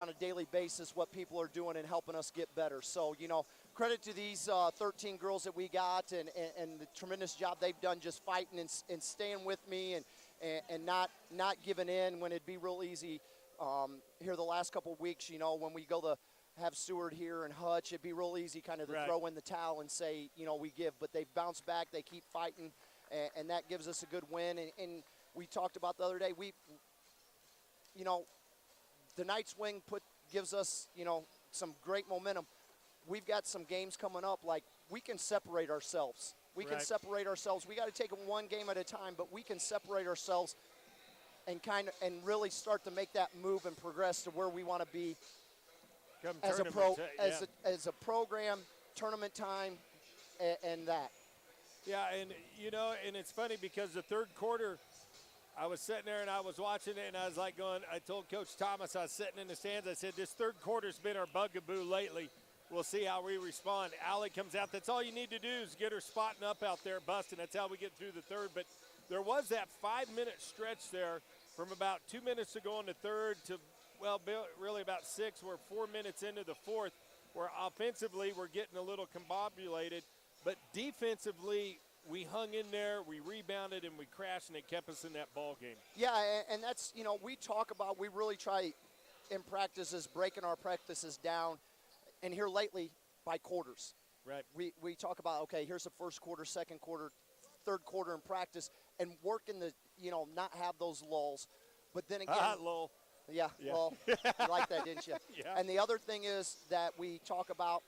on a daily basis what people are doing and helping us get better. So, credit to these 13 girls that we got and the tremendous job they've done just fighting and staying with me and not giving in when it'd be real easy here the last couple of weeks, when we go to have Seward here and Hutch, it'd be real easy kind of to throw in the towel and say, we give. But they've bounced back. They keep fighting, and that gives us a good win. And we talked about the other day, the Knights wing gives us, some great momentum. We've got some games coming up, like we can separate ourselves. We can separate ourselves. We got to take them one game at a time, but we can separate ourselves and really start to make that move and progress to where we want to be as a program, tournament time, and that. Yeah, and and it's funny because the third quarter, I was sitting there and I was watching it and I was like I told Coach Thomas, I was sitting in the stands, I said, this third quarter's been our bugaboo lately. We'll see how we respond. Allie comes out. That's all you need to do is get her spotting up out there, busting. That's how we get through the third. But there was that 5-minute stretch there from about 2 minutes to go in the third to, really about 6. We're 4 minutes into the fourth, where offensively we're getting a little combobulated. But defensively, we hung in there, we rebounded, and we crashed, and it kept us in that ball game. Yeah, and that's, we really try in practices, breaking our practices down, and here lately by quarters. Right. We talk about, okay, here's the first quarter, second quarter, third quarter in practice, and working the, not have those lulls. But then again. Lull. Yeah, well, you like that, didn't you? Yeah. And the other thing is that we talk about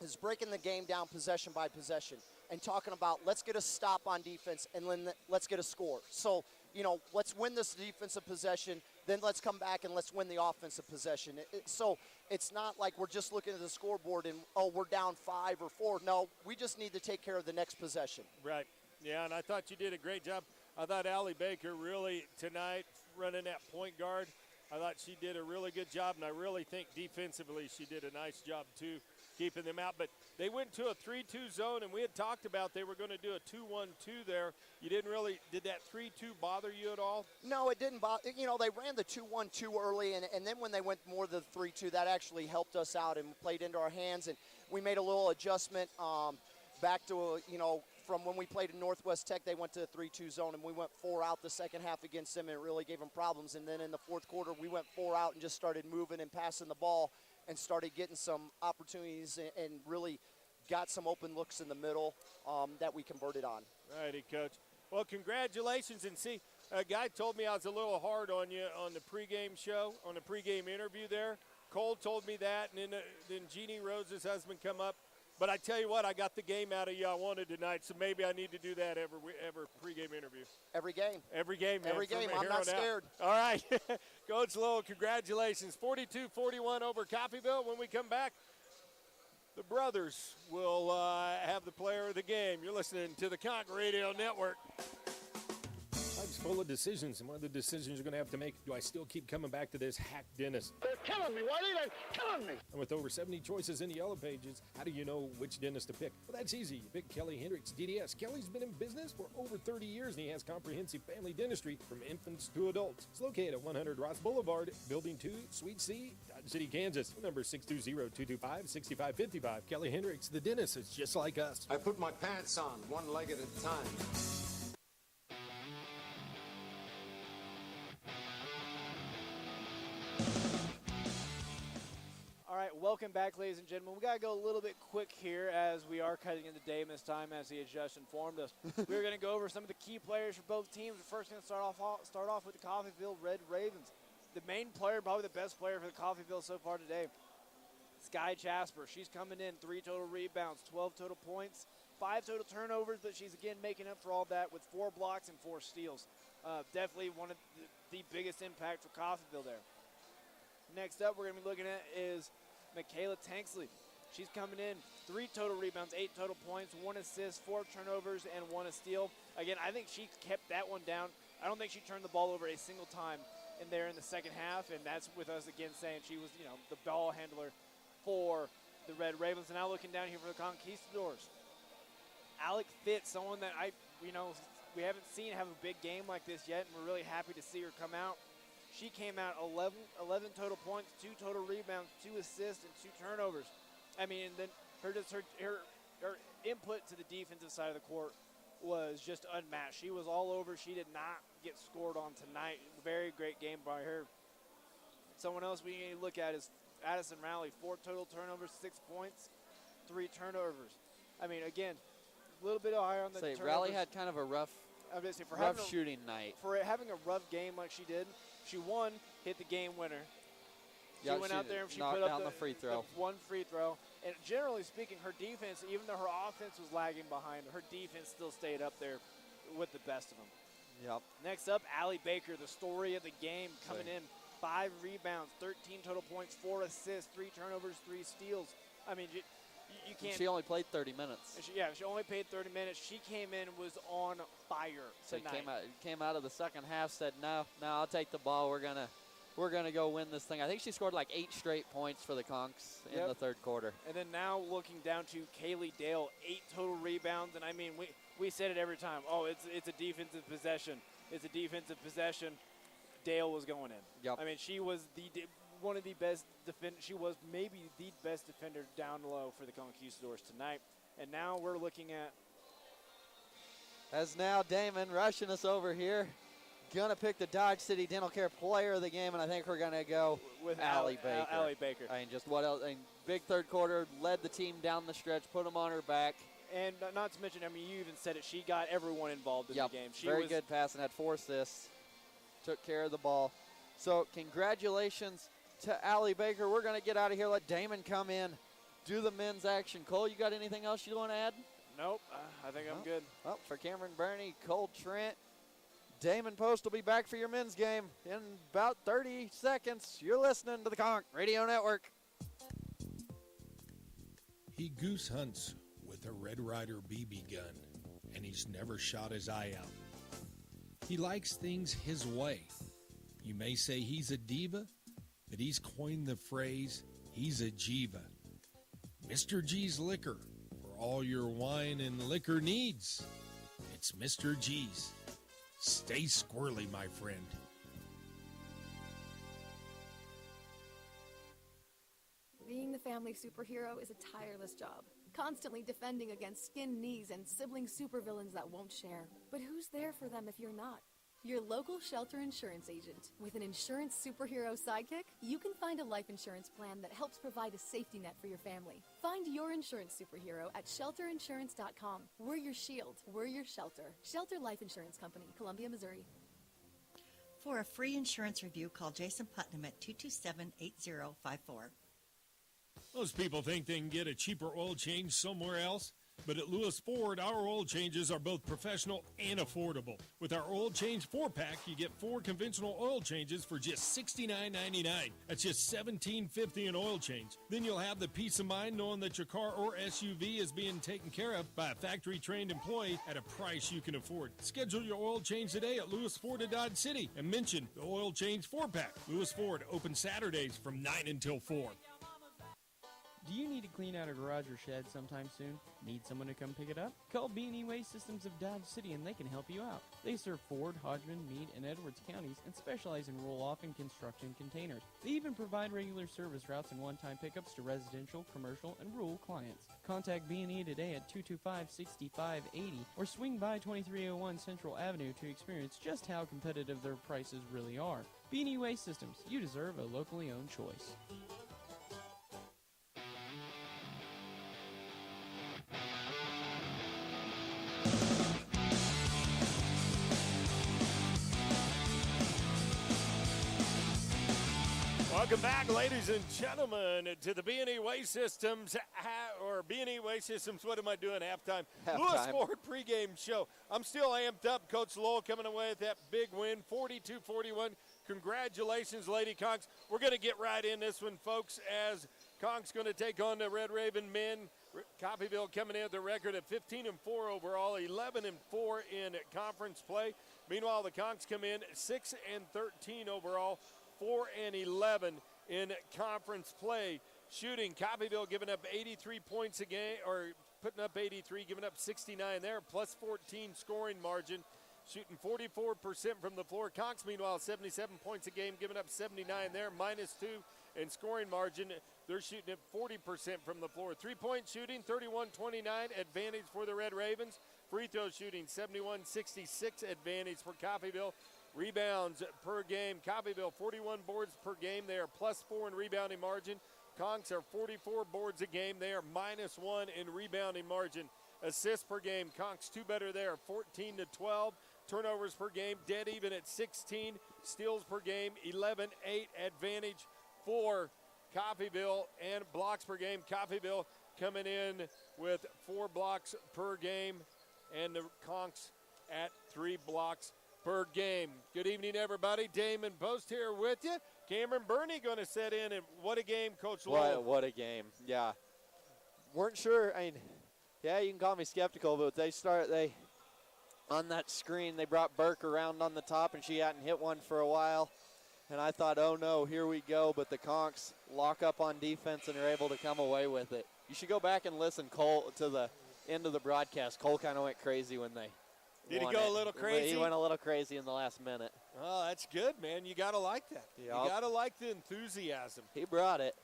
is breaking the game down possession by possession and talking about let's get a stop on defense and then let's get a score. So, let's win this defensive possession, then let's come back and let's win the offensive possession. So it's not like we're just looking at the scoreboard and, we're down 5 or 4. No, we just need to take care of the next possession. Right. Yeah, and I thought you did a great job. I thought Allie Baker really tonight running that point guard, I thought she did a really good job, and I really think defensively she did a nice job too, keeping them out. But they went to a 3-2 zone, and we had talked about they were going to do a 2-1-2 there. You did that 3-2 bother you at all? No, it didn't bother. They ran the 2-1-2 early, and then when they went more to the 3-2, that actually helped us out and played into our hands. And we made a little adjustment back to, from when we played in Northwest Tech, they went to the 3-2 zone, and we went 4 out the second half against them, and it really gave them problems. And then in the fourth quarter, we went 4 out and just started moving and passing the ball and started getting some opportunities and really got some open looks in the middle that we converted on. Righty, Coach. Well, congratulations. And see, a guy told me I was a little hard on you on the pregame show, on the pregame interview there. Cole told me that, and then Jeannie Rose's husband come up. But I tell you what, I got the game out of you I wanted tonight, so maybe I need to do that every pregame interview. Every game. Every game, man. Every game. I'm not scared. All right. Coach Lowell, congratulations. 42-41 over Coffeyville. When we come back, the brothers will have the player of the game. You're listening to the Conch Radio Network. Life's full of decisions, and one of the decisions you're going to have to make, do I still keep coming back to this hack dentist? They're killing me, Whitey. They're killing me. And with over 70 choices in the Yellow Pages, how do you know which dentist to pick? Well, that's easy. You pick Kelly Hendricks, DDS. Kelly's been in business for over 30 years, and he has comprehensive family dentistry from infants to adults. It's located at 100 Ross Boulevard, Building 2, Suite C, Dodge City, Kansas. Number 620-225-6555. Kelly Hendricks, the dentist, is just like us. I put my pants on, one leg at a time. All right, welcome back, ladies and gentlemen. We got to go a little bit quick here as we are cutting into Damon's time, as he has just informed us. We're going to go over some of the key players for both teams. We're first going to start off with the Coffeyville Red Ravens. The main player, probably the best player for the Coffeyville so far today, Sky Jasper. She's coming in 3 total rebounds, 12 total points, 5 total turnovers, but she's again making up for all that with 4 blocks and 4 steals. Definitely one of the biggest impact for Coffeyville there. Next up, we're going to be looking at is Michaela Tanksley. She's coming in 3 total rebounds, 8 total points, 1 assist, 4 turnovers, and 1 steal. Again, I think she kept that one down. I don't think she turned the ball over a single time in there in the second half, and that's with us again saying she was, the ball handler for the Red Ravens. And now looking down here for the Conquistadors, Alec Fitz, someone that we haven't seen have a big game like this yet, and we're really happy to see her come out. She came out 11 total points, 2 total rebounds, 2 assists, and 2 turnovers. I mean, and then her input to the defensive side of the court was just unmatched. She was all over. She did not get scored on tonight. Very great game by her. Someone else we need to look at is Addison Rowley. 4 total turnovers, 6 points, 3 turnovers. I mean, again, a little bit higher on the turnovers. Rowley had kind of a rough shooting night. For having a rough game like she did, she hit the game winner. She went out there and she put up the free throw. The 1 free throw. And generally speaking, her defense, even though her offense was lagging behind, her defense still stayed up there with the best of them. Yep. Next up, Allie Baker, the story of the game, coming in. 5 rebounds, 13 total points, 4 assists, 3 turnovers, 3 steals. I mean, you can't. She only played 30 minutes. She only played 30 minutes. She came in and was on fire tonight. Came out of the second half, said, no, I'll take the ball. We're gonna go win this thing. I think she scored like 8 straight points for the Conks in the third quarter. And then now looking down to Kaylee Dale, 8 total rebounds. And I mean, we said it every time. Oh, it's a defensive possession. It's a defensive possession. Dale was going in. Yep. I mean, she was one of the best defender. She was maybe the best defender down low for the Conquistadors tonight. And now we're looking at. As now Damon rushing us over here. Gonna pick the Dodge City Dental Care player of the game, and I think we're gonna go with Allie Baker. Allie Baker. I mean, just what else? I mean, big third quarter, led the team down the stretch, put them on her back. And not to mention, I mean, you even said it. She got everyone involved in the game. She very good pass and had 4 assists. Took care of the ball. So congratulations to Allie Baker. We're going to get out of here. Let Damon come in, do the men's action. Cole, you got anything else you want to add? Nope. I think I'm good. Well, for Cameron Burney, Cole Trent, Damon Post will be back for your men's game in about 30 seconds. You're listening to the Conk Radio Network. He goose hunts with a Red Ryder BB gun, and he's never shot his eye out. He likes things his way. You may say he's a diva, but he's coined the phrase, he's a Jiva. Mr. G's Liquor, for all your wine and liquor needs. It's Mr. G's. Stay squirrely, my friend. Being the family superhero is a tireless job, constantly defending against skin knees and sibling supervillains that won't share. But who's there for them if you're not? Your local shelter insurance agent. With an insurance superhero sidekick, you can find a life insurance plan that helps provide a safety net for your family. Find your insurance superhero at shelterinsurance.com. We're your shield. We're your shelter. Shelter Life Insurance Company, Columbia, Missouri. For a free insurance review, call Jason Putnam at 227-8054. Most people think they can get a cheaper oil change somewhere else, but at Lewis Ford, our oil changes are both professional and affordable. With our oil change 4-pack, you get 4 conventional oil changes for just $69.99. That's just $17.50 an oil change. Then you'll have the peace of mind knowing that your car or SUV is being taken care of by a factory-trained employee at a price you can afford. Schedule your oil change today at Lewis Ford of Dodge City and mention the oil change 4-pack. Lewis Ford, open Saturdays from 9 until 4. Do you need to clean out a garage or shed sometime soon? Need someone to come pick it up? Call B&E Waste Systems of Dodge City and they can help you out. They serve Ford, Hodgman, Meade, and Edwards counties and specialize in roll-off and construction containers. They even provide regular service routes and one-time pickups to residential, commercial, and rural clients. Contact B&E today at 225-6580 or swing by 2301 Central Avenue to experience just how competitive their prices really are. B&E Waste Systems, you deserve a locally owned choice. Welcome back, ladies and gentlemen, to the B&E Waste Systems, or B&E Waste Systems, what am I doing, halftime? Lewis Ford pregame show. I'm still amped up. Coach Lowell coming away with that big win, 42-41. Congratulations, Lady Conks. We're going to get right in this one, folks, as Conks going to take on the Red Raven men. Coffeyville coming in with a record of 15-4 overall, 11-4 in conference play. Meanwhile, the Conks come in 6-13 overall, 4-11 in conference play. Shooting, Coffeyville giving up 83 points a game, or putting up 83, giving up 69 there, plus 14 scoring margin. shooting 44% from the floor. Conks, meanwhile, 77 points a game, giving up 79 there, -2 in scoring margin. They're shooting at 40% from the floor. Three-point shooting, 31-29, advantage for the Red Ravens. Free throw shooting, 71-66, advantage for Coffeyville. Rebounds per game, Coffeyville 41 boards per game. They are +4 in rebounding margin. Conks are 44 boards a game. They are -1 in rebounding margin. Assists per game, Conks 2 better there, 14-12. Turnovers per game, dead even at 16. Steals per game, 11-8, advantage for Coffeyville. And blocks per game, Coffeyville coming in with 4 blocks per game, and the Conks at 3 blocks per game. Good evening, everybody. Damon Post here with you. Cameron Burney going to set in, and what a game, Coach Lowell. What a game, yeah. Weren't sure, I mean, yeah, you can call me skeptical, but they on that screen, they brought Burke around on the top, and she hadn't hit one for a while. And I thought, oh no, here we go. But the Conks lock up on defense and are able to come away with it. You should go back and listen, Cole, to the end of the broadcast. Cole kind of went crazy when they Did he go a little crazy? He went a little crazy in the last minute. Oh, that's good, man. You got to like that. Yep. You got to like the enthusiasm. He brought it.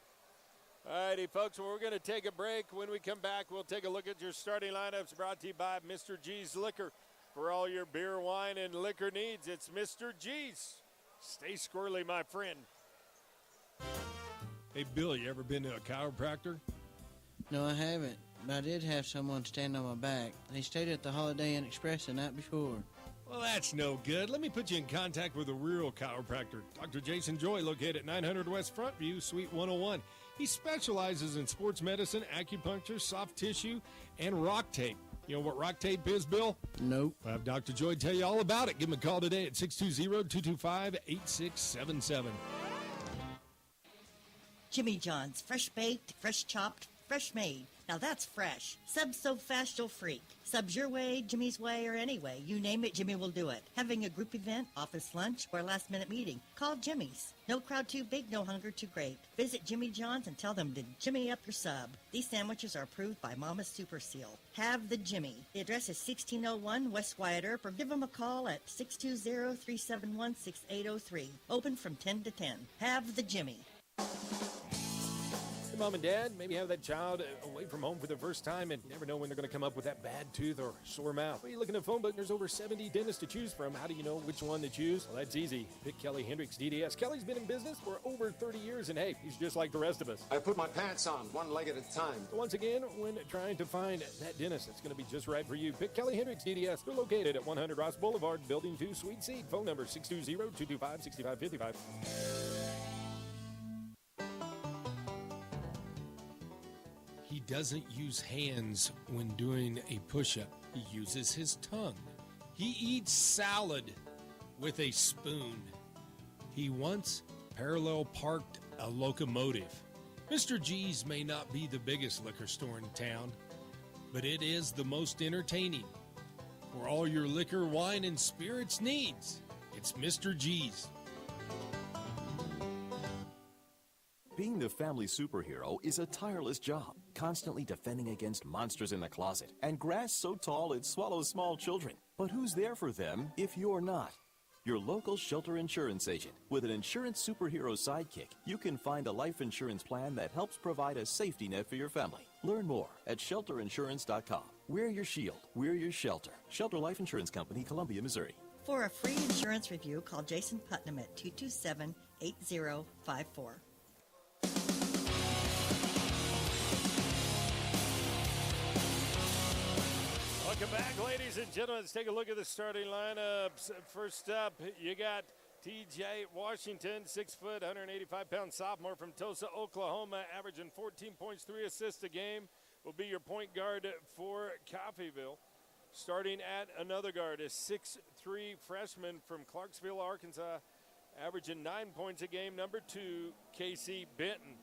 All righty, folks, well, we're going to take a break. When we come back, we'll take a look at your starting lineups, brought to you by Mr. G's Liquor. For all your beer, wine, and liquor needs, it's Mr. G's. Stay squirrely, my friend. Hey, Bill, you ever been to a chiropractor? No, I haven't, but I did have someone stand on my back. They stayed at the Holiday Inn Express the night before. Well, that's no good. Let me put you in contact with a real chiropractor. Dr. Jason Joy, located at 900 West Frontview, Suite 101. He specializes in sports medicine, acupuncture, soft tissue, and rock tape. You know what rock tape is, Bill? Nope. I'll have Dr. Joy tell you all about it. Give him a call today at 620-225-8677. Jimmy John's, fresh baked, fresh chopped, fresh made. Now that's fresh. Subs so fast you'll freak. Subs your way, Jimmy's way, or any way. You name it, Jimmy will do it. Having a group event, office lunch, or last minute meeting. Call Jimmy's. No crowd too big, no hunger too great. Visit Jimmy John's and tell them to Jimmy up your sub. These sandwiches are approved by Mama's Super Seal. Have the Jimmy. The address is 1601 West Wyatt Earp, or give them a call at 620-371-6803. Open from 10 to 10. Have the Jimmy. Mom and Dad, maybe have that child away from home for the first time and never know when they're going to come up with that bad tooth or sore mouth. Well, you look at the phone book, there's over 70 dentists to choose from. How do you know which one to choose? Well, that's easy. Pick Kelly Hendricks, DDS. Kelly's been in business for over 30 years, and hey, he's just like the rest of us. I put my pants on, one leg at a time. So once again, when trying to find that dentist that's going to be just right for you, pick Kelly Hendricks, DDS. They're located at 100 Ross Boulevard, Building 2, Suite C. Phone number 620-225-6555. He doesn't use hands when doing a push-up. He uses his tongue. He eats salad with a spoon. He once parallel parked a locomotive. Mr. G's may not be the biggest liquor store in town, but it is the most entertaining. For all your liquor, wine, and spirits needs, it's Mr. G's. Being the family superhero is a tireless job, constantly defending against monsters in the closet and grass so tall it swallows small children. But who's there for them if you're not? Your local shelter insurance agent. With an insurance superhero sidekick, you can find a life insurance plan that helps provide a safety net for your family. Learn more at shelterinsurance.com. We're your shield. We're your shelter. Shelter Life Insurance Company, Columbia, Missouri. For a free insurance review, call Jason Putnam at 227-8054. Welcome back, ladies and gentlemen. Let's take a look at the starting lineups. First up, you got TJ Washington, 6 foot, 185-pound sophomore from Tulsa, Oklahoma, averaging 14 points, 3 assists a game. Will be your point guard for Coffeyville. Starting at another guard, a 6'3" freshman from Clarksville, Arkansas, averaging 9 points a game, number 2, Casey Benton.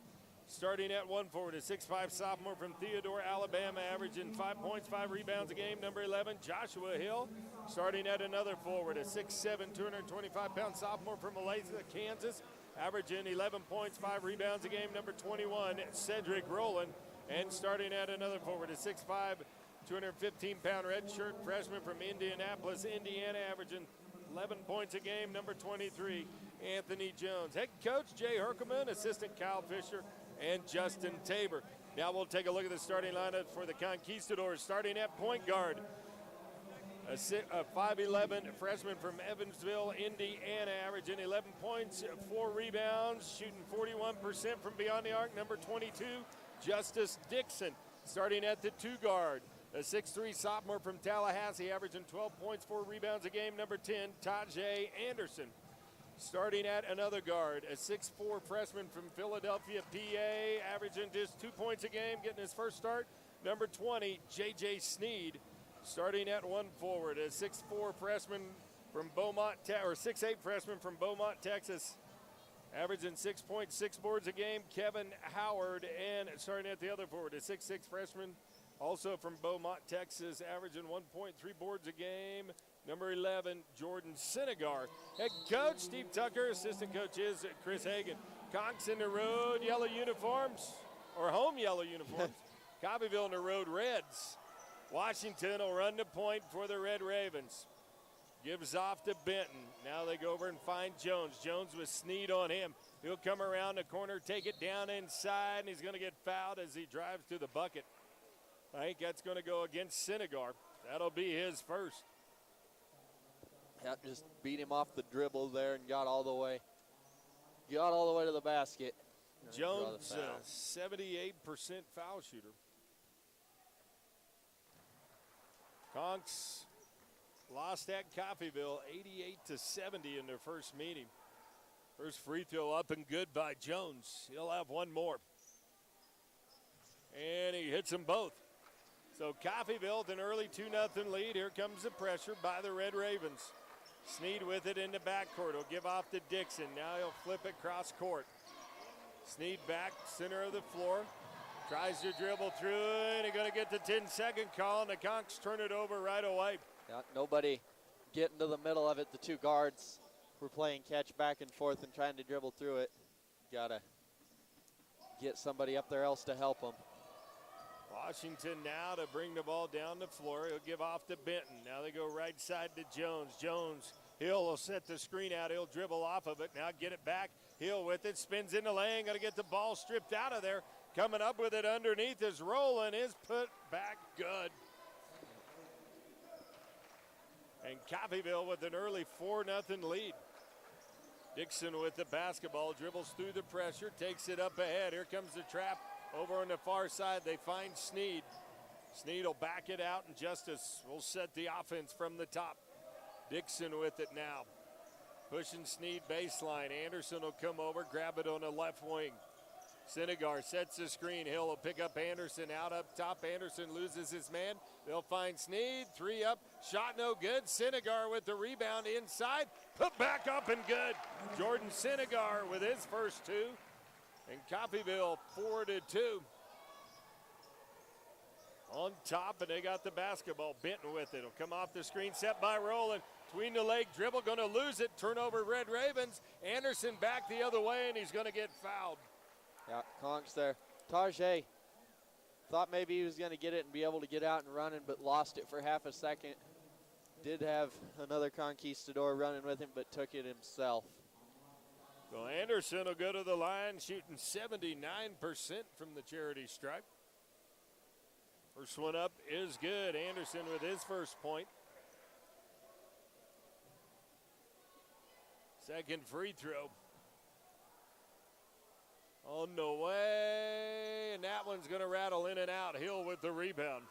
Starting at one forward, a 6'5" sophomore from Theodore, Alabama, averaging 5 points, 5 rebounds a game, number 11, Joshua Hill. Starting at another forward, a 6'7", 225-pound sophomore from Olathe, Kansas, averaging 11 points, 5 rebounds a game, number 21, Cedric Rowland. And starting at another forward, a 6'5", 215-pound redshirt freshman from Indianapolis, Indiana, averaging 11 points a game. Number 23, Anthony Jones. Head coach Jay Herkelman, assistant Kyle Fisher, and Justin Tabor. Now we'll take a look at the starting lineup for the Conquistadors. Starting at point guard, a 5'11" freshman from Evansville, Indiana, averaging 11 points, 4 rebounds, shooting 41% from beyond the arc. Number 22, Justice Dixon. Starting at the 2 guard, a 6'3" sophomore from Tallahassee, averaging 12 points, 4 rebounds a game. Number 10, Tajay Anderson. Starting at another guard, a 6'4" freshman from Philadelphia, PA, averaging just 2 points a game, getting his first start. Number 20, J.J. Sneed. Starting at 1 forward, a 6'4" freshman from Beaumont, or 6'8" freshman from Beaumont, Texas, averaging 6.6 boards a game, Kevin Howard. And starting at the other forward, a 6'6" freshman, also from Beaumont, Texas, averaging 1.3 boards a game, number 11, Jordan Sinegar. Head coach Steve Tucker, assistant coach is Chris Hagan. Conks in the road, yellow uniforms, or home yellow uniforms. Coffeyville in the road reds. Washington will run the point for the Red Ravens. Gives off to Benton. Now they go over and find Jones. Jones with Sneed on him. He'll come around the corner, take it down inside, and he's going to get fouled as he drives to the bucket. I think that's going to go against Sinegar. That'll be his first. Yeah, just beat him off the dribble there and got all the way to the basket. Jones, 78% foul shooter. Conks lost at Coffeyville 88-70 in their first meeting. First free throw up and good by Jones. He'll have one more. And he hits them both. So Coffeyville with an early 2-0 lead. Here comes the pressure by the Red Ravens. Sneed with it in the backcourt. He'll give off to Dixon. Now he'll flip it cross court. Sneed back, center of the floor. Tries to dribble through it, and he's going to get the 10-second call, and the Conks turn it over right away. Yeah, nobody getting to the middle of it. The 2 guards were playing catch back and forth and trying to dribble through it. Got to get somebody up there else to help them. Washington now to bring the ball down the floor. He'll give off to Benton. Now they go right side to Jones. Jones, Hill will set the screen out. He'll dribble off of it. Now get it back. Hill with it, spins in the lane. Going to get the ball stripped out of there. Coming up with it underneath is Roland. Is put back good. And Coffeyville with an early 4-0 lead. Dixon with the basketball, dribbles through the pressure, takes it up ahead. Here comes the trap over on the far side. They find Sneed. Sneed will back it out, and Justice will set the offense from the top. Dixon with it now. Pushing Sneed baseline. Anderson will come over, grab it on the left wing. Sinegar sets the screen. Hill will pick up Anderson out up top. Anderson loses his man. They'll find Sneed. 3 up. Shot no good. Sinegar with the rebound inside. Put back up and good. Jordan Sinegar with his first 2. And Coffeyville 4-2. On top, and they got the basketball. Benton with it. It'll come off the screen. Set by Roland. Between the leg dribble. Going to lose it. Turnover Red Ravens. Anderson back the other way, and he's going to get fouled. Yeah, Conks there. Tajay thought maybe he was going to get it and be able to get out and running, but lost it for half a second. Did have another Conquistador running with him, but took it himself. So Anderson will go to the line, shooting 79% from the charity stripe. First one up is good. Anderson with his first point. Second free throw. On the way, and that one's going to rattle in and out. Hill with the rebound.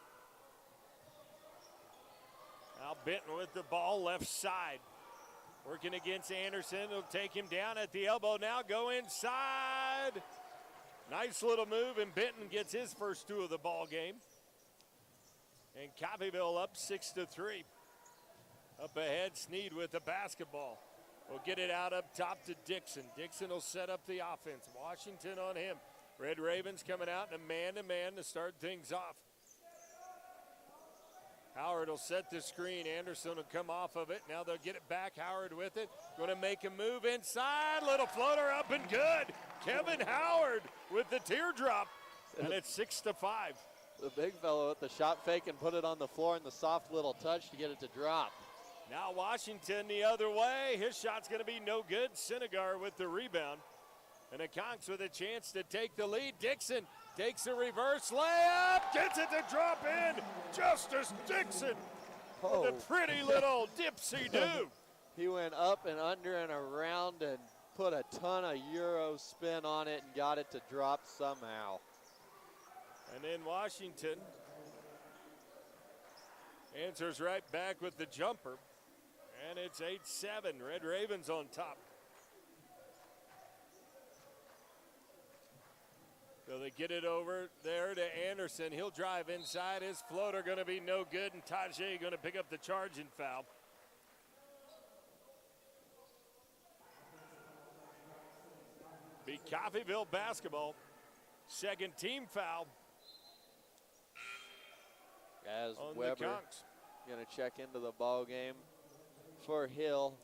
Now Benton with the ball left side. Working against Anderson. He'll take him down at the elbow now. Go inside. Nice little move, and Benton gets his first 2 of the ball game. And Coffeyville up 6-3. Up ahead, Sneed with the basketball. We'll get it out up top to Dixon. Dixon will set up the offense. Washington on him. Red Ravens coming out in a man-to-man to start things off. Howard will set the screen. Anderson will come off of it. Now they'll get it back. Howard with it. Going to make a move inside. Little floater up and good. Kevin Howard with the teardrop. And it's 6-5. The big fellow with the shot fake and put it on the floor and the soft little touch to get it to drop. Now Washington the other way. His shot's going to be no good. Sinegar with the rebound. And the Conks with a chance to take the lead. Dixon takes a reverse layup. Gets it to drop in. Justice Dixon. Oh. The pretty little dipsy-do. He went up and under and around and put a ton of Euro spin on it and got it to drop somehow. And then Washington answers right back with the jumper. And it's 8-7. Red Ravens on top. So they get it over there to Anderson. He'll drive inside. His floater going to be no good, and Tajay going to pick up the charging foul. Be Coffeyville basketball. Second team foul. As on Weber the Conks. going to check into the ball game for Hill.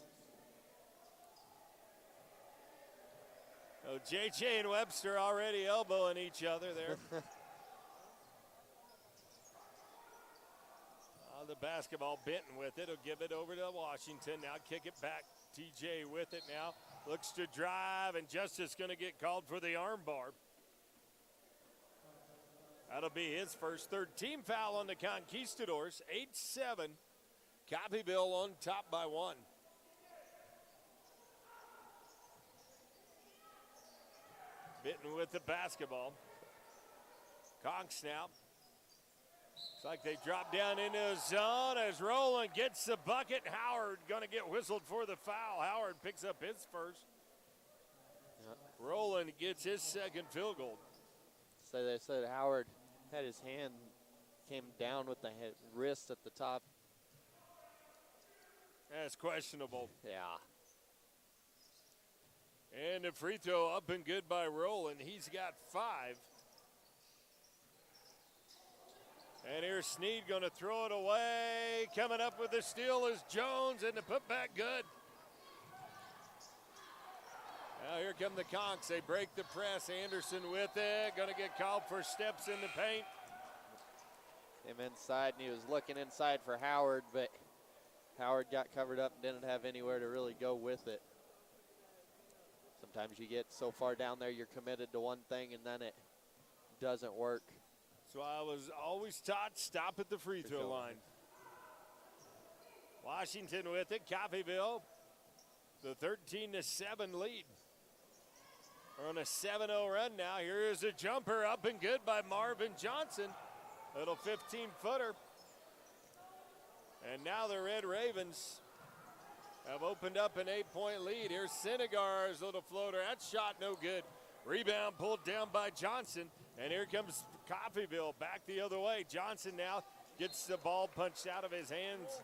Oh, JJ and Webster already elbowing each other there. The basketball, Benton with it. He'll give it over to Washington. Now kick it back. TJ with it now. Looks to drive, and Justice going to get called for the arm bar. That'll be his first third team foul on the Conquistadors. 8-7. Coffeyville on top by 1. Benton with the basketball. Conks now. Looks like they drop down into the zone as Rowland gets the bucket. Howard going to get whistled for the foul. Howard picks up his first. Yep. Rowland gets his second field goal. So they said Howard had his hand, came down with the wrist at the top. That's questionable. Yeah. And the free throw up and good by Rowland. He's got 5. And here's Snead going to throw it away. Coming up with the steal is Jones, and the putback good. Now here come the Conks. They break the press. Anderson with it. Going to get called for steps in the paint. Him inside, and he was looking inside for Howard, but Howard got covered up and didn't have anywhere to really go with it. Sometimes you get so far down there, you're committed to one thing, and then it doesn't work. So I was always taught, stop at the free throw line. Washington with it. Coffeyville, the 13-7 lead. We're on a 7-0 run now. Here is a jumper up and good by Marvin Johnson. Little 15-footer. And now the Red Ravens have opened up an 8-point lead. Here's Sinegar's little floater. That shot no good. Rebound pulled down by Johnson. And here comes Coffeyville back the other way. Johnson now gets the ball punched out of his hands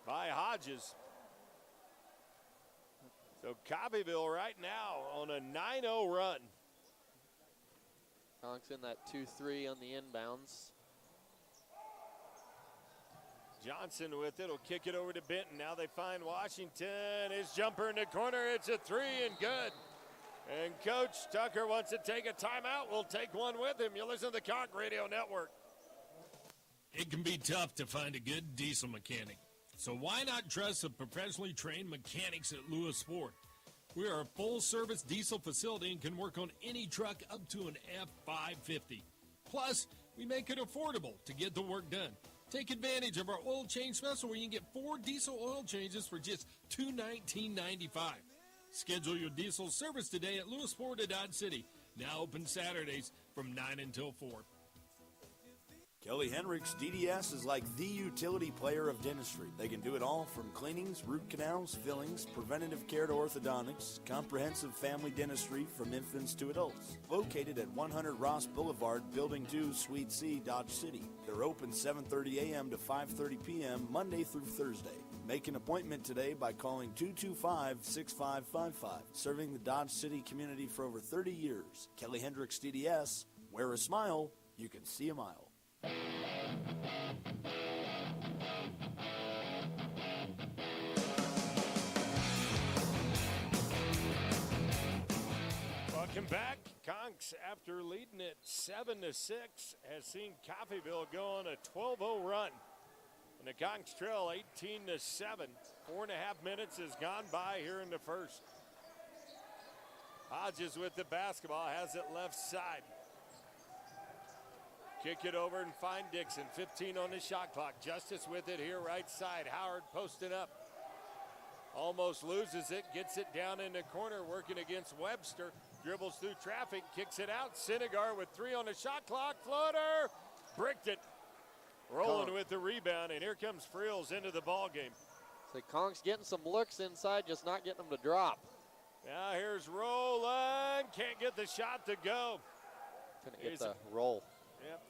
by Hodges. So Coffeyville right now on a 9-0 run. Conks in that 2-3 on the inbounds. Johnson with it. Will kick it over to Benton. Now they find Washington. His jumper in the corner. It's a 3 and good. And Coach Tucker wants to take a timeout. We'll take one with him. You listen to the Conk Radio Network. It can be tough to find a good diesel mechanic. So why not trust the professionally trained mechanics at Lewis Ford? We are a full-service diesel facility and can work on any truck up to an F550. Plus, we make it affordable to get the work done. Take advantage of our oil change special where you can get 4 diesel oil changes for just $219.95. Schedule your diesel service today at Lewis Ford of Dodge City. Now open Saturdays from 9 until 4. Kelly Hendricks DDS is like the utility player of dentistry. They can do it all from cleanings, root canals, fillings, preventative care to orthodontics, comprehensive family dentistry from infants to adults. Located at 100 Ross Boulevard, Building 2, Suite C, Dodge City. They're open 7:30 a.m. to 5:30 p.m. Monday through Thursday. Make an appointment today by calling 225-6555. Serving the Dodge City community for over 30 years. Kelly Hendricks DDS. Wear a smile, you can see a mile. Welcome back. Conks, after leading it 7-6, has seen Coffeyville go on a 12-0 run. And the Conks trail 18-7. 4.5 minutes has gone by here in the first. Hodges with the basketball, has it left side. Kick it over and find Dixon. 15 on the shot clock. Justice with it here right side. Howard posting up. Almost loses it. Gets it down in the corner, working against Webster. Dribbles through traffic, kicks it out. Sinegar with 3 on the shot clock. Floater. Bricked it. Rolling with the rebound, and here comes Frills into the ball game. So Conk's getting some looks inside, just not getting them to drop. Now here's Roland. Can't get the shot to go. Couldn't get the roll. Yep.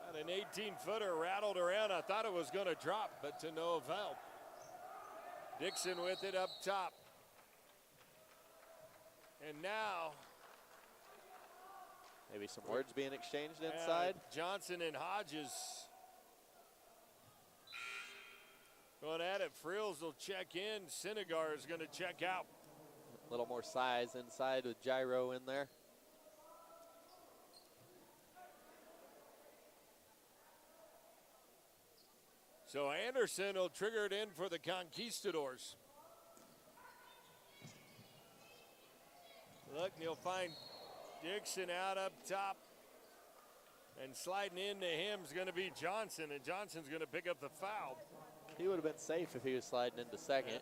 Got an 18-footer rattled around. I thought it was going to drop, but to no avail. Dixon with it up top. And now, maybe some words being exchanged inside. Johnson and Hodges going at it. Frills will check in. Sinegar is going to check out. A little more size inside with Gyro in there. So Anderson will trigger it in for the Conquistadors. Look, and you'll find Dixon out up top. And sliding into him is going to be Johnson, and Johnson's going to pick up the foul. He would have been safe if he was sliding into second. Yeah.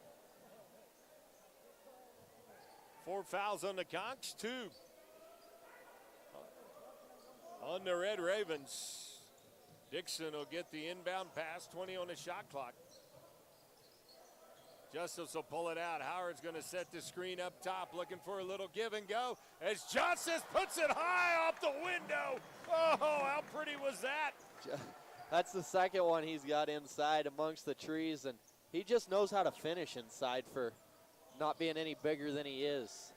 4 fouls on the Conks, 2 on the Red Ravens. Dixon will get the inbound pass, 20 on the shot clock. Justice will pull it out. Howard's going to set the screen up top, looking for a little give and go as Justice puts it high off the window. Oh, how pretty was that? That's the second one he's got inside amongst the trees, and he just knows how to finish inside for not being any bigger than he is.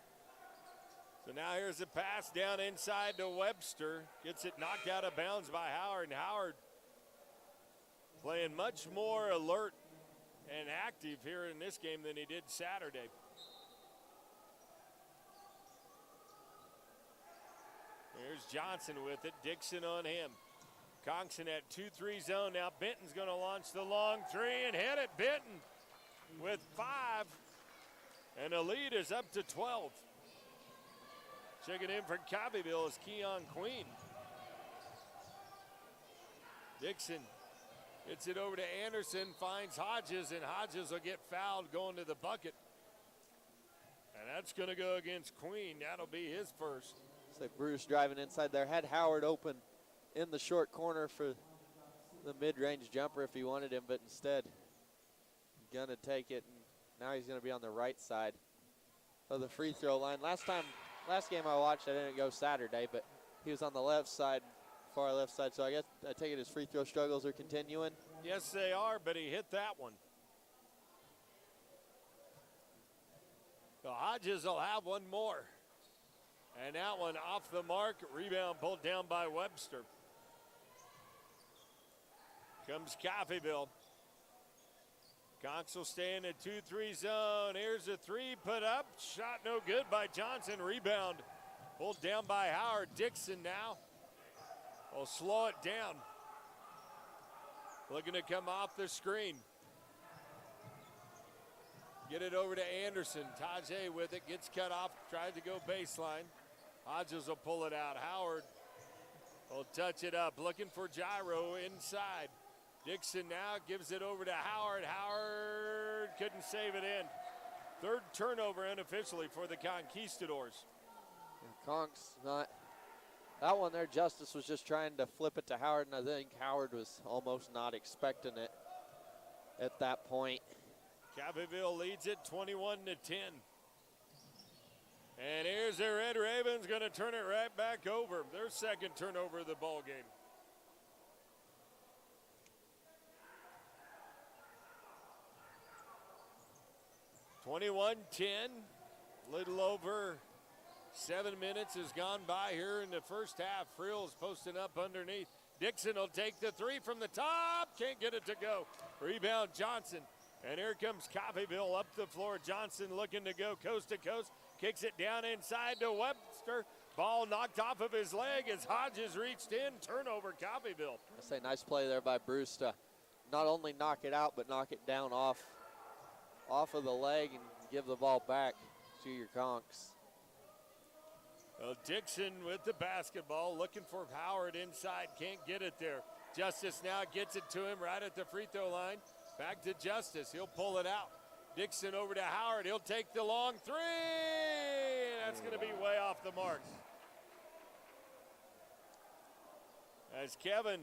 So now here's a pass down inside to Webster. Gets it knocked out of bounds by Howard, and Howard playing much more alert and active here in this game than he did Saturday. Here's Johnson with it. Dixon on him. Conks in that 2-3 zone. Now Benton's going to launch the long 3 and hit it. Benton with 5. And the lead is up to 12. Checking in for Coffeyville is Keon Queen. Dixon gets it over to Anderson, finds Hodges, and Hodges will get fouled going to the bucket. And that's going to go against Queen. That'll be his first. So Bruce driving inside there. Had Howard open in the short corner for the mid-range jumper if he wanted him, but instead going to take it. And now he's going to be on the right side of the free throw line. Last game I watched, I didn't go Saturday, but he was on the left side, far left side. So I guess I take it his free throw struggles are continuing. Yes, they are, but he hit that one. So Hodges will have one more. And that one off the mark. Rebound pulled down by Webster. Comes Coffeyville. Conks will stay in the 2-3 zone. Here's a 3 put up. Shot no good by Johnson. Rebound pulled down by Howard. Dixon now will slow it down. Looking to come off the screen. Get it over to Anderson. Tajay with it. Gets cut off. Tried to go baseline. Hodges will pull it out. Howard will touch it up. Looking for Gyro inside. Dixon now gives it over to Howard. Howard couldn't save it in. Third turnover unofficially for the Conquistadors. Conks not. That one there, Justice was just trying to flip it to Howard, and I think Howard was almost not expecting it at that point. Coffeyville leads it 21-10. And here's the Red Ravens going to turn it right back over. Their second turnover of the ball game. Little over 7 minutes has gone by here in the first half. Frills posting up underneath. Dixon will take the 3 from the top. Can't get it to go. Rebound Johnson. And here comes Coffeyville up the floor. Johnson looking to go coast to coast. Kicks it down inside to Webster. Ball knocked off of his leg as Hodges reached in. Turnover, Coffeyville. I say nice play there by Bruce to not only knock it out, but knock it down off of the leg and give the ball back to your Conks. Well, Dixon with the basketball, looking for Howard inside, can't get it there. Justice now gets it to him right at the free throw line. Back to Justice, he'll pull it out. Dixon over to Howard, he'll take the long three. That's going to be way off the mark. As Kevin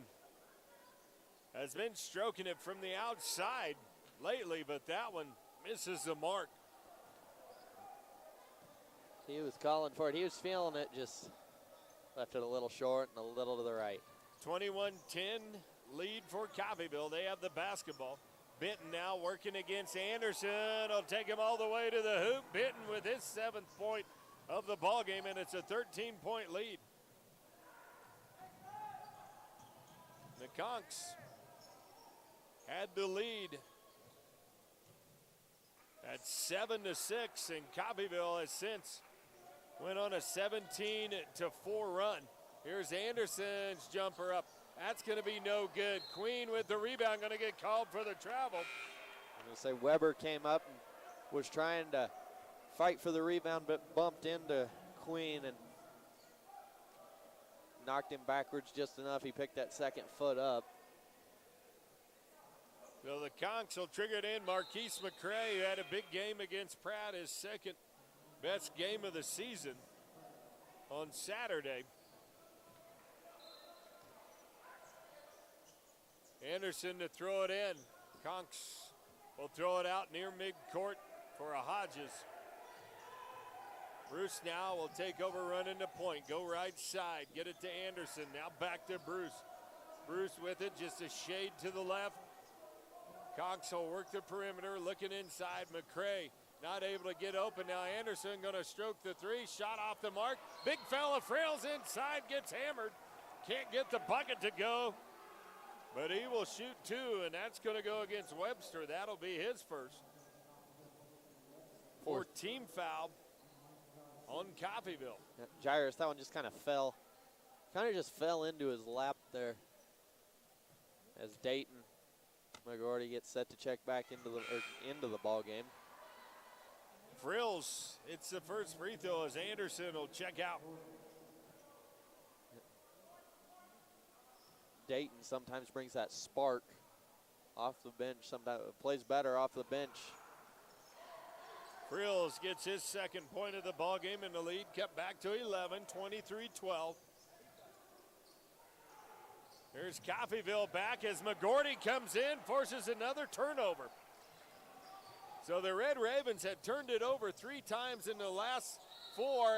has been stroking it from the outside lately, but that one misses the mark. He was calling for it. He was feeling it, just left it a little short and a little to the right. 21-10 lead for Coffeyville. They have the basketball. Benton now working against Anderson. He'll take him all the way to the hoop. Benton with his 7th point of the ball game, and it's a 13-point lead. The Conks had the lead at 7-6, and Coffeyville has since went on a 17-4 run. Here's Anderson's jumper up. That's going to be no good. Queen with the rebound, going to get called for the travel. I'm going to say Weber came up and was trying to fight for the rebound, but bumped into Queen and knocked him backwards just enough. He picked that second foot up. So the Conks will trigger it in. Marquise McCray, who had a big game against Pratt, his second best game of the season on Saturday. Anderson to throw it in. Conks will throw it out near midcourt for a Hodges. Bruce now will take over, run into point. Go right side, get it to Anderson. Now back to Bruce. Bruce with it, just a shade to the left. Conks will work the perimeter, looking inside. McCray not able to get open. Now Anderson gonna stroke the three. Shot off the mark. Big fella Frails inside, gets hammered. Can't get the bucket to go. But he will shoot two, and that's going to go against Webster. That'll be his first. Fourth team foul on Coffeyville. Yeah, Jairus, that one just kind of fell into his lap there as Dayton McGordy gets set to check back into the ball game. Frills, it's the first free throw as Anderson will check out. Dayton sometimes brings that spark off the bench. Sometimes plays better off the bench. Frills gets his second point of the ball game, and the lead kept back to 11, 23-12. Here's Coffeyville back as McGordy comes in, forces another turnover. So the Red Ravens had turned it over 3 times in the last 4,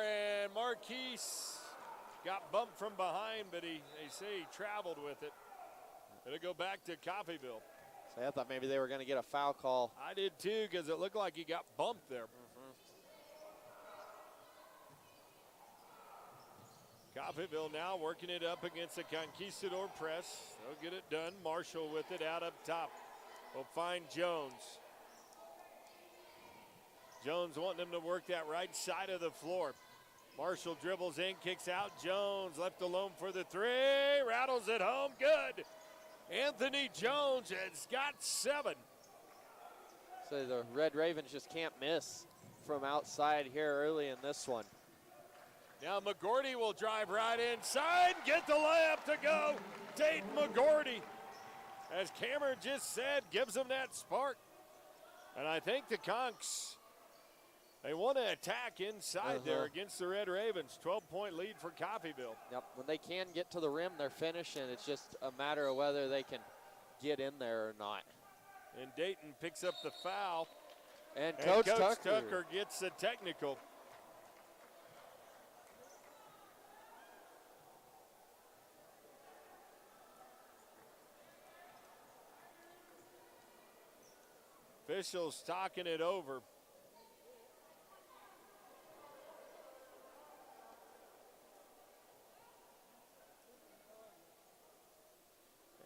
and Marquise got bumped from behind, but they say he traveled with it. It'll go back to Coffeyville. So I thought maybe they were going to get a foul call. I did too, because it looked like he got bumped there. Coffeyville now working it up against the Conquistador press. They'll get it done. Marshall with it out up top. Will find Jones. Jones wanting him to work that right side of the floor. Marshall dribbles in, kicks out. Jones left alone for the three. Rattles it home. Good. Anthony Jones has got 7. So the Red Ravens just can't miss from outside here early in this one. Now McGordy will drive right inside, get the layup to go. Dayton McGordy, as Cameron just said, gives them that spark. And I think the Conks, they want to attack inside there against the Red Ravens. 12-point lead for Coffeyville. Yep, when they can get to the rim, they're finishing. It's just a matter of whether they can get in there or not. And Dayton picks up the foul. And Coach Tucker gets the technical. Officials talking it over.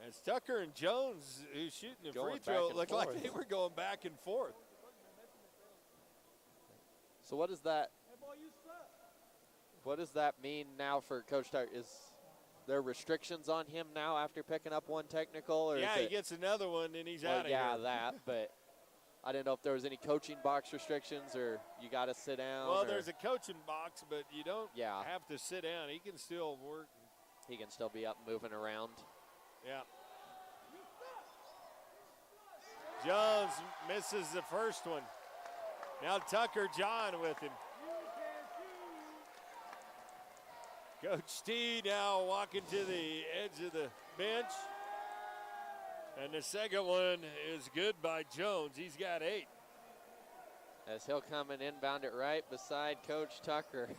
As Tucker and Jones, who's shooting the free throw, looked like they were going back and forth. So what is that? What does that mean now for Coach Tucker? Is there restrictions on him now after picking up one technical? Or Yeah, is he it, gets another one, and he's well, out of yeah, here. that. But I didn't know if there was any coaching box restrictions or you got to sit down. Well, or there's a coaching box, but you don't Yeah. have to sit down. He can still work. He can still be up moving around. Yeah. Jones misses the first one. Now Tucker John with him. Coach T now walking to the edge of the bench. And the second one is good by Jones. He's got 8. As he'll come and inbound it right beside Coach Tucker.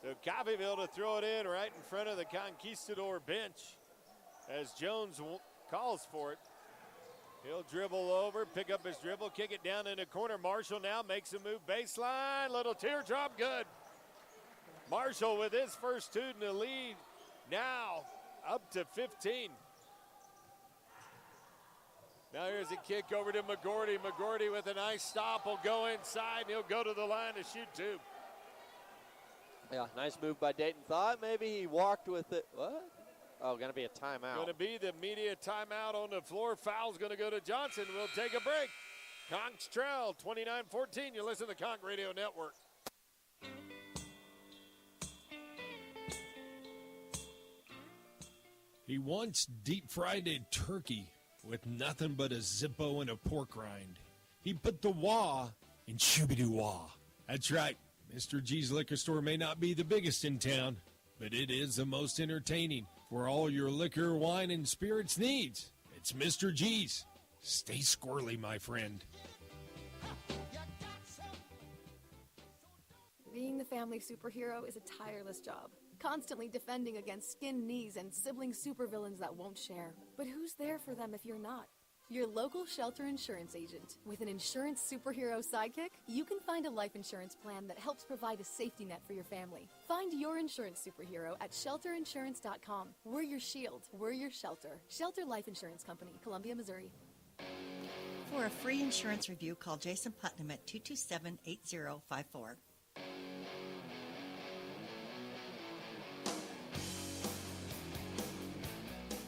So Coffeyville to throw it in right in front of the Conquistador bench as Jones calls for it. He'll dribble over, pick up his dribble, kick it down in the corner. Marshall now makes a move baseline. Little teardrop, good. Marshall with his first 2 in the lead. Now up to 15. Now here's a kick over to McGordy. McGordy with a nice stop will go inside and he'll go to the line to shoot 2. Yeah, nice move by Dayton. Thought maybe he walked with it. What? Oh, going to be a timeout. Going to be the media timeout on the floor. Foul's going to go to Johnson. We'll take a break. Conks trail 29-14. You listen to the Conk Radio Network. He once deep-fried a turkey with nothing but a Zippo and a pork rind. He put the wah in shooby-doo-wah. That's right. Mr. G's Liquor Store may not be the biggest in town, but it is the most entertaining for all your liquor, wine, and spirits needs. It's Mr. G's. Stay squirrely, my friend. Being the family superhero is a tireless job, constantly defending against skin knees and sibling supervillains that won't share. But who's there for them if you're not? Your local Shelter Insurance agent. With an insurance superhero sidekick, you can find a life insurance plan that helps provide a safety net for your family. Find your insurance superhero at shelterinsurance.com. We're your shield. We're your shelter. Shelter Life Insurance Company, Columbia, Missouri. For a free insurance review, call Jason Putnam at 227-8054.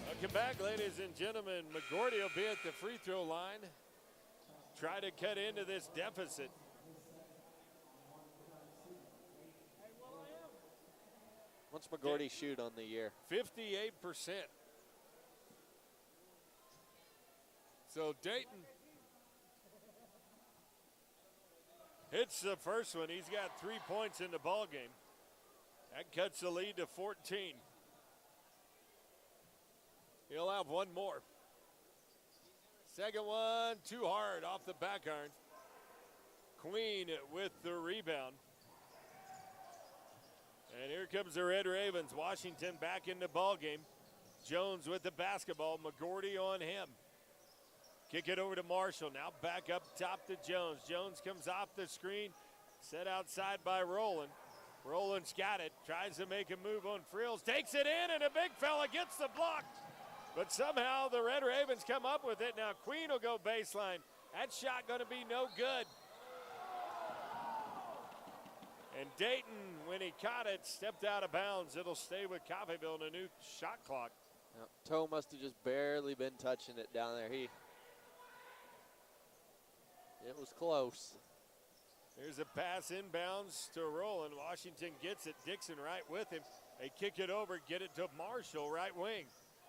Welcome back, ladies and gentlemen. McGordy will be at the free throw line. Try to cut into this deficit. What's McGordy shoot on the year? 58%. So Dayton hits the first one. He's got 3 points in the ball game. That cuts the lead to 14. He'll have one more. Second one, too hard off the back iron. Queen with the rebound. And here comes the Red Ravens. Washington back in the ball game. Jones with the basketball. McGordy on him. Kick it over to Marshall. Now back up top to Jones. Jones comes off the screen. Set outside by Rowland. Rowland's got it. Tries to make a move on Frills. Takes it in, and a big fella gets the block. But somehow the Red Ravens come up with it. Now Queen will go baseline. That shot going to be no good. And Dayton, when he caught it, stepped out of bounds. It'll stay with Coffeyville in a new shot clock. Yep. Toe must have just barely been touching it down there. It was close. Here's a pass inbounds to Rowland. Washington gets it. Dixon right with him. They kick it over, get it to Marshall, right wing.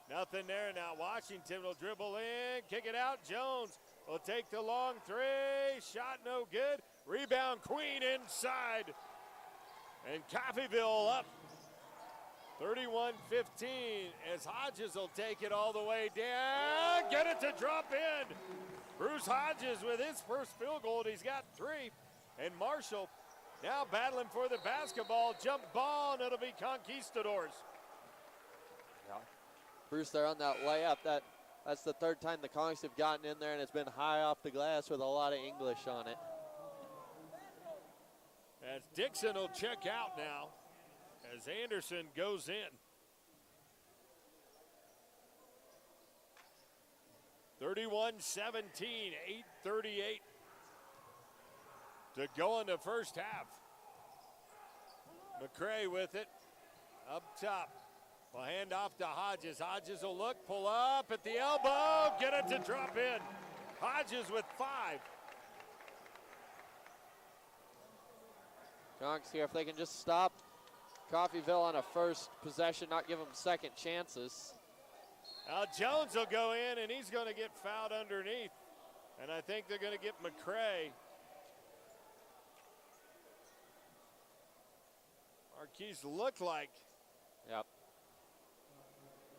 Nothing there now. Washington will dribble in, kick it out. Jones will take the long three. Shot no good. Rebound Queen inside. And Coffeyville up 31-15 as Hodges will take it all the way down. Get it to drop in. Bruce Hodges with his first field goal. He's got 3. And Marshall now battling for the basketball. Jump ball, and it'll be Conquistadors. Yeah. Bruce there on that layup. That's the third time the Conks have gotten in there, and it's been high off the glass with a lot of English on it. As Dixon will check out now as Anderson goes in. 31-17, 8:38 to go in the first half. McCray with it up top. Will hand off to Hodges. Hodges will look, pull up at the elbow, get it to drop in. Hodges with 5. Conks here, if they can just stop Coffeyville on a first possession, not give them second chances. Now Jones will go in, and he's going to get fouled underneath. And I think they're going to get McCray. Marquise looked like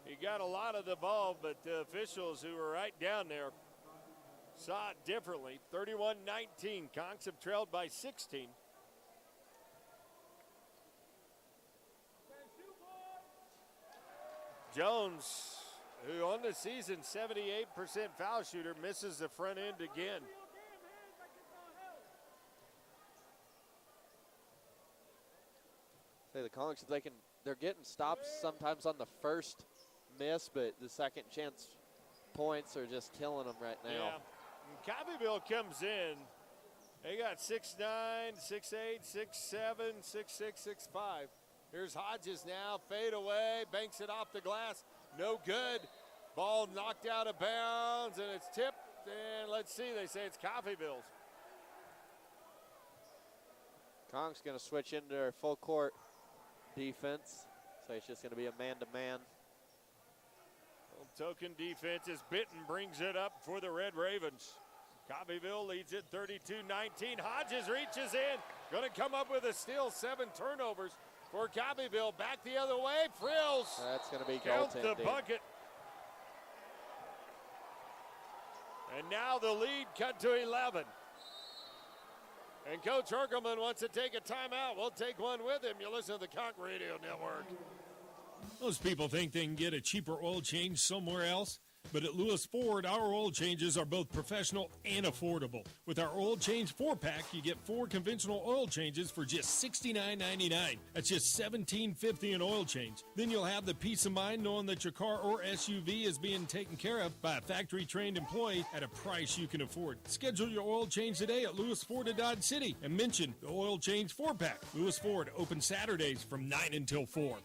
he got a lot of the ball, but the officials who were right down there saw it differently. 31-19. Conks have trailed by 16. Jones, who on the season 78% foul shooter, misses the front end again. Say the Conks, if they're getting stops sometimes on the first miss, but the second chance points are just killing them right now. Yeah. Coffeyville comes in. They got 6'9", 6'8", 6'7", 6'6", 6'5". Here's Hodges now, fade away, banks it off the glass, no good. Ball knocked out of bounds, and it's tipped, and let's see, they say it's Coffeyville's. Conks going to switch into their full court defense, so it's just going to be a man-to-man. Token defense as Benton brings it up for the Red Ravens. Coffeyville leads it 32-19. Hodges reaches in, going to come up with a steal, 7 turnovers for Coffeyville. Back the other way, Frills. That's going to be count the goaltending. bucket. And now the lead cut to 11. And Coach Herkelman wants to take a timeout. We'll take one with him. You listen to the Conk Radio Network. Most people think they can get a cheaper oil change somewhere else, but at Lewis Ford, our oil changes are both professional and affordable. With our oil change 4-pack, you get 4 conventional oil changes for just $69.99. That's just $17.50 an oil change. Then you'll have the peace of mind knowing that your car or SUV is being taken care of by a factory-trained employee at a price you can afford. Schedule your oil change today at Lewis Ford of Dodge City and mention the oil change 4-pack. Lewis Ford, open Saturdays from 9 until 4.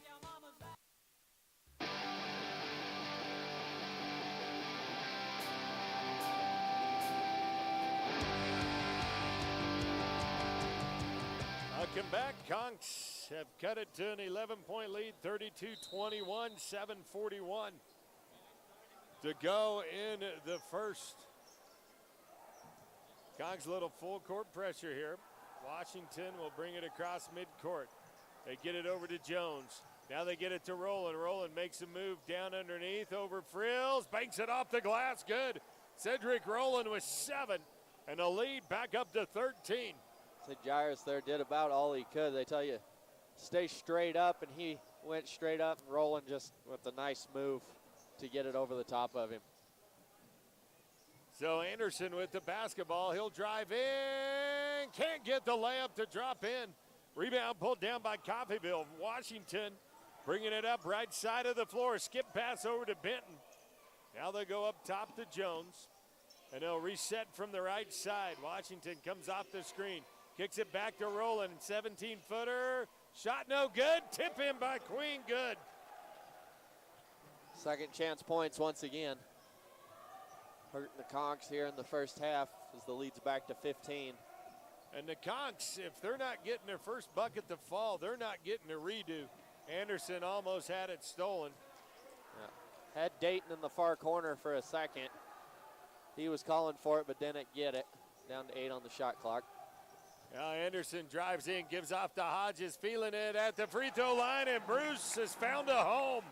Welcome back. Conks have cut it to an 11-point lead, 32-21, 7:41 to go in the first. Conks a little full court pressure here. Washington will bring it across midcourt. They get it over to Jones. Now they get it to Rowland. Rowland makes a move down underneath over Frills, banks it off the glass, good. Cedric Rowland with 7, and a lead back up to 13. So Jairus there did about all he could. They tell you, stay straight up, and he went straight up, and Rowland just with a nice move to get it over the top of him. So Anderson with the basketball. He'll drive in. Can't get the layup to drop in. Rebound pulled down by Coffeyville. Washington bringing it up right side of the floor. Skip pass over to Benton. Now they go up top to Jones. And they'll reset from the right side. Washington comes off the screen. Kicks it back to Rowland. 17-footer. Shot no good. Tip in by Queen. Good. Second chance points once again. Hurting the Conks here in the first half as the lead's back to 15. And the Conks, if they're not getting their first bucket to fall, they're not getting a redo. Anderson almost had it stolen. Yeah. Had Dayton in the far corner for a second. He was calling for it, but didn't get it. Down to 8 on the shot clock. Now Anderson drives in, gives off to Hodges, feeling it at the free throw line, and Bruce has found a home.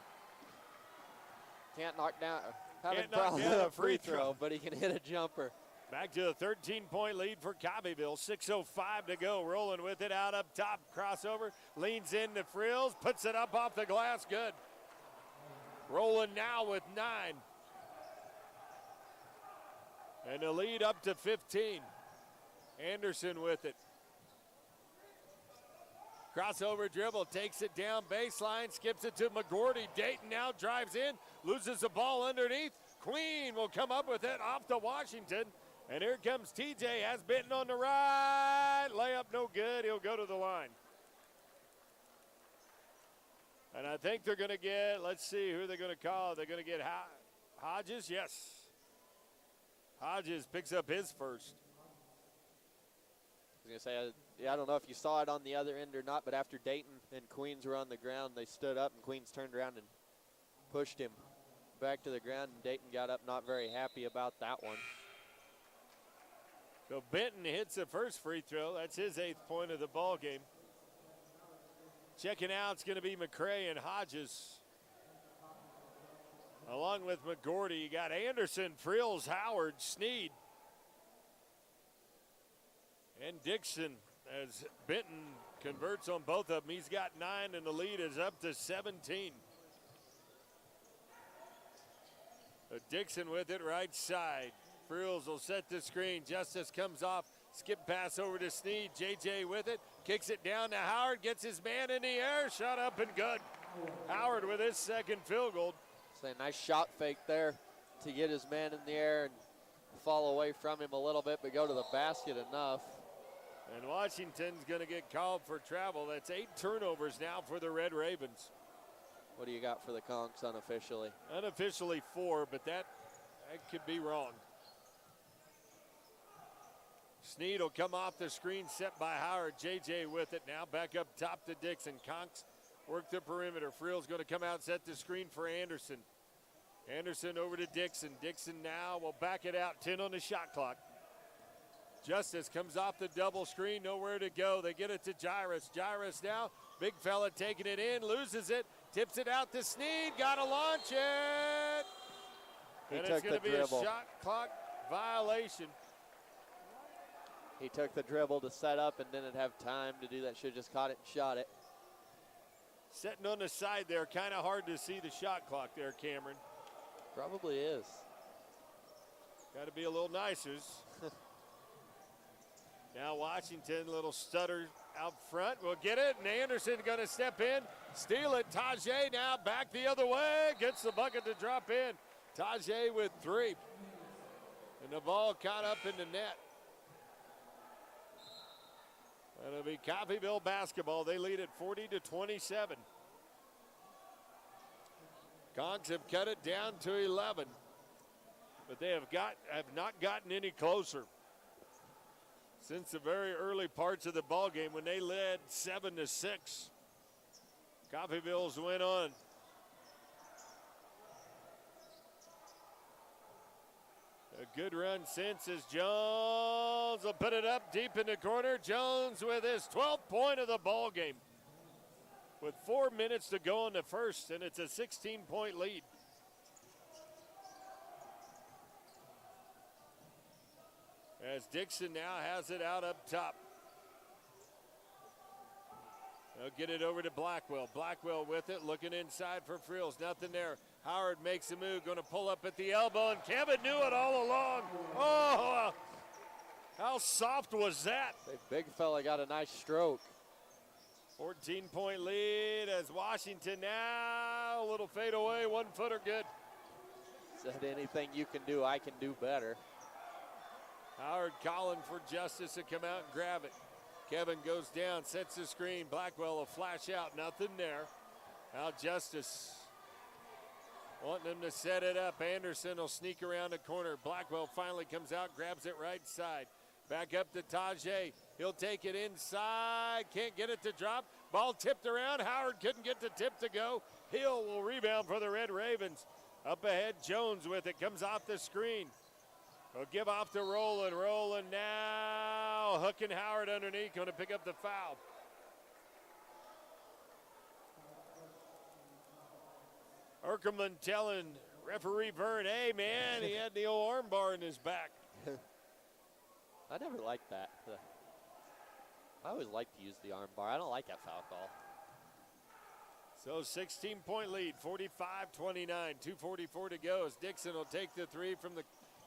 Can't knock down, having Can't knock problems down with a a free free throw, but he can hit a jumper. Back to a 13-point lead for Coffeyville. 6:05 to go. Rolling with it out up top. Crossover. Leans into Frills. Puts it up off the glass. Good. Rolling now with 9. And the lead up to 15. Anderson with it. Crossover dribble. Takes it down baseline. Skips it to McGordy. Dayton now drives in. Loses the ball underneath. Queen will come up with it off to Washington. And here comes TJ, has Benton on the right right, layup no good. He'll go to the line. And I think they're going to get, let's see, who they're going to call. They're going to get Hodges, yes. Hodges picks up his first. I was going to say, I don't know if you saw it on the other end or not, but after Dayton and Queens were on the ground, they stood up and Queens turned around and pushed him back to the ground, and Dayton got up not very happy about that one. So Benton hits the first free throw. That's his 8th point of the ball game. Checking out, it's going to be McCray and Hodges. Along with McGordy, you got Anderson, Frills, Howard, Sneed, and Dixon as Benton converts on both of them. He's got 9, and the lead is up to 17. Dixon with it right side. Frills will set the screen. Justice comes off. Skip pass over to Sneed. JJ with it. Kicks it down to Howard. Gets his man in the air. Shot up and good. Howard with his second field goal. It's a nice shot fake there to get his man in the air and fall away from him a little bit, but go to the basket enough. And Washington's going to get called for travel. That's 8 turnovers now for the Red Ravens. What do you got for the Conks unofficially? Unofficially 4, but that could be wrong. Sneed will come off the screen set by Howard. JJ with it now. Back up top to Dixon. Conks work the perimeter. Frill's going to come out, set the screen for Anderson. Anderson over to Dixon. Dixon now will back it out. 10 on the shot clock. Justice comes off the double screen. Nowhere to go. They get it to Jairus. Jairus now. Big fella taking it in. Loses it. Tips it out to Sneed. Got to launch it. And it's going to be a shot clock violation. He took the dribble to set up and didn't have time to do that. Should have just caught it and shot it. Sitting on the side there, kind of hard to see the shot clock there, Cameron. Probably is. Got to be a little nicer. Now Washington, little stutter out front. We'll get it, and Anderson going to step in, steal it. Tajay now back the other way, gets the bucket to drop in. Tajay with 3. And the ball caught up in the net. It'll be Coffeyville basketball. They lead at 40-27. Conks have cut it down to 11, but they have not gotten any closer since the very early parts of the ball game when they led 7-6. Coffeyville's went on. A good run since as Jones will put it up deep in the corner. Jones with his 12th point of the ball game. With 4 minutes to go in the first, and it's a 16-point lead. As Dixon now has it out up top. They'll get it over to Blackwell. Blackwell with it, looking inside for Frills. Nothing there. Howard makes a move, going to pull up at the elbow, and Kevin knew it all along. Oh, how soft was that? The big fella got a nice stroke. 14-point lead as Washington now, a little fade away, 1-footer good. Said anything you can do, I can do better. Howard calling for Justice to come out and grab it. Kevin goes down, sets the screen. Blackwell will flash out, nothing there. Now Justice wanting him to set it up. Anderson will sneak around the corner. Blackwell finally comes out, grabs it right side. Back up to Tajay. He'll take it inside. Can't get it to drop. Ball tipped around. Howard couldn't get the tip to go. Hill will rebound for the Red Ravens. Up ahead, Jones with it. Comes off the screen. He'll give off to Rowland. Rowland now hooking Howard underneath. Going to pick up the foul. Erkerman telling referee Vern, hey, man, he had the old arm bar in his back. I never liked that. I always like to use the arm bar. I don't like that foul call. So 16-point lead, 45-29, 2:44 to go as Dixon will take the 3 from the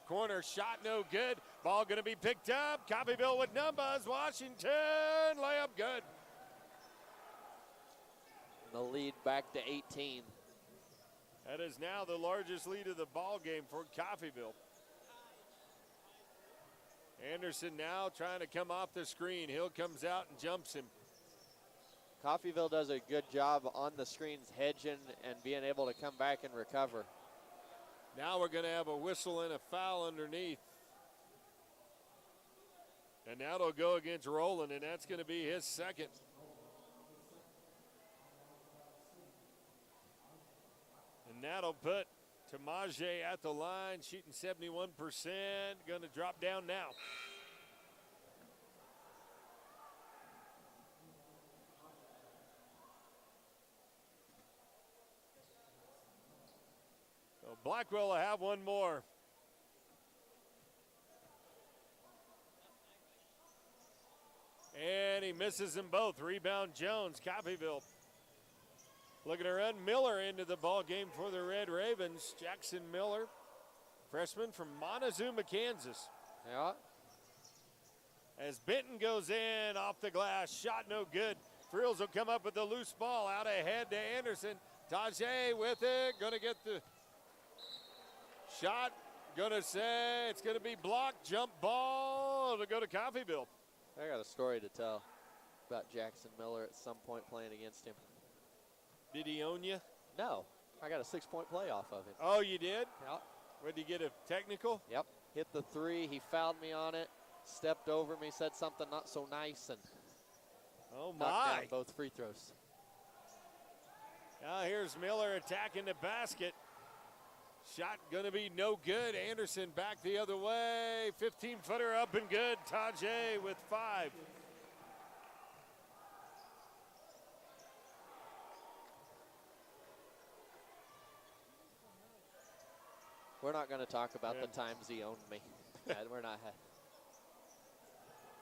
corner. Shot no good. Ball going to be picked up. Coffeyville with numbers. Washington, layup good. The lead back to 18. That is now the largest lead of the ball game for Coffeyville. Anderson now trying to come off the screen. Hill comes out and jumps him. Coffeyville does a good job on the screens, hedging and being able to come back and recover. Now we're going to have a whistle and a foul underneath. And that'll go against Rowland, and that's going to be his second. And that'll put Tamaje at the line, shooting 71%. Going to drop down now. So Blackwell will have one more. And he misses them both. Rebound Jones, Coffeyville. Looking to run Miller into the ball game for the Red Ravens. Jackson Miller, freshman from Montezuma, Kansas. Yeah. As Benton goes in off the glass, shot no good. Frills will come up with the loose ball out ahead to Anderson. Tajay with it, gonna get the shot. Gonna say it's gonna be blocked, jump ball to go to Coffeyville. I got a story to tell about Jackson Miller at some point playing against him. Did he own you? No, I got a 6-point play off of him. Oh, you did? Yep. Did you get a technical? Yep. Hit the three. He fouled me on it, stepped over me, said something not so nice, and knocked down both free throws. Now here's Miller attacking the basket. Shot gonna be no good. Anderson back the other way. 15-footer up and good. Tajay with 5. We're not going to talk about the times he owned me. We're not.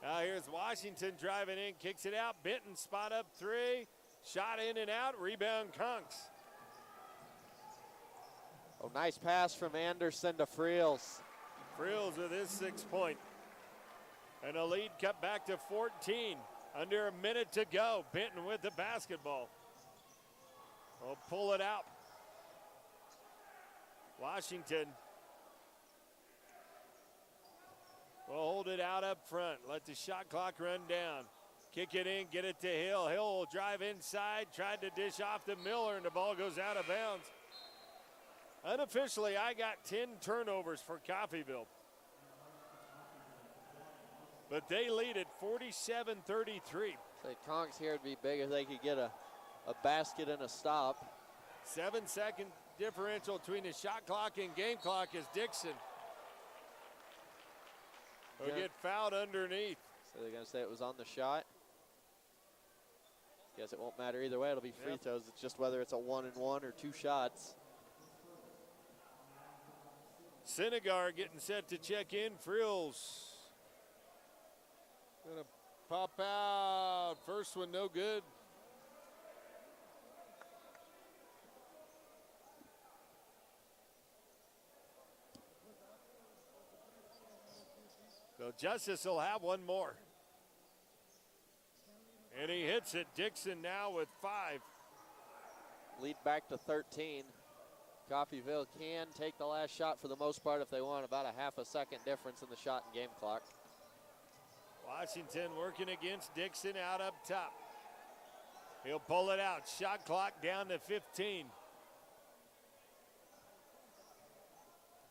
Now here's Washington driving in, kicks it out. Benton spot up 3. Shot in and out. Rebound Conks. Oh, nice pass from Anderson to Frills. Frills with his 6-point. And a lead cut back to 14. Under a minute to go. Benton with the basketball. Will pull it out. Washington will hold it out up front. Let the shot clock run down. Kick it in, get it to Hill. Hill will drive inside, tried to dish off to Miller, and the ball goes out of bounds. Unofficially, I got 10 turnovers for Coffeyville. But they lead at 47-33. Say Conks here would be big if they could get a basket and a stop. 7-second differential between the shot clock and game clock as Dixon will get fouled underneath. So they're going to say it was on the shot. Guess it won't matter either way. It'll be free throws. It's just whether it's a 1-and-1 or 2 shots. Senegar getting set to check in. Frills gonna pop out. First one no good. So Justice will have one more. And he hits it. Dixon now with 5. Lead back to 13. Coffeyville can take the last shot for the most part if they want. About a half a second difference in the shot and game clock. Washington working against Dixon out up top. He'll pull it out. Shot clock down to 15.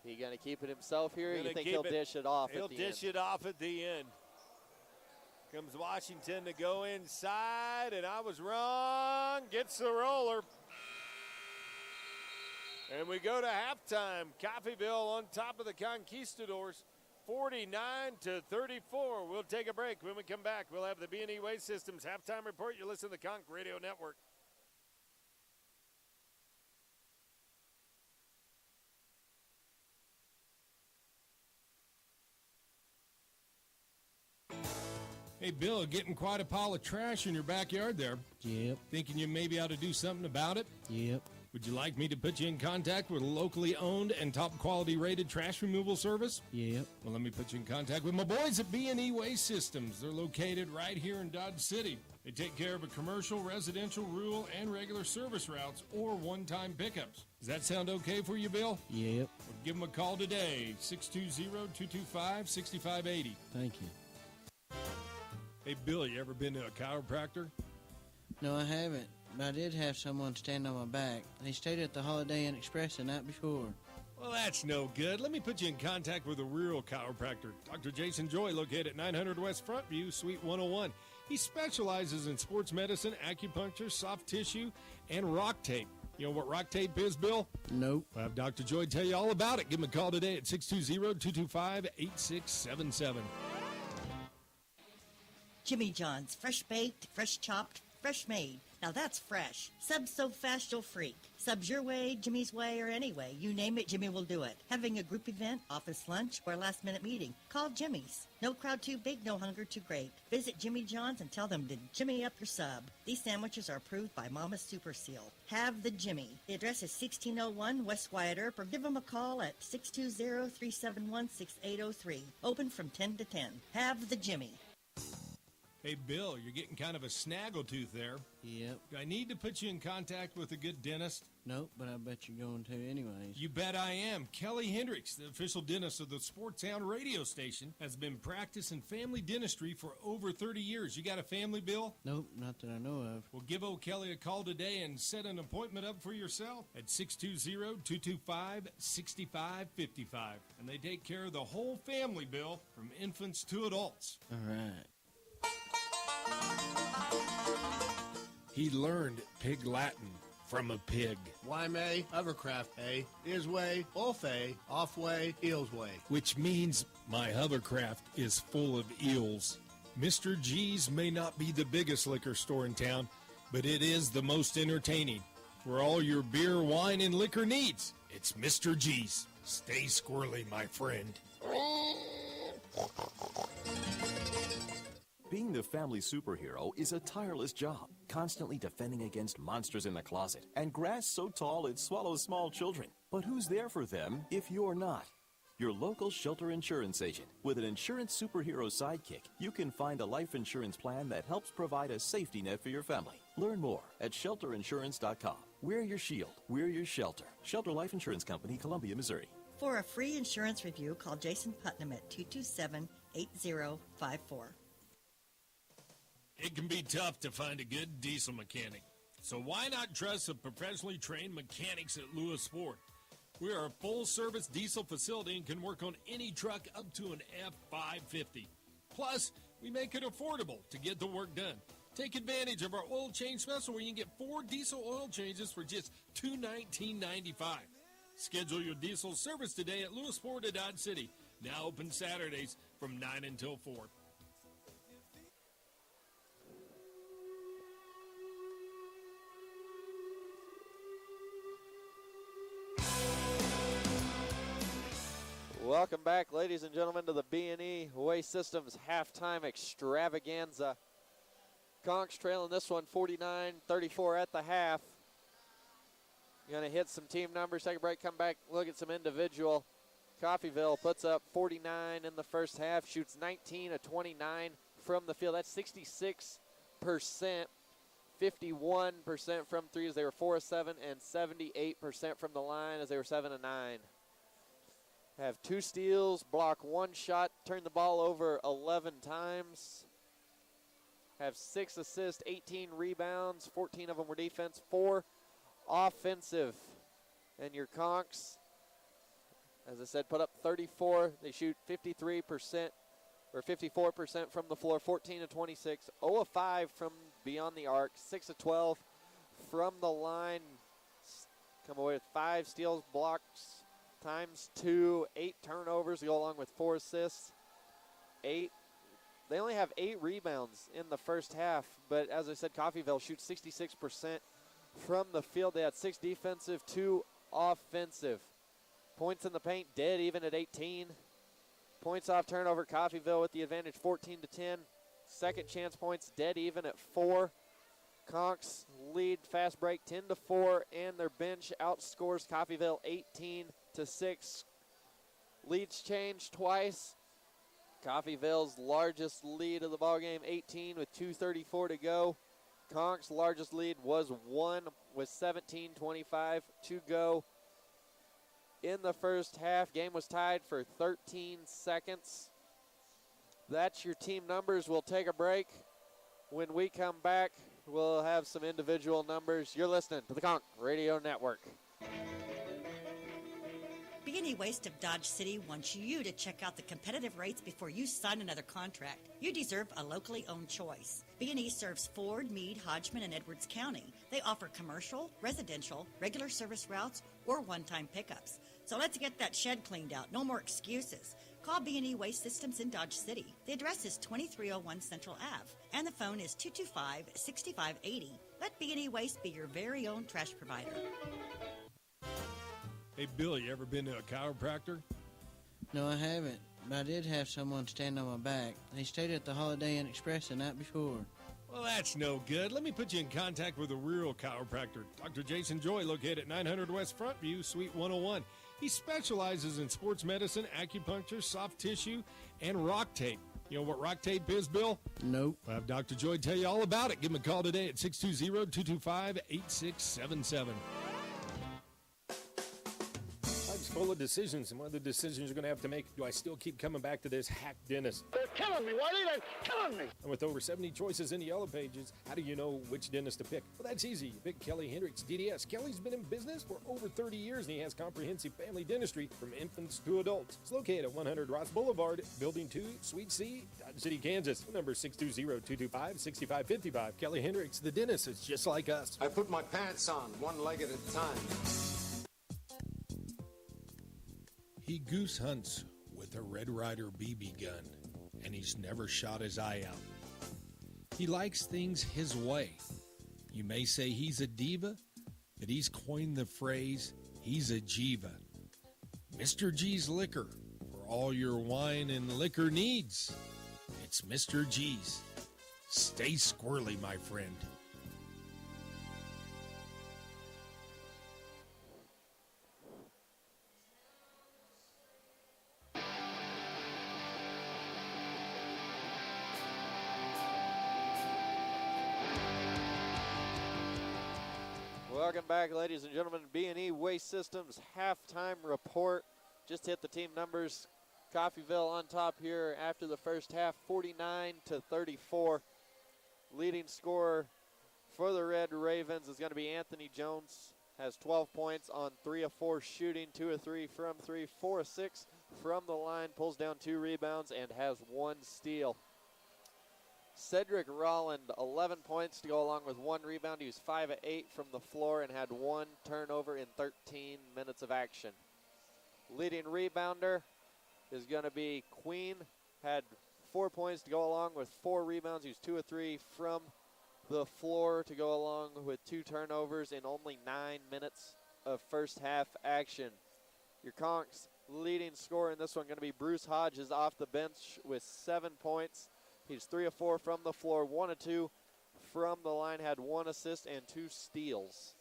He going to keep it himself here? You think he'll dish it off at the end? He'll dish it off at the end. Comes Washington to go inside, and I was wrong. Gets the roller. And we go to halftime. Coffeyville on top of the Conquistadors, 49-34. We'll take a break. When we come back, we'll have the B&E Waste Systems halftime report. You listen to the Conch Radio Network. Hey, Bill, getting quite a pile of trash in your backyard there. Yep. Thinking you maybe ought to do something about it? Yep. Would you like me to put you in contact with a locally owned and top quality rated trash removal service? Yep. Well, let me put you in contact with my boys at B&E Waste Systems. They're located right here in Dodge City. They take care of a commercial, residential, rural, and regular service routes or one-time pickups. Does that sound okay for you, Bill? Yep. Well, give them a call today, 620-225-6580. Thank you. Hey, Bill, you ever been to a chiropractor? No, I haven't, but I did have someone stand on my back. They stayed at the Holiday Inn Express the night before. Well, that's no good. Let me put you in contact with a real chiropractor. Dr. Jason Joy, located at 900 West Frontview, Suite 101. He specializes in sports medicine, acupuncture, soft tissue, and rock tape. You know what rock tape is, Bill? Nope. I'll have Dr. Joy tell you all about it. Give him a call today at 620-225-8677. Jimmy John's, fresh baked, fresh chopped, fresh made. Now that's fresh. Subs so fast you'll freak. Subs your way, Jimmy's way, or any way. You name it, Jimmy will do it. Having a group event, office lunch, or last minute meeting. Call Jimmy's. No crowd too big, no hunger too great. Visit Jimmy John's and tell them to Jimmy up your sub. These sandwiches are approved by Mama's Super Seal. Have the Jimmy. The address is 1601 West Wyatt Earp, or give them a call at 620-371-6803. Open from 10 to 10. Have the Jimmy. Hey, Bill, you're getting kind of a snaggletooth there. Yep. Do I need to put you in contact with a good dentist? Nope, but I bet you're going to anyways. You bet I am. Kelly Hendricks, the official dentist of the Sportstown radio station, has been practicing family dentistry for over 30 years. You got a family, Bill? Nope, not that I know of. Well, give old Kelly a call today and set an appointment up for yourself at 620-225-6555. And they take care of the whole family, Bill, from infants to adults. All right. He learned Pig Latin from a pig, Wyme, hovercraft A, is way, off A, off way, eels way. which means my hovercraft is full of eels. Mr. G's may not be the biggest liquor store in town, but it is the most entertaining. For all your beer, wine, and liquor needs, it's Mr. G's. Stay squirrely, my friend. Being the family superhero is a tireless job, constantly defending against monsters in the closet and grass so tall it swallows small children. But who's there for them if you're not? Your local shelter insurance agent. With an insurance superhero sidekick, you can find a life insurance plan that helps provide a safety net for your family. Learn more at shelterinsurance.com. We're your shield. We're your shelter. Shelter Life Insurance Company, Columbia, Missouri. For a free insurance review, call Jason Putnam at 227-8054. It can be tough to find a good diesel mechanic. So why not trust the professionally trained mechanics at Lewis Ford? We are a full-service diesel facility and can work on any truck up to an F550. Plus, we make it affordable to get the work done. Take advantage of our oil change special where you can get 4 diesel oil changes for just $219.95. Schedule your diesel service today at Lewis Ford at Dodge City. Now open Saturdays from 9 until 4. Welcome back, ladies and gentlemen, to the B&E Waste Systems halftime extravaganza. Conks trailing this one 49-34 at the half. Going to hit some team numbers, take a break, come back, look at some individual. Coffeyville puts up 49 in the first half, shoots 19 of 29 from the field. That's 66%, 51% from three as they were 4 of 7, and 78% from the line as they were 7 of 9. Have 2 steals, block 1 shot, turn the ball over 11 times. Have 6 assists, 18 rebounds, 14 of them were defense, 4 offensive. And your Conks, as I said, put up 34. They shoot 53% or 54% from the floor, 14 of 26, 0 of 5 from beyond the arc, 6 of 12 from the line. Come away with 5 steals, blocks, times 2, 8 turnovers to go along with 4 assists. 8. They only have 8 rebounds in the first half, but as I said, Coffeyville shoots 66% from the field. They had 6 defensive, 2 offensive. Points in the paint, dead even at 18. Points off turnover, Coffeyville with the advantage, 14-10. Second chance points, dead even at 4. Conks lead fast break 10-4, and their bench outscores Coffeyville 18-6. Leads change twice. Coffeyville's largest lead of the ballgame, 18 with 2:34 to go. Conks' largest lead was 1 with 17:25 to go. In the first half, game was tied for 13 seconds. That's your team numbers. We'll take a break. When we come back, we'll have some individual numbers. You're listening to the Conk Radio Network. B&E Waste of Dodge City wants you to check out the competitive rates before you sign another contract. You deserve a locally owned choice. B&E serves Ford, Meade, Hodgman, and Edwards County. They offer commercial, residential, regular service routes, or one-time pickups. So let's get that shed cleaned out. No more excuses. Call B&E Waste Systems in Dodge City. The address is 2301 Central Ave, and the phone is 225-6580. Let B&E Waste be your very own trash provider. Hey, Bill, you ever been to a chiropractor? No, I haven't, but I did have someone stand on my back. They stayed at the Holiday Inn Express the night before. Well, that's no good. Let me put you in contact with a real chiropractor. Dr. Jason Joy, located at 900 West Frontview, Suite 101. He specializes in sports medicine, acupuncture, soft tissue, and rock tape. You know what rock tape is, Bill? Nope. I'll have Dr. Joy tell you all about it. Give him a call today at 620-225-8677. Life's full of decisions, and one of the decisions you're going to have to make, do I still keep coming back to this hack dentist? They're killing me, Whitey. They're killing me. And with over 70 choices in the Yellow Pages, how do you know which dentist to pick? Well, that's easy. You pick Kelly Hendricks, DDS. Kelly's been in business for over 30 years, and he has comprehensive family dentistry from infants to adults. It's located at 100 Ross Boulevard, Building 2, Suite C, Dodge City, Kansas. Number 620-225-6555. Kelly Hendricks, the dentist, is just like us. I put my pants on, one leg at a time. He goose hunts with a Red Ryder BB gun, and he's never shot his eye out. He likes things his way. You may say he's a diva, but he's coined the phrase, he's a Jiva. Mr. G's Liquor, for all your wine and liquor needs. It's Mr. G's. Stay squirrely, my friend. Welcome back, ladies and gentlemen. B&E Waste Systems halftime report. Just hit the team numbers. Coffeyville on top here after the first half, 49-34. Leading scorer for the Red Ravens is going to be Anthony Jones. Has 12 points on 3 of 4 shooting, 2 of 3 from 3, 4 of 6 from the line, pulls down 2 rebounds, and has 1 steal. Cedric Rolland, 11 points to go along with 1 rebound. He was 5 of 8 from the floor and had 1 turnover in 13 minutes of action. Leading rebounder is going to be Queen. Had 4 points to go along with 4 rebounds. He was 2 of 3 from the floor to go along with 2 turnovers in only 9 minutes of first half action. Your Conks leading scorer in this one going to be Bruce Hodges off the bench with 7 points. He's 3 of 4 from the floor, 1 of 2 from the line, had 1 assist and 2 steals.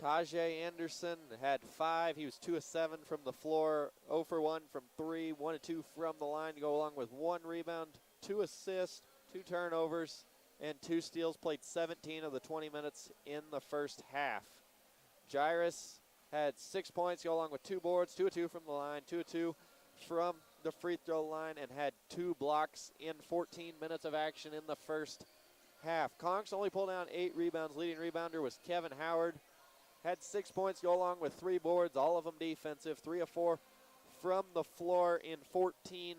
Tajay Anderson had 5. He was 2 of 7 from the floor, 0 for 1 from 3, 1 of 2 from the line to go along with 1 rebound, 2 assists, 2 turnovers, and 2 steals. Played 17 of the 20 minutes in the first half. Jairus had 6 points, go along with 2 boards, 2 of 2 from the line, 2 of 2 from the free throw line, and had 2 blocks in 14 minutes of action in the first half. Conks only pulled down 8 rebounds. Leading rebounder was Kevin Howard. Had 6 points, go along with 3 boards, all of them defensive. 3 of 4 from the floor in 14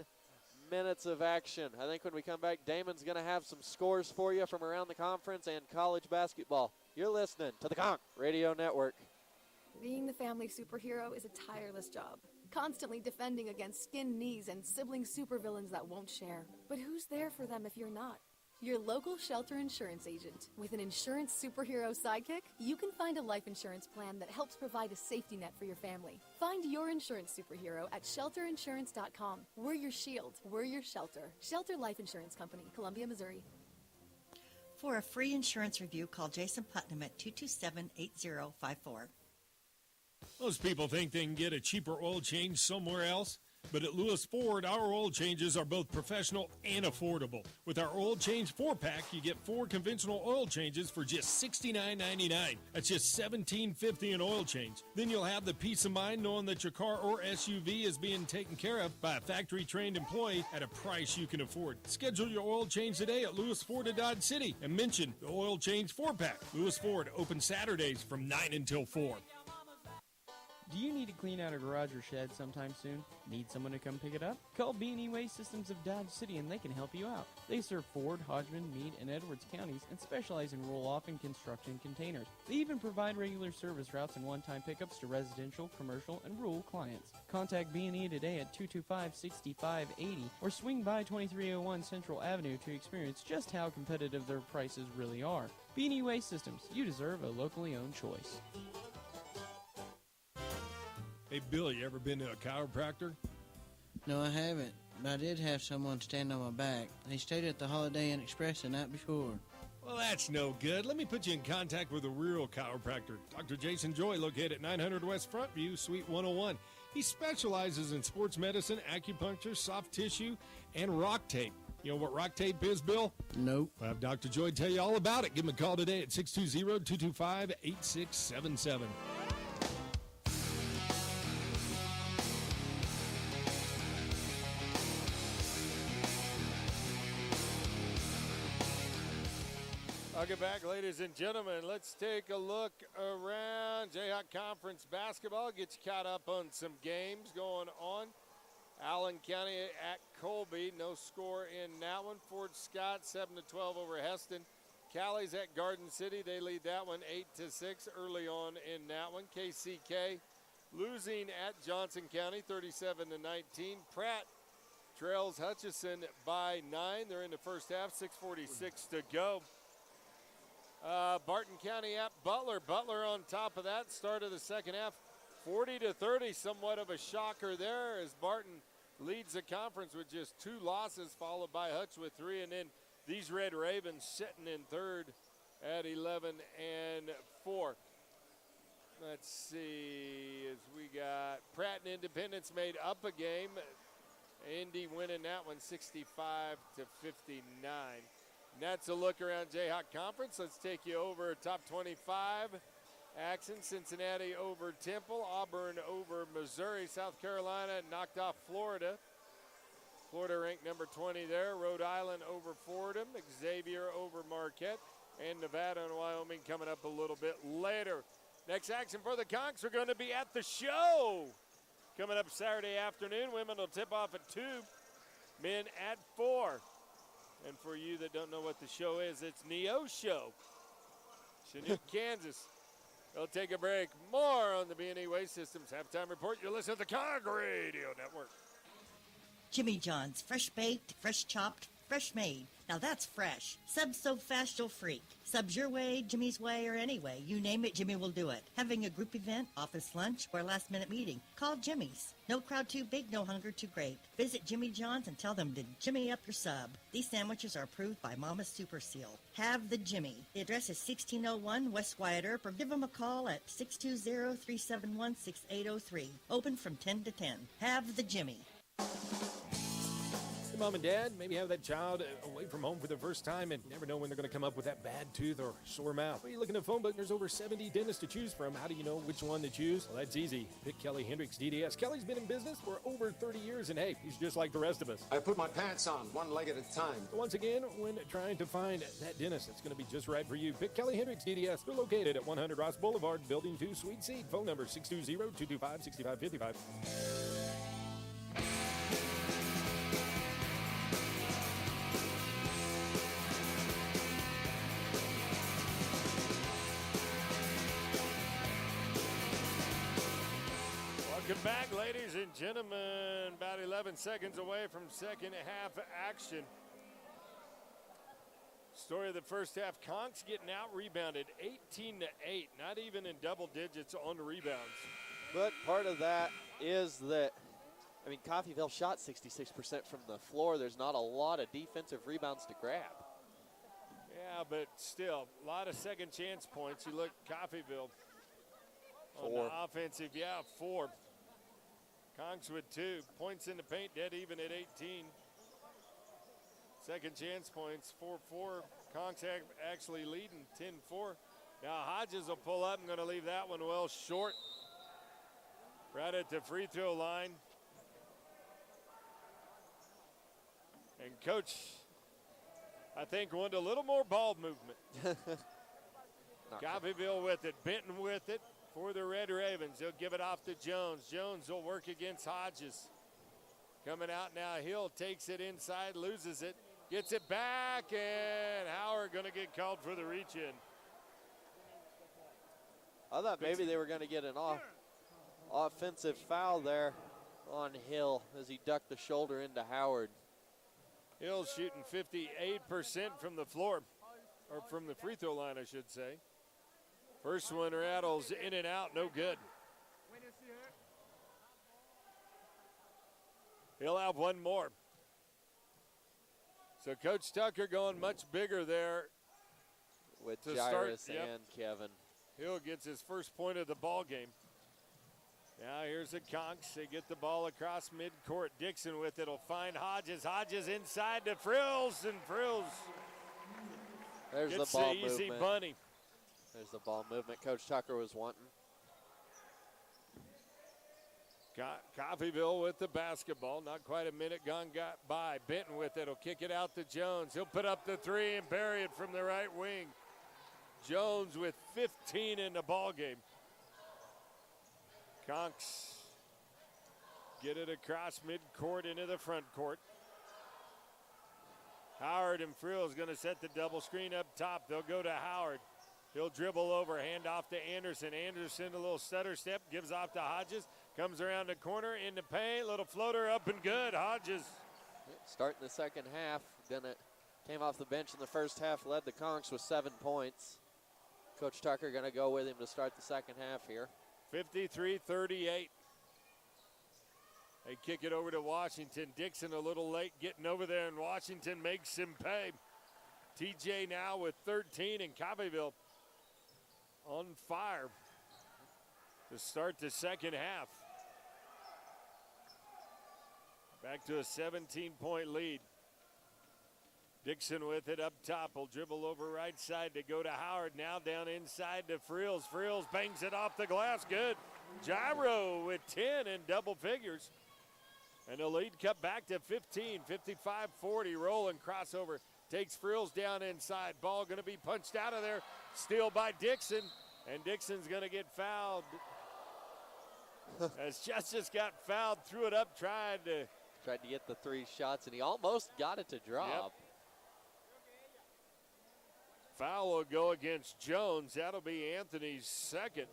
minutes of action. I think when we come back, Damon's going to have some scores for you from around the conference and college basketball. You're listening to the Conk Radio Network. Being the family superhero is a tireless job, constantly defending against skin knees and sibling supervillains that won't share. But who's there for them if you're not? Your local shelter insurance agent. With an insurance superhero sidekick, you can find a life insurance plan that helps provide a safety net for your family. Find your insurance superhero at shelterinsurance.com. We're your shield. We're your shelter. Shelter Life Insurance Company, Columbia, Missouri. For a free insurance review, call Jason Putnam at 227-8054. Most people think they can get a cheaper oil change somewhere else, but at Lewis Ford, our oil changes are both professional and affordable. With our oil change 4-pack, you get 4 conventional oil changes for just $69.99. That's just $17.50 an oil change. Then you'll have the peace of mind knowing that your car or SUV is being taken care of by a factory-trained employee at a price you can afford. Schedule your oil change today at Lewis Ford of Dodge City and mention the oil change 4-pack. Lewis Ford, open Saturdays from 9 until 4. Do you need to clean out a garage or shed sometime soon? Need someone to come pick it up? Call B&E Waste Systems of Dodge City and they can help you out. They serve Ford, Hodgman, Meade, and Edwards counties and specialize in roll-off and construction containers. They even provide regular service routes and one-time pickups to residential, commercial, and rural clients. Contact B&E today at 225-6580 or swing by 2301 Central Avenue to experience just how competitive their prices really are. B&E Waste Systems, you deserve a locally owned choice. Hey, Bill, you ever been to a chiropractor? No, I haven't, but I did have someone stand on my back. They stayed at the Holiday Inn Express the night before. Well, that's no good. Let me put you in contact with a real chiropractor. Dr. Jason Joy, located at 900 West Frontview, Suite 101. He specializes in sports medicine, acupuncture, soft tissue, and rock tape. You know what rock tape is, Bill? Nope. I'll have Dr. Joy tell you all about it. Give him a call today at 620-225-8677. Welcome back, ladies and gentlemen. Let's take a look around Jayhawk Conference basketball. Get you caught up on some games going on. Allen County at Colby, no score in that one. Fort Scott 7-12 over Heston. Callie's at Garden City, they lead that one 8-6 early on in that one. KCK losing at Johnson County 37-19. Pratt trails Hutchison by 9. They're in the first half, 6:46 to go. Barton County at Butler. Butler on top of that. Start of the second half, 40-30. Somewhat of a shocker there as Barton leads the conference with just 2 losses, followed by Hutch with 3. And then these Red Ravens sitting in third at 11-4. Let's see, as we got Pratt and Independence made up a game. Indy winning that one 65-59. And that's a look around Jayhawk Conference. Let's take you over top 25 action. Cincinnati over Temple, Auburn over Missouri, South Carolina knocked off Florida. Florida ranked number 20 there. Rhode Island over Fordham, Xavier over Marquette, and Nevada and Wyoming coming up a little bit later. Next action for the Conks are going to be at the show. Coming up Saturday afternoon, women will tip off at 2, men at 4. And for you that don't know what the show is, it's Neo Show. Chinook, Kansas. We'll take a break. More on the B&E Waste Systems Halftime Report. You're listening to the Cog Radio Network. Jimmy John's, fresh baked, fresh chopped, fresh made. Now that's fresh. Subs so fast you'll freak. Subs your way, Jimmy's way, or any way. You name it, Jimmy will do it. Having a group event, office lunch, or last-minute meeting. Call Jimmy's. No crowd too big, no hunger too great. Visit Jimmy John's and tell them to Jimmy up your sub. These sandwiches are approved by Mama's Super Seal. Have the Jimmy. The address is 1601 West Wyatt Earp, or give them a call at 620-371-6803. Open from 10 to 10. Have the Jimmy. Hey, Mom and Dad, maybe have that child away from home for the first time and never know when they're going to come up with that bad tooth or sore mouth. Well, you look in the phone book, there's over 70 dentists to choose from. How do you know which one to choose? Well, that's easy. Pick Kelly Hendricks DDS. Kelly's been in business for over 30 years, and hey, he's just like the rest of us. I put my pants on one leg at a time. So once again, when trying to find that dentist that's going to be just right for you, pick Kelly Hendricks DDS. They're located at 100 Ross Boulevard, Building 2, Suite C. Phone number 620-225-6555. Welcome back, ladies and gentlemen. About 11 seconds away from second half action. Story of the first half, Conks getting out-rebounded 18-8, not even in double digits on rebounds. But part of that is that, I mean, Coffeyville shot 66% from the floor. There's not a lot of defensive rebounds to grab. Yeah, but still, a lot of second chance points. You look, Coffeyville on 4. the offensive, 4. Conks with 2. Points in the paint, dead even at 18. Second chance points, 4-4. Conks actually leading 10-4. Now Hodges will pull up and going to leave that one well short. Right at the free throw line. And Coach, I think, wanted a little more ball movement. Coffeyville with it, Benton with it for the Red Ravens. He'll give it off to Jones. Jones will work against Hodges. Coming out now, Hill takes it inside, loses it, gets it back, and Howard going to get called for the reach-in. I thought maybe they were going to get an offensive foul there on Hill as he ducked the shoulder into Howard. Hill's shooting 58% from the floor, or from the free throw line, I should say. First one rattles in and out, no good. He'll have one more. So Coach Tucker going much bigger there with to Jairus start. Yep. and Kevin. Hill gets his first point of the ball game. Now here's the Conks. They get the ball across midcourt. Dixon with it will find Hodges. Hodges inside to Frills, and Frills There's gets the ball the easy movement. bunny. There's the ball movement Coach Tucker was wanting. Coffeyville with the basketball. Not quite a minute gone by. Benton with it. He'll kick it out to Jones. He'll put up the 3 and bury it from the right wing. Jones with 15 in the ball game. Conks get it across midcourt into the front court. Howard and Frills going to set the double screen up top. They'll go to Howard. He'll dribble over, hand off to Anderson. Anderson, a little stutter step, gives off to Hodges. Comes around the corner, in the paint, little floater up and good. Hodges. Starting the second half, came off the bench in the first half, led the Conks with 7 points. Coach Tucker going to go with him to start the second half here. 53-38. They kick it over to Washington. Dixon a little late getting over there, and Washington makes him pay. TJ now with 13, and Coffeyville on fire to start the second half. Back to a 17-point lead. Dixon with it up top. Will dribble over right side to go to Howard. Now down inside to Frills. Frills bangs it off the glass. Good. Gyro with 10 in double figures. And the lead cut back to 15. 55-40. Rolling crossover. Takes Frills down inside. Ball going to be punched out of there. Steal by Dixon. And Dixon's going to get fouled. As Justice got fouled, threw it up, tried to get the 3 shots, and he almost got it to drop. Yep. Foul will go against Jones. That'll be Anthony's second.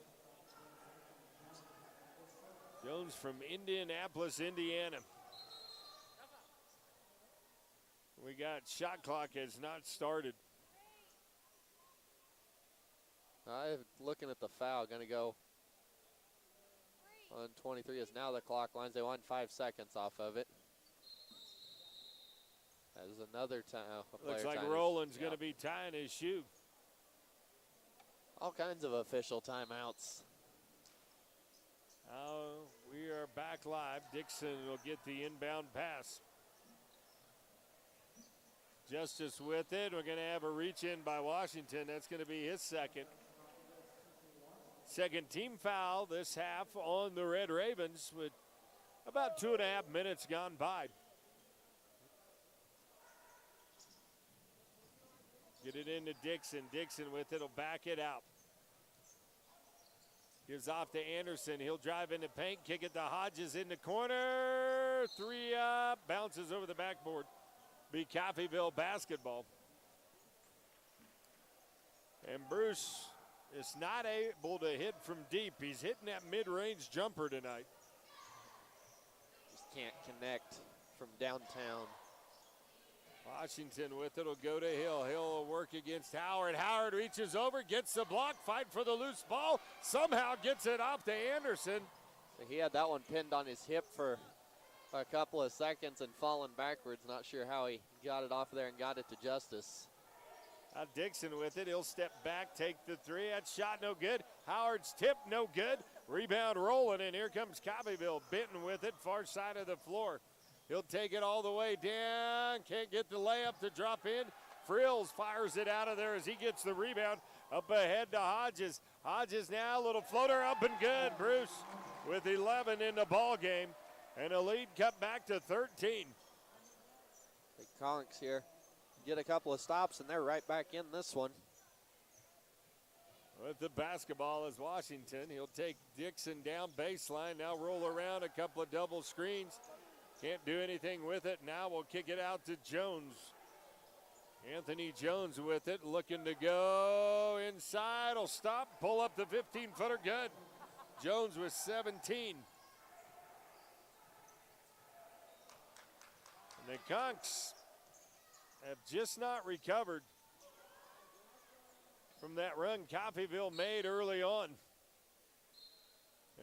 Jones from Indianapolis, Indiana. We got shot clock has not started. Looking at the foul, going to go on 23 is now the clock lines. They want 5 seconds off of it. That is another time. Looks like Roland's going to be tying his shoe. All kinds of official timeouts. We are back live. Dixon will get the inbound pass. Justice with it. We're going to have a reach in by Washington. That's going to be his second. Second team foul this half on the Red Ravens with about 2.5 minutes gone by. Get it into Dixon. Dixon with it will back it out. Gives off to Anderson. He'll drive into paint, kick it to Hodges in the corner. 3 up, bounces over the backboard. Be Coffeyville basketball. And Bruce is not able to hit from deep. He's hitting that mid-range jumper tonight. Just can't connect from downtown. Washington with it will go to Hill. Hill will work against Howard. Howard reaches over, gets the block, fight for the loose ball. Somehow gets it off to Anderson. He had that one pinned on his hip for a couple of seconds and falling backwards. Not sure how he got it off there and got it to Justice. Now Dixon with it. He'll step back, take the three. That shot no good. Howard's tip no good. Rebound rolling, and here comes Coffeyville. Benton with it, far side of the floor. He'll take it all the way down. Can't get the layup to drop in. Frills fires it out of there as he gets the rebound. Up ahead to Hodges. Hodges now, a little floater up and good. Bruce with 11 in the ball game. And a lead cut back to 13. The Conks here get a couple of stops, and they're right back in this one. With the basketball is Washington. He'll take Dixon down baseline. Now roll around a couple of double screens. Can't do anything with it. Now we'll kick it out to Jones. Anthony Jones with it, looking to go inside. Will stop, pull up the 15-footer, good. Jones with 17. And the Conks have just not recovered from that run Coffeyville made early on.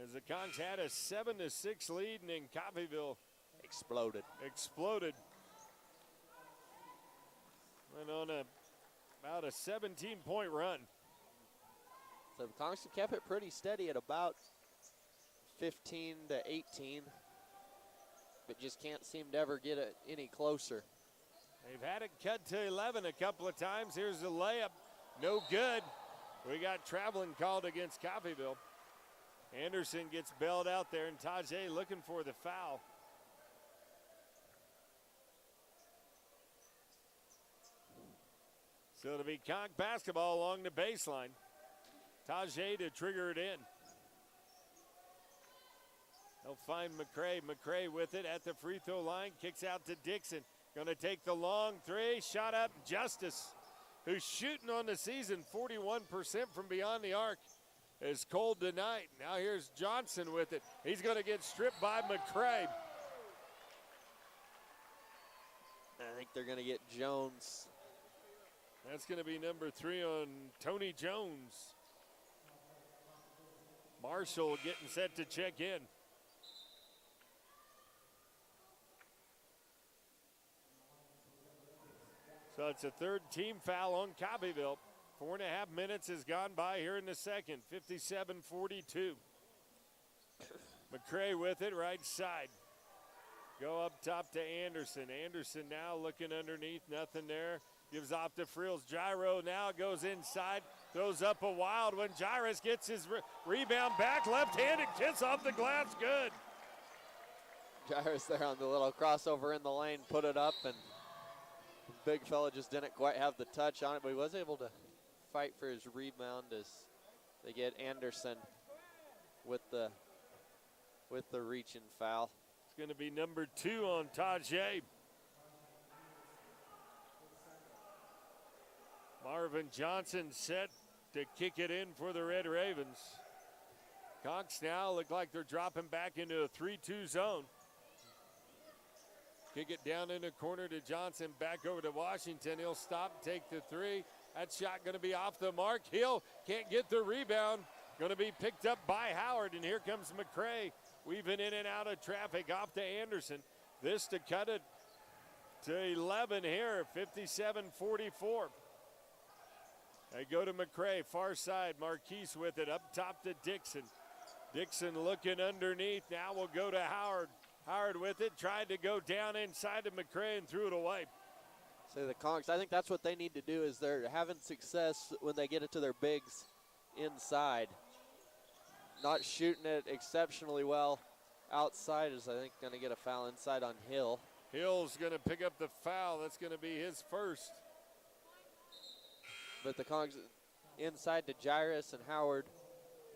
As the Conks had a 7-6 lead, and then Coffeyville exploded. Went on about a 17-point run. So the Conks have kept it pretty steady at about 15 to 18, but just can't seem to ever get it any closer. They've had it cut to 11 a couple of times. Here's the layup. No good. We got traveling called against Coffeyville. Anderson gets bailed out there, and Tajay looking for the foul. So it'll be Conk basketball along the baseline. Tajay to trigger it in. They'll find McCray. McCray with it at the free throw line. Kicks out to Dixon. Going to take the long three. Shot up. Justice, who's shooting on the season 41% from beyond the arc, is cold tonight. Now here's Johnson with it. He's going to get stripped by McCray. I think they're going to get Jones. That's going to be number 3 on Tony Jones. Marshall getting set to check in. So it's a third team foul on Coffeyville. 4.5 minutes has gone by here in the second. 57-42. McCray with it, right side. Go up top to Anderson. Anderson now looking underneath, nothing there. Gives off to Frills. Gyro now goes inside, throws up a wild one. Jairus gets his rebound back, left-handed kiss off the glass, good. Jairus there on the little crossover in the lane, put it up, and the big fella just didn't quite have the touch on it, but he was able to fight for his rebound as they get Anderson with the reaching foul. It's going to be number 2 on Tajay. Marvin Johnson set to kick it in for the Red Ravens. Conks now look like they're dropping back into a 3-2 zone. Kick it down in the corner to Johnson, back over to Washington. He'll stop, take the 3. That shot going to be off the mark. Hill can't get the rebound. Going to be picked up by Howard, and here comes McCray weaving in and out of traffic off to Anderson. This to cut it to 11 here, 57-44. They go to McCray, far side. Marquise with it, up top to Dixon. Dixon looking underneath. Now we'll go to Howard. Howard with it, tried to go down inside to McCray and threw it away. So the Conks, I think that's what they need to do, is they're having success when they get it to their bigs inside. Not shooting it exceptionally well outside is, I think, going to get a foul inside on Hill. Hill's going to pick up the foul. That's going to be his first. But the Conks inside to Jairus and Howard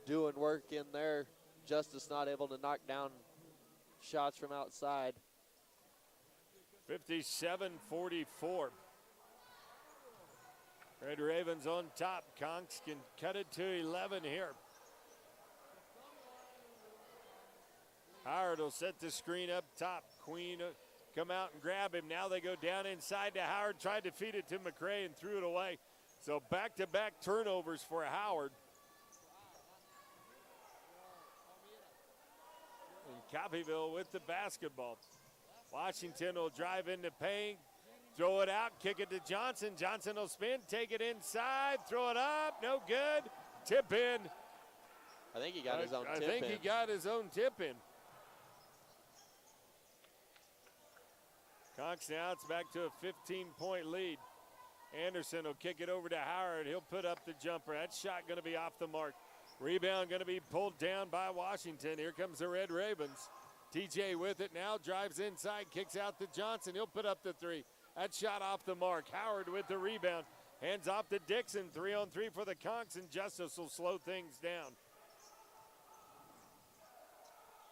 doing work in there. Justice not able to knock down shots from outside. 57-44. Red Ravens on top. Conks can cut it to 11 here. Howard will set the screen up top. Queen come out and grab him. Now they go down inside to Howard. Tried to feed it to McCray and threw it away. So back-to-back turnovers for Howard. And Coffeyville with the basketball. Washington will drive into paint. Throw it out, kick it to Johnson. Johnson will spin, take it inside, throw it up, no good. Tip in. I think he got his own tip in. I think he got his own tip in. Conks now, it's back to a 15-point lead. Anderson will kick it over to Howard. He'll put up the jumper. That shot going to be off the mark. Rebound going to be pulled down by Washington. Here comes the Red Ravens. TJ with it now, drives inside, kicks out to Johnson. He'll put up the three. That shot off the mark. Howard with the rebound. Hands off to Dixon. 3-on-3 for the Conks, and Justice will slow things down.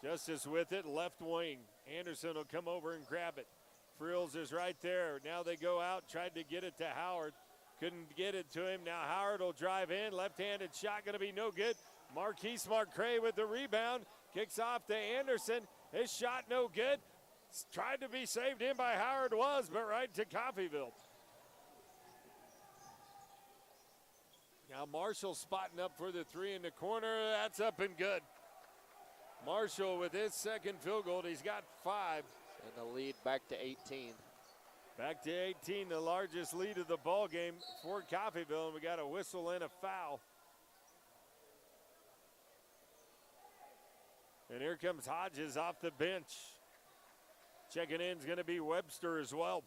Justice with it, left wing. Anderson will come over and grab it. Frills is right there. Now they go out, tried to get it to Howard. Couldn't get it to him. Now Howard will drive in. Left-handed shot going to be no good. Marquise Marcray with the rebound. Kicks off to Anderson. His shot no good. Tried to be saved in by Howard, was, but right to Coffeyville. Now Marshall spotting up for the three in the corner. That's up and good. Marshall with his second field goal. He's got 5. And the lead back to 18. Back to 18, the largest lead of the ball game for Coffeyville, and we got a whistle and a foul. And here comes Hodges off the bench. Checking in is going to be Webster as well.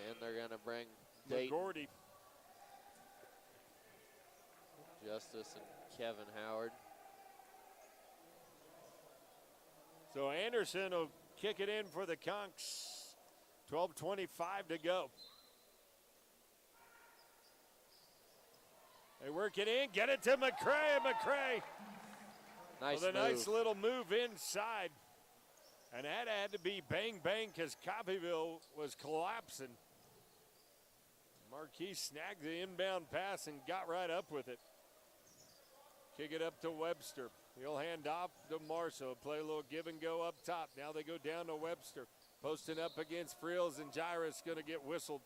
And they're going to bring Dayton, McGordy, Justice, and Kevin Howard. So Anderson will kick it in for the Conks. 12:25 to go. They work it in, get it to McCray, and McCray with a nice little move inside. And that had to be bang bang because Coffeyville was collapsing. Marquis snagged the inbound pass and got right up with it. Kick it up to Webster. He'll hand off to Marshall. Play a little give and go up top. Now they go down to Webster. Posting up against Frills, and Jairus going to get whistled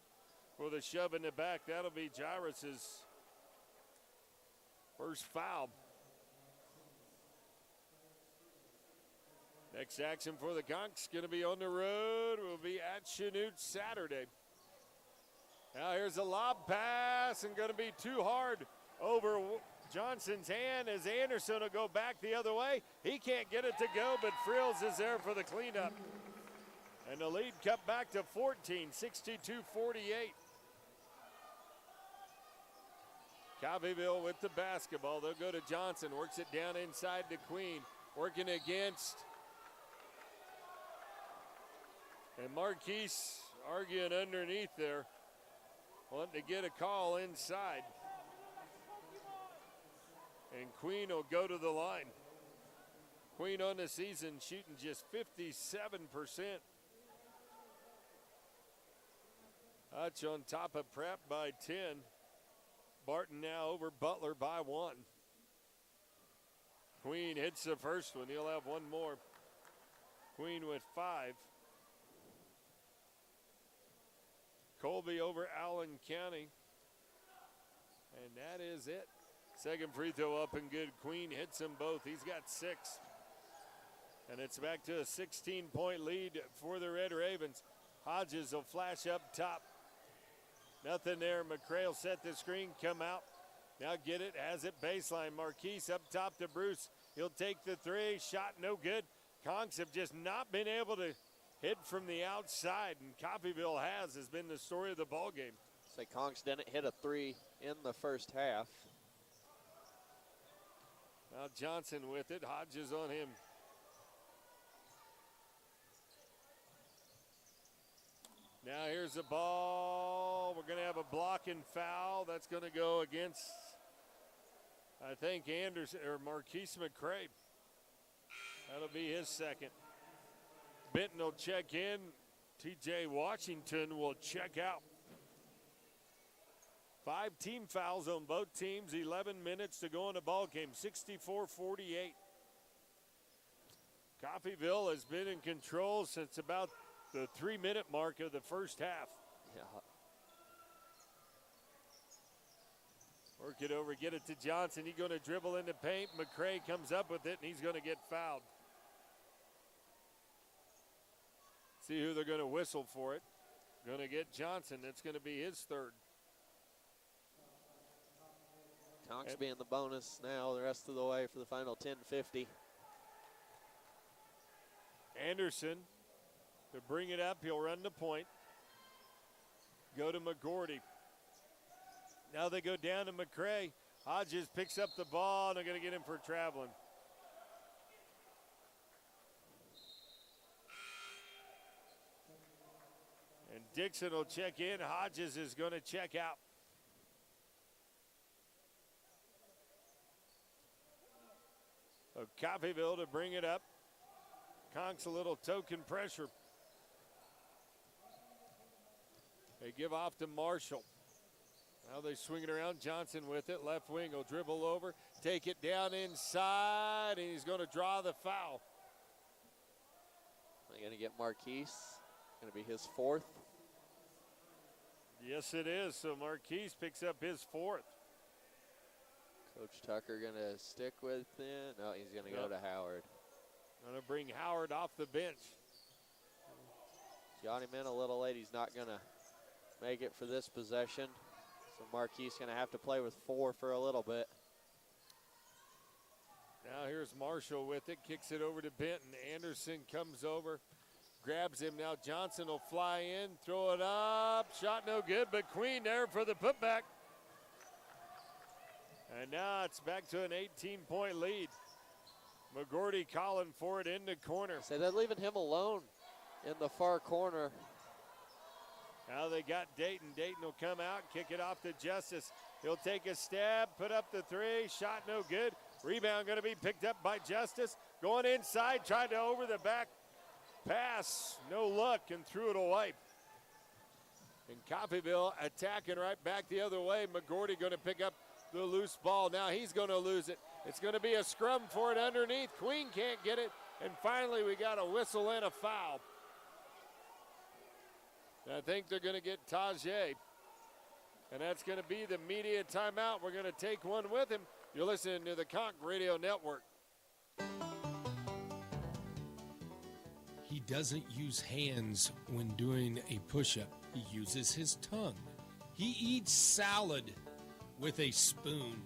for the shove in the back. That'll be Jairus' first foul. Next action for the Conks going to be on the road. Will be at Chanute Saturday. Now here's a lob pass, and going to be too hard over Johnson's hand as Anderson will go back the other way. He can't get it to go, but Frills is there for the cleanup. And the lead cut back to 14, 62-48. Coffeyville with the basketball. They'll go to Johnson, works it down inside to Queen, working against. And Marquise arguing underneath there, wanting to get a call inside. And Queen will go to the line. Queen on the season shooting just 57%. Hutch on top of Pratt by 10. Barton now over Butler by 1. Queen hits the first one. He'll have one more. Queen with 5. Colby over Allen County. And that is it. Second free throw up and good. Queen hits them both. He's got 6. And it's back to a 16-point lead for the Red Ravens. Hodges will flash up top. Nothing there. McCray will set the screen, come out. Now get it, has it baseline. Marquise up top to Bruce. He'll take the three. Shot no good. Conks have just not been able to hit from the outside, and Coffeyville has been the story of the ball game. Say Conks didn't hit a 3 in the first half. Now Johnson with it. Hodges on him. Now here's the ball. We're going to have a blocking foul. That's going to go against, I think, Anderson or Marquise McCray. That'll be his second. Benton will check in. TJ Washington will check out. 5 team fouls on both teams. 11 minutes to go in the ball game. 64-48. Coffeyville has been in control since about the 3-minute mark of the first half. Yeah. Work it over, get it to Johnson. He's going to dribble in the paint. McCray comes up with it, and he's going to get fouled. See who they're going to whistle for it. Going to get Johnson. That's going to be his third. Conks being the bonus now the rest of the way for the final 10:50. Anderson to bring it up. He'll run the point. Go to McGordy. Now they go down to McCray. Hodges picks up the ball, and they're going to get him for traveling. And Dixon will check in. Hodges is going to check out. So Coffeyville to bring it up. Conks a little token pressure. They give off to Marshall. Now they swing it around. Johnson with it. Left wing will dribble over. Take it down inside, and he's going to draw the foul. They're going to get Marquise. Going to be his fourth. Yes, it is. So Marquise picks up his fourth. Coach Tucker going to stick with it. No, he's going to go to Howard. Going to bring Howard off the bench. Johnny Min a little late. He's not going to make it for this possession. So Marquise going to have to play with 4 for a little bit. Now here's Marshall with it. Kicks it over to Benton. Anderson comes over. Grabs him. Now Johnson will fly in. Throw it up. Shot no good, but Queen there for the putback. And now it's back to an 18-point lead. McGordy calling for it in the corner. So they're leaving him alone in the far corner. Now they got Dayton. Dayton will come out, kick it off to Justice. He'll take a stab, put up the 3. Shot no good. Rebound going to be picked up by Justice. Going inside, tried to over the back pass. No luck, and threw it away. And Coffeyville attacking right back the other way. McGordy going to pick up the loose ball. Now he's going to lose it. It's going to be a scrum for it underneath. Queen can't get it. And finally we got a whistle and a foul. I think they're going to get Tajay. And that's going to be the media timeout. We're going to take one with him. You're listening to the Conch Radio Network. He doesn't use hands when doing a push-up. He uses his tongue. He eats salad with a spoon.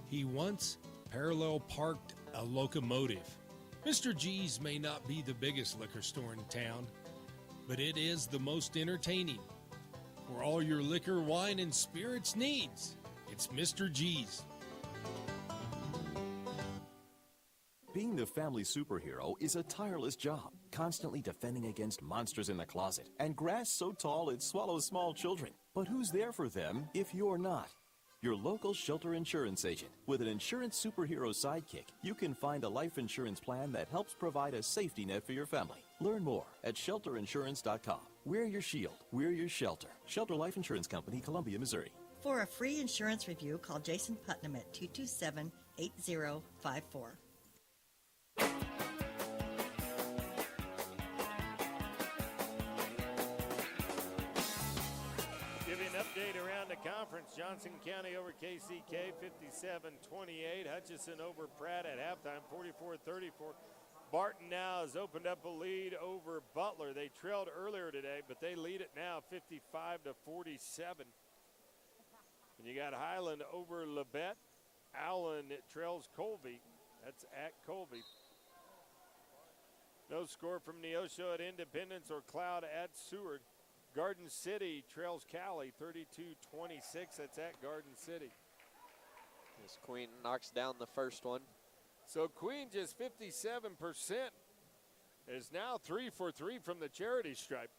He once parallel parked a locomotive. Mr. G's may not be the biggest liquor store in town, but it is the most entertaining. For all your liquor, wine, and spirits needs, it's Mr. G's. Being the family superhero is a tireless job, constantly defending against monsters in the closet and grass so tall it swallows small children. But who's there for them if you're not? Your local shelter insurance agent. With an insurance superhero sidekick, you can find a life insurance plan that helps provide a safety net for your family. Learn more at shelterinsurance.com. Wear your shield. Wear your shelter. Shelter Life Insurance Company, Columbia, Missouri. For a free insurance review, call Jason Putnam at 227-8054. Update around the conference. Johnson County over KCK 57-28. Hutchinson over Pratt at halftime 44-34. Barton now has opened up a lead over Butler. They trailed earlier today, but they lead it now 55-47. And you got Highland over Labette. Allen trails Colby. That's at Colby. No score from Neosho at Independence or Cloud at Seward. Garden City trails Cali 32-26. That's at Garden City. As Queen knocks down the first one. So Queen just 57% is now 3 for 3 from the charity stripe.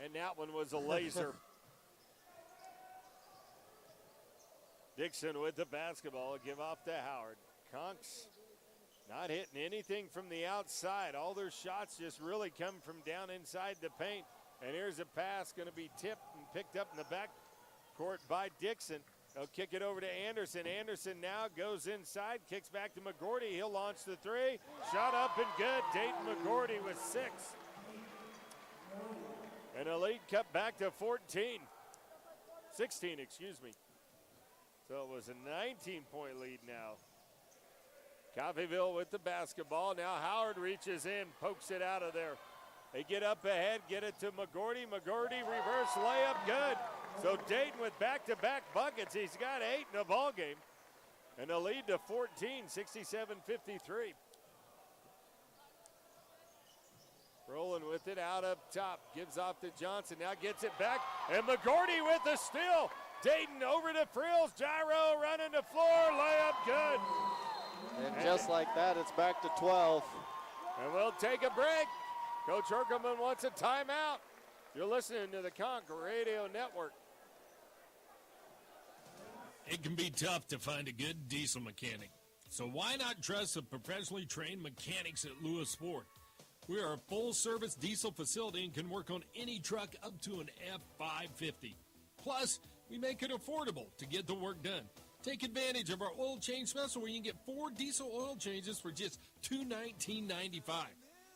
And that one was a laser. Dixon with the basketball. Give off to Howard. Conks not hitting anything from the outside. All their shots just really come from down inside the paint. And here's a pass going to be tipped and picked up in the back court by Dixon. They'll kick it over to Anderson. Anderson now goes inside, kicks back to McGordy. He'll launch the 3. Shot up and good. Dayton McGordy with 6. And a lead cut back to 16, excuse me. So it was a 19-point lead now. Coffeyville with the basketball. Now Howard reaches in, pokes it out of there. They get up ahead, get it to McGordy. McGordy reverse layup, good. So Dayton with back-to-back buckets. He's got 8 in the ball game. And a lead to 14, 67-53. Rolling with it out up top. Gives off to Johnson. Now gets it back. And McGordy with the steal. Dayton over to Frills. Gyro running the floor. Layup good. And just like that, it's back to 12. And we'll take a break. Coach Herkelman wants a timeout. You're listening to the Conch Radio Network. It can be tough to find a good diesel mechanic. So why not trust the professionally trained mechanics at Lewis Ford? We are a full-service diesel facility and can work on any truck up to an F550. Plus, we make it affordable to get the work done. Take advantage of our oil change special where you can get 4 diesel oil changes for just $219.95.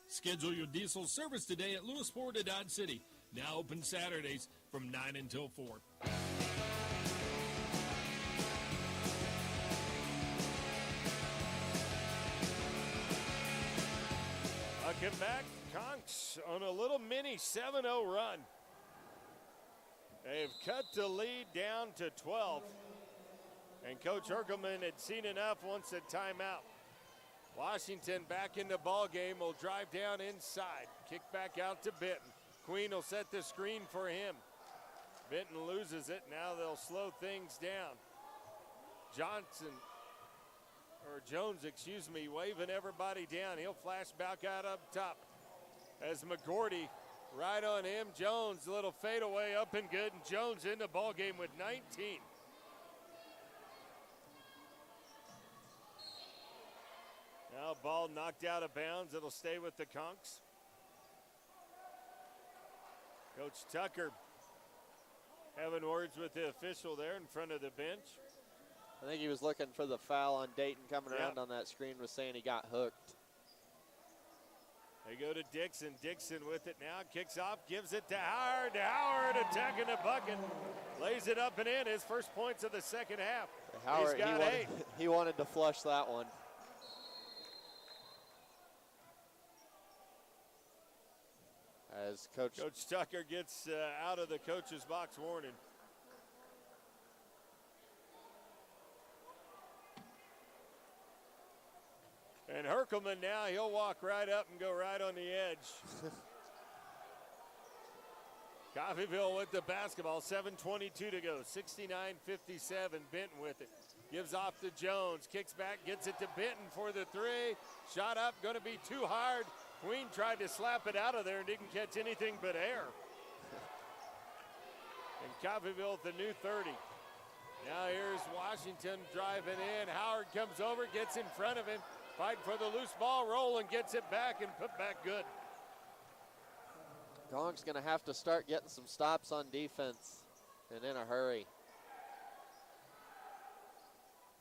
Schedule your diesel service today at Lewis Ford at Dodge City. Now open Saturdays from 9 until 4. Welcome back. Conchs on a little mini 7-0 run. They've cut the lead down to 12. And Coach Herkelman had seen enough, wants a timeout. Washington back in the ball game, will drive down inside. Kick back out to Benton. Queen will set the screen for him. Benton loses it. Now they'll slow things down. Jones, waving everybody down. He'll flash back out up top as McGordy right on him. Jones, a little fadeaway up and good, and Jones in the ball game with 19. Now ball knocked out of bounds. It'll stay with the Conchs. Coach Tucker having words with the official there in front of the bench. I think he was looking for the foul on Dayton coming around on that screen, was saying he got hooked. They go to Dixon. Dixon with it now. Kicks off, gives it to Howard. Howard attacking the bucket. Lays it up and in. His first points of the second half. Howard, He's got 8. He wanted to flush that one. As Coach Tucker gets out of the coach's box warning. And Herkelman now, he'll walk right up and go right on the edge. Coffeyville with the basketball, 7:22 to go, 69-57, Benton with it. Gives off to Jones, kicks back, gets it to Benton for the 3. Shot up, gonna be too hard. Queen tried to slap it out of there and didn't catch anything but air. And Coffeyville at the new 30. Now here's Washington driving in. Howard comes over, gets in front of him. Fight for the loose ball, Roland gets it back and put back good. Gong's going to have to start getting some stops on defense and in a hurry.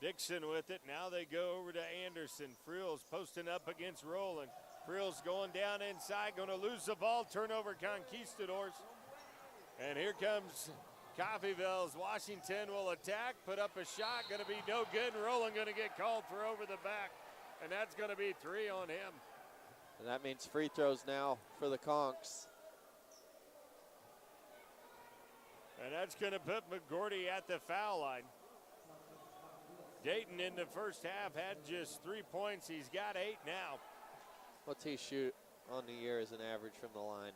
Dixon with it. Now they go over to Anderson. Frills posting up against Roland. Frills going down inside, going to lose the ball. Turnover Conquistadors. And here comes Coffeyville's. Washington will attack, put up a shot, going to be no good. And Roland going to get called for over the back. And that's going to be 3 on him. And that means free throws now for the Conchs. And that's going to put McGordy at the foul line. Dayton in the first half had just 3 points. He's got 8 now. What's he shoot on the year as an average from the line?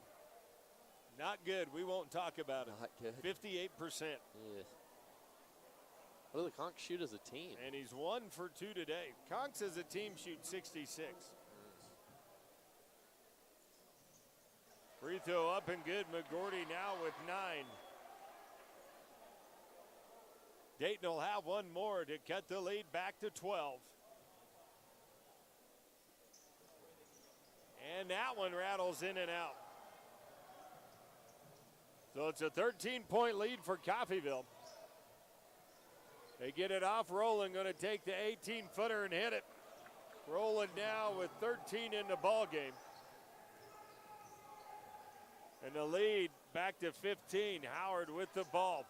Not good. We won't talk about it. Not good. 58%. Yeah. What do the Conchs shoot as a team? And he's 1 for 2 today. Conchs as a team shoot 66. Free throw up and good. McGordy now with 9. Dayton will have one more to cut the lead back to 12. And that one rattles in and out. So it's a 13-point lead for Coffeyville. They get it off. Roland going to take the 18-footer and hit it. Roland now with 13 in the ball game. And the lead back to 15. Howard with the ball.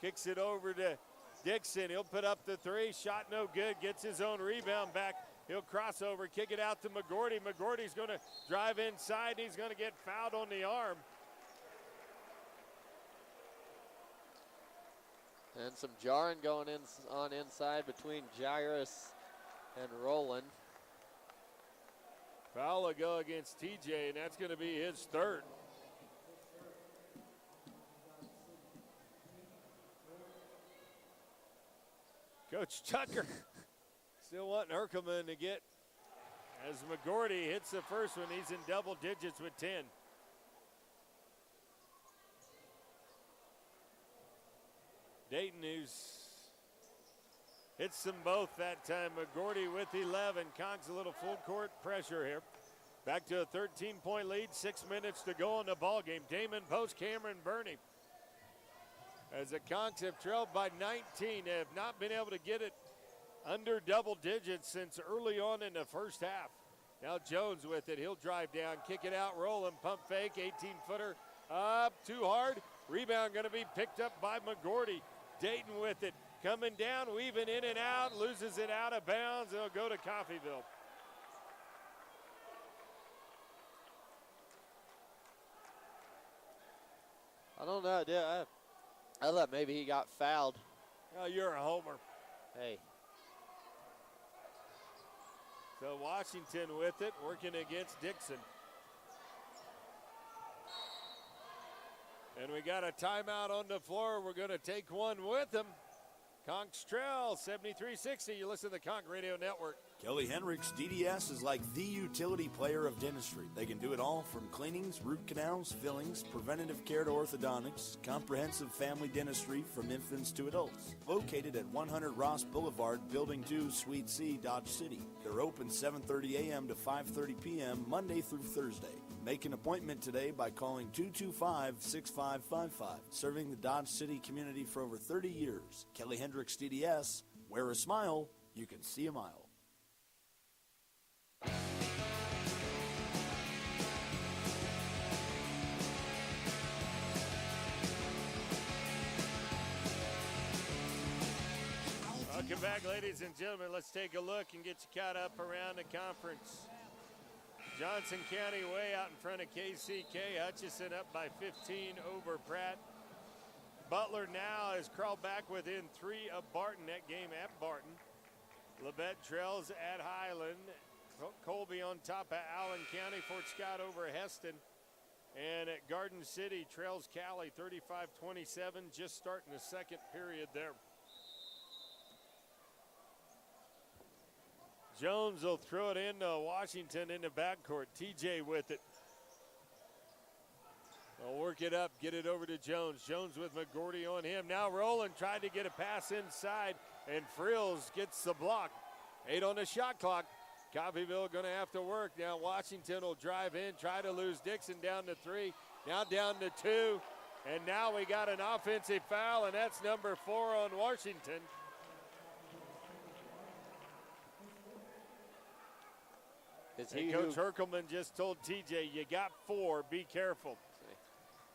Kicks it over to Dixon. He'll put up the 3. Shot no good. Gets his own rebound back. He'll cross over, kick it out to McGordy. McGordy's going to drive inside. He's going to get fouled on the arm. And some jarring going on inside between Jairus and Roland. Foul will go against TJ, and that's going to be his third. Coach Tucker still wanting Herkelman to get, as McGordy hits the first one, he's in double digits with 10. Dayton, who's hits them both that time. McGordy with 11. Conks a little full court pressure here. Back to a 13-point lead, 6 minutes to go in the ball game. Damon Post, Cameron Burney. As the Conks have trailed by 19, they have not been able to get it under double digits since early on in the first half. Now Jones with it. He'll drive down, kick it out, rolling, pump fake, 18-footer up, too hard. Rebound going to be picked up by McGordy. Dayton with it, coming down, weaving in and out, loses it out of bounds. It'll go to Coffeyville. I don't know. I thought maybe he got fouled. Oh, you're a homer. Hey. So Washington with it, working against Dixon. And we got a timeout on the floor. We're going to take one with them. Conks trail 73-60. You listen to the Conk Radio Network. Kelly Hendricks DDS is like the utility player of dentistry. They can do it all from cleanings, root canals, fillings, preventative care to orthodontics, comprehensive family dentistry from infants to adults. Located at 100 Ross Boulevard, Building 2, Suite C, Dodge City. They're open 7:30 a.m. to 5:30 p.m. Monday through Thursday. Make an appointment today by calling 225-6555. Serving the Dodge City community for over 30 years. Kelly Hendricks DDS. Wear a smile, you can see a mile. Welcome back, ladies and gentlemen. Let's take a look and get you caught up around the conference. Johnson County way out in front of KCK. Hutchison up by 15 over Pratt. Butler now has crawled back within 3 of Barton. That game at Barton. Labette trails at Highland. Colby on top of Allen County. Fort Scott over Heston. And at Garden City trails Cali 35-27. Just starting the second period there. Jones will throw it into Washington in the backcourt. TJ with it. They'll work it up, get it over to Jones. Jones with McGordy on him. Now Rowland tried to get a pass inside, and Frills gets the block. 8 on the shot clock. Coffeyville going to have to work. Now Washington will drive in, try to lose Dixon down to 3. Now down to 2. And now we got an offensive foul, and that's number 4 on Washington. Coach Herkelman just told TJ, you got 4, be careful.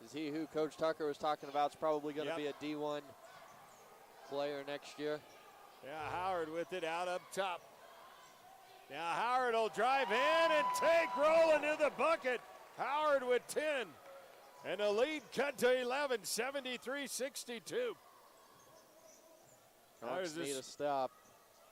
Is he who Coach Tucker was talking about? It's probably going to be a D1 player next year. Yeah, Howard with it out up top. Now Howard will drive in and take Roland to the bucket. Howard with 10. And the lead cut to 11, 73-62. There's need a stop.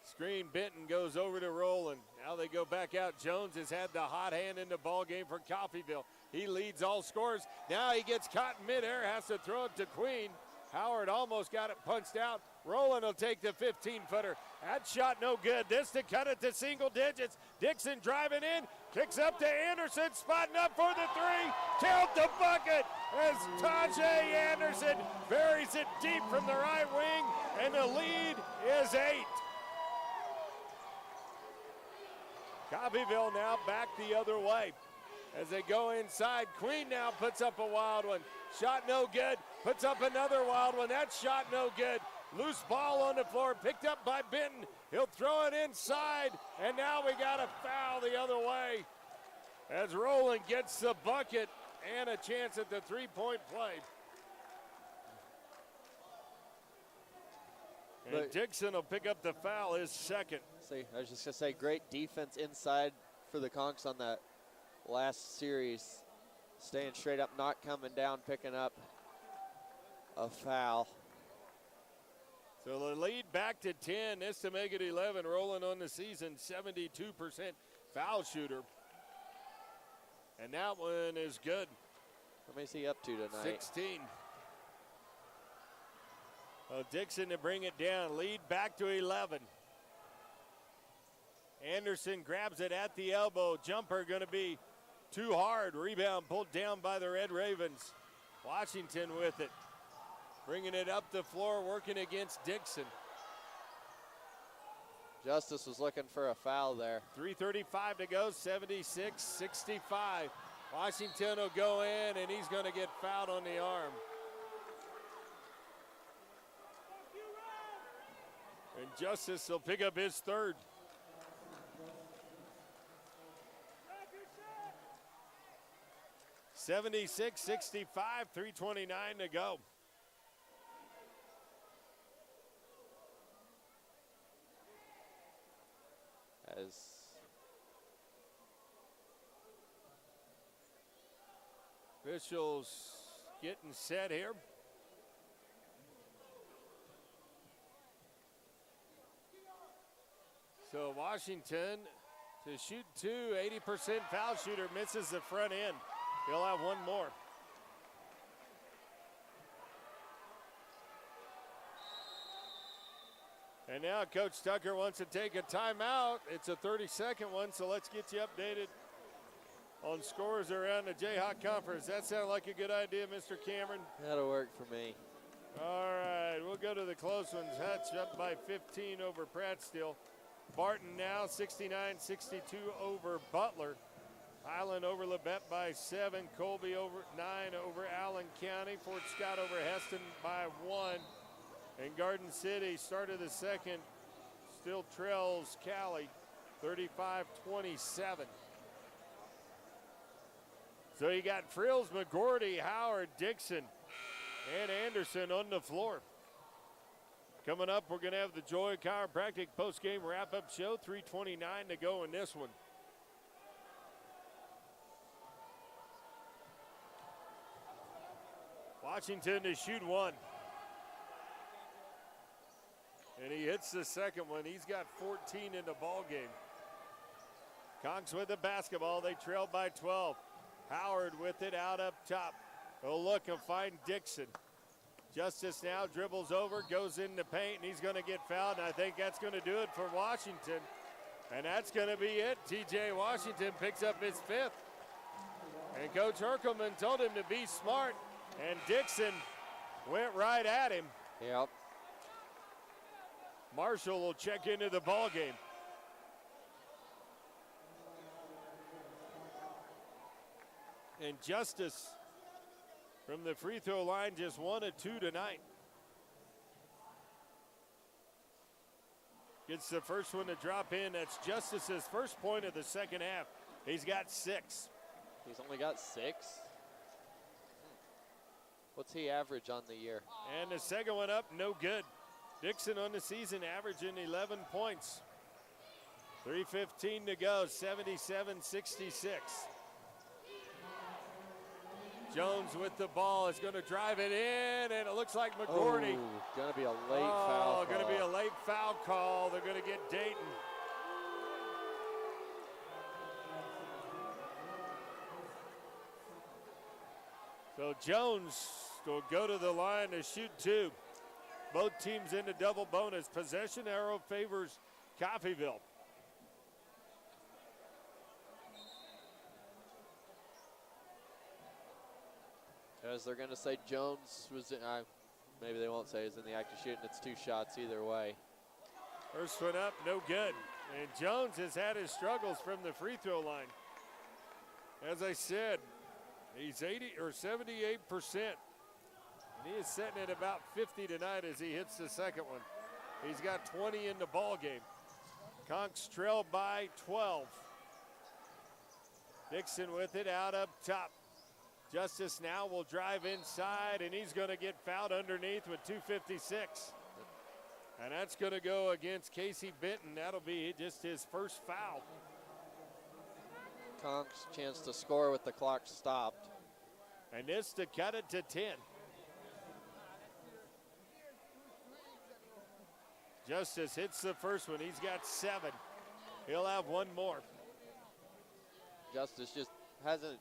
Screen, Benton goes over to Roland. Now they go back out. Jones has had the hot hand in the ball game for Coffeyville. He leads all scorers. Now he gets caught in midair, has to throw it to Queen. Howard almost got it punched out. Roland will take the 15-footer. That shot no good. This to cut it to single digits. Dixon driving in, kicks up to Anderson, spotting up for the 3. Count the bucket as Tajay Anderson buries it deep from the right wing, and the lead is 8. Coffeyville now back the other way. As they go inside, Queen now puts up a wild one. Shot no good, puts up another wild one. That shot no good. Loose ball on the floor, picked up by Benton. He'll throw it inside, and now we got a foul the other way. As Roland gets the bucket and a chance at the three-point play. And Dixon will pick up the foul, his second. I was just going to say, great defense inside for the Conks on that last series. Staying straight up, not coming down, picking up a foul. So the lead back to 10. This to make it 11. Rolling on the season, 72% foul shooter. And that one is good. What is he up to tonight? 16. Well, Dixon to bring it down. Lead back to 11. Anderson grabs it at the elbow. Jumper going to be too hard. Rebound pulled down by the Red Ravens. Washington with it. Bringing it up the floor, working against Dixon. Justice was looking for a foul there. 3:35 to go, 76-65. Washington will go in, and he's going to get fouled on the arm. And Justice will pick up his third. $76-65, 3:29 to go. As officials getting set here. So Washington to shoot two, 80% foul shooter, misses the front end. He'll have one more. And now Coach Tucker wants to take a timeout. It's a 30-second one, so let's get you updated on scores around the Jayhawk Conference. That sound like a good idea, Mr. Cameron? That'll work for me. All right, we'll go to the close ones. Hutch up by 15 over Prattsville. Barton now 69-62 over Butler. Highland over Labette by 7. Colby over 9 over Allen County. Fort Scott over Heston by 1. And Garden City, start of the second, still trails Cali 35-27. So you got Frills, McGordy, Howard, Dixon, and Anderson on the floor. Coming up, we're going to have the Joy Chiropractic post-game wrap-up show. 3:29 to go in this one. Washington to shoot one. And he hits the second one. He's got 14 in the ball game. Conks with the basketball. They trail by 12. Howard with it out up top. They'll look and find Dixon. Justice now dribbles over, goes in the paint, and he's going to get fouled. And I think that's going to do it for Washington. And that's going to be it. TJ Washington picks up his fifth. And Coach Herkelman told him to be smart. And Dixon went right at him. Yep. Marshall will check into the ball game. And Justice from the free throw line, just 1 of 2 tonight. Gets the first one to drop in. That's Justice's first point of the second half. He's got 6. He's only got 6? What's he average on the year? And the second one up, no good. Dixon on the season averaging 11 points. 3:15 to go, 77-66. Jones with the ball is going to drive it in, and it looks like McGordy. Going to be a late foul call. Going to be a late foul call. They're going to get Dayton. So Jones will go to the line to shoot 2. Both teams into double bonus. Possession arrow favors Coffeyville. As they're going to say Jones was in, maybe they won't say he's in the act of shooting. It's 2 shots either way. First one up, no good. And Jones has had his struggles from the free throw line. As I said, he's 80 or 78%. And he is sitting at about 50 tonight as he hits the second one. He's got 20 in the ball game. Conks trail by 12. Dixon with it out up top. Justice now will drive inside, and he's going to get fouled underneath with 2:56. And that's going to go against Casey Benton. That'll be just his first foul. Conk's chance to score with the clock stopped. And this to cut it to 10. Justice hits the first one. He's got 7. He'll have one more. Justice just hasn't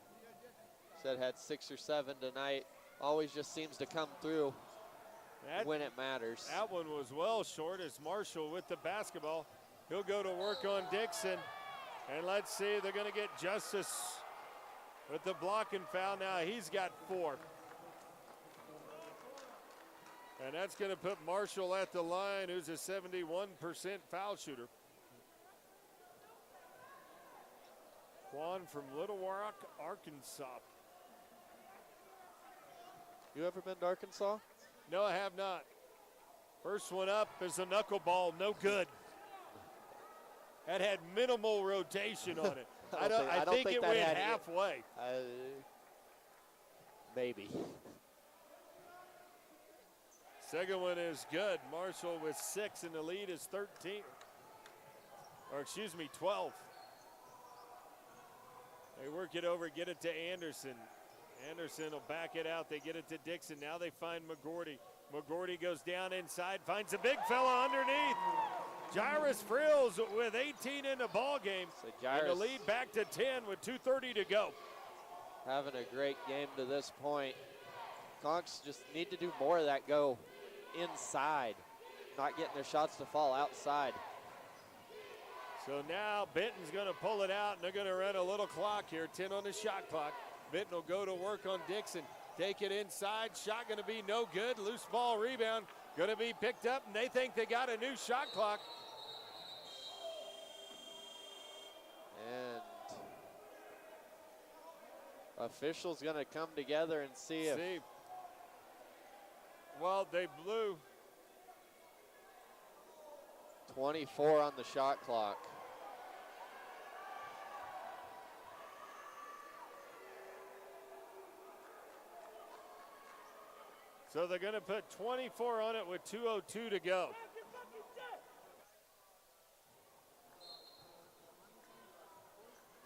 had 6 or 7 tonight. Always just seems to come through when it matters. That one was well short as Marshall with the basketball. He'll go to work on Dixon. And let's see, they're going to get Justice with the blocking foul. Now he's got 4. And that's going to put Marshall at the line, who's a 71% foul shooter. Quan from Little Rock, Arkansas. You ever been to Arkansas? No, I have not. First one up is a knuckleball, no good. That had minimal rotation on it. I think it went halfway. Maybe. Second one is good. Marshall with 6, and the lead is 13. Or excuse me, 12. They work it over, get it to Anderson. Anderson will back it out. They get it to Dixon. Now they find McGordy. McGordy goes down inside, finds a big fella underneath. Jairus Frills with 18 in the ball game. And the lead back to 10 with 2:30 to go. Having a great game to this point. Conks just need to do more of that go inside, not getting their shots to fall outside. So now Benton's going to pull it out, and they're going to run a little clock here, 10 on the shot clock. Benton will go to work on Dixon. Take it inside. Shot going to be no good. Loose ball rebound going to be picked up, and they think they got a new shot clock. And officials going to come together and see if. Well, they blew. 24 on the shot clock. So they're going to put 24 on it with 2:02 to go.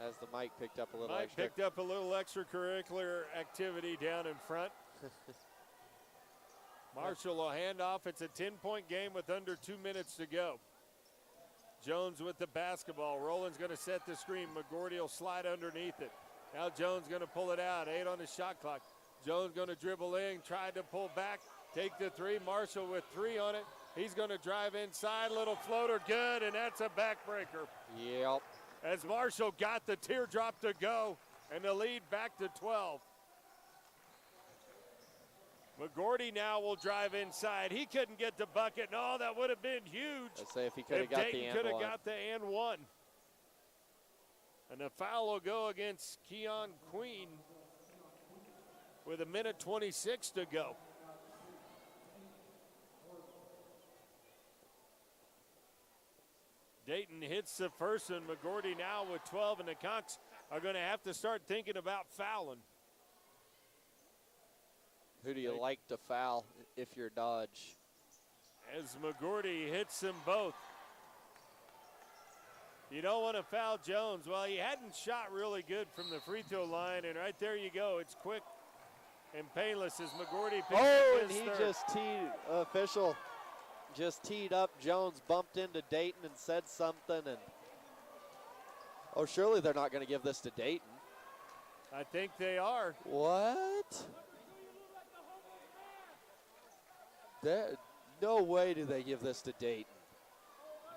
As the mic picked up a little Mike extra. picked up a little extracurricular activity down in front. Marshall will hand off. It's a 10-point game with under 2 minutes to go. Jones with the basketball. Rowland's going to set the screen. McGordy will slide underneath it. Now Jones going to pull it out. 8 on the shot clock. Jones going to dribble in, tried to pull back, take the 3. Marshall with 3 on it. He's going to drive inside, little floater, good, and that's a backbreaker. Yep. As Marshall got the teardrop to go, and the lead back to 12. McGordy now will drive inside. He couldn't get the bucket. No, that would have been huge. Let's say if he could have got the and could have got the and one. And the foul will go against Keon Queen with 1:26 to go. Dayton hits the first one. McGordy now with 12, and the Conks are going to have to start thinking about fouling. Who do you like to foul if you're Dodge? As McGordy hits them both. You don't want to foul Jones. Well, he hadn't shot really good from the free throw line, and right there you go. It's quick and painless as McGordy picks up and his he third. just teed, official just teed up. Jones bumped into Dayton and said something, and surely they're not going to give this to Dayton. I think they are. What? No way do they give this to Dayton.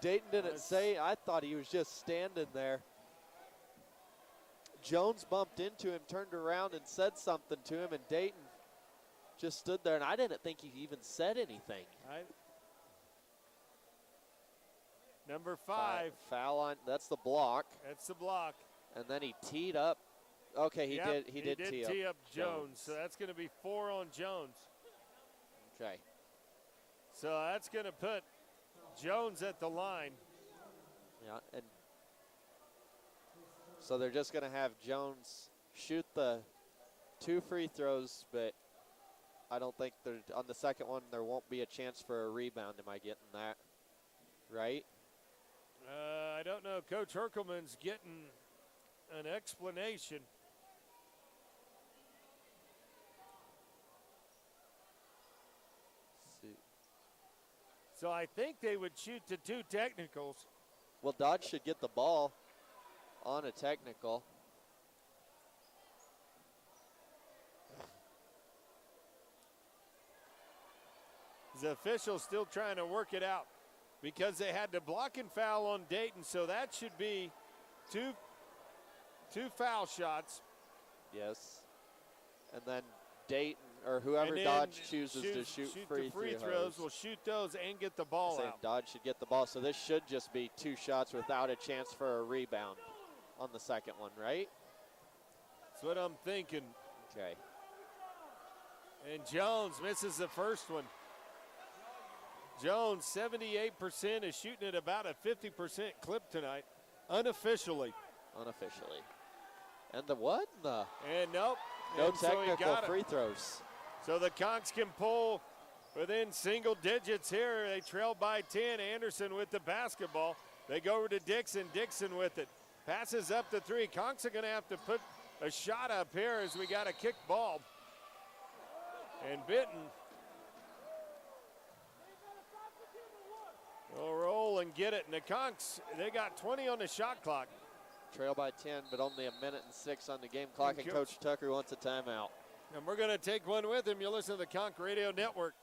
Dayton didn't say. I thought he was just standing there. Jones bumped into him, turned around and said something to him, and Dayton just stood there, and I didn't think he even said anything. Number 5. Foul on, that's the block. That's the block. And then he teed up. Okay, he did tee up Jones. So that's going to be 4 on Jones. Okay. So that's going to put Jones at the line. Yeah, and so they're just going to have Jones shoot the 2 free throws, but I don't think on the second one there won't be a chance for a rebound. Am I getting that right? I don't know. Coach Herkelman's getting an explanation. So I think they would shoot to 2 technicals. Well, Dodge should get the ball on a technical. The official's still trying to work it out because they had to block and foul on Dayton, so that should be two foul shots. Yes. And then Dayton, or whoever Dodge chooses to shoot free throws will shoot those and get the ball out. Dodge should get the ball, so this should just be 2 shots without a chance for a rebound on the second one, right? That's what I'm thinking. Okay. And Jones misses the first one. Jones, 78%, is shooting at about a 50% clip tonight, unofficially. Unofficially. And the what? And nope. No and technical free throws. So the Conks can pull within single digits here. They trail by 10. Anderson with the basketball. They go over to Dixon. Dixon with it. Passes up to 3. Conks are going to have to put a shot up here as we got a kick ball. And Benton will roll and get it. And the Conks, they got 20 on the shot clock. Trail by 10, but only a minute and 6 on the game clock, and Coach Tucker wants a timeout. And we're going to take one with him. You listen to the Conk Radio Network.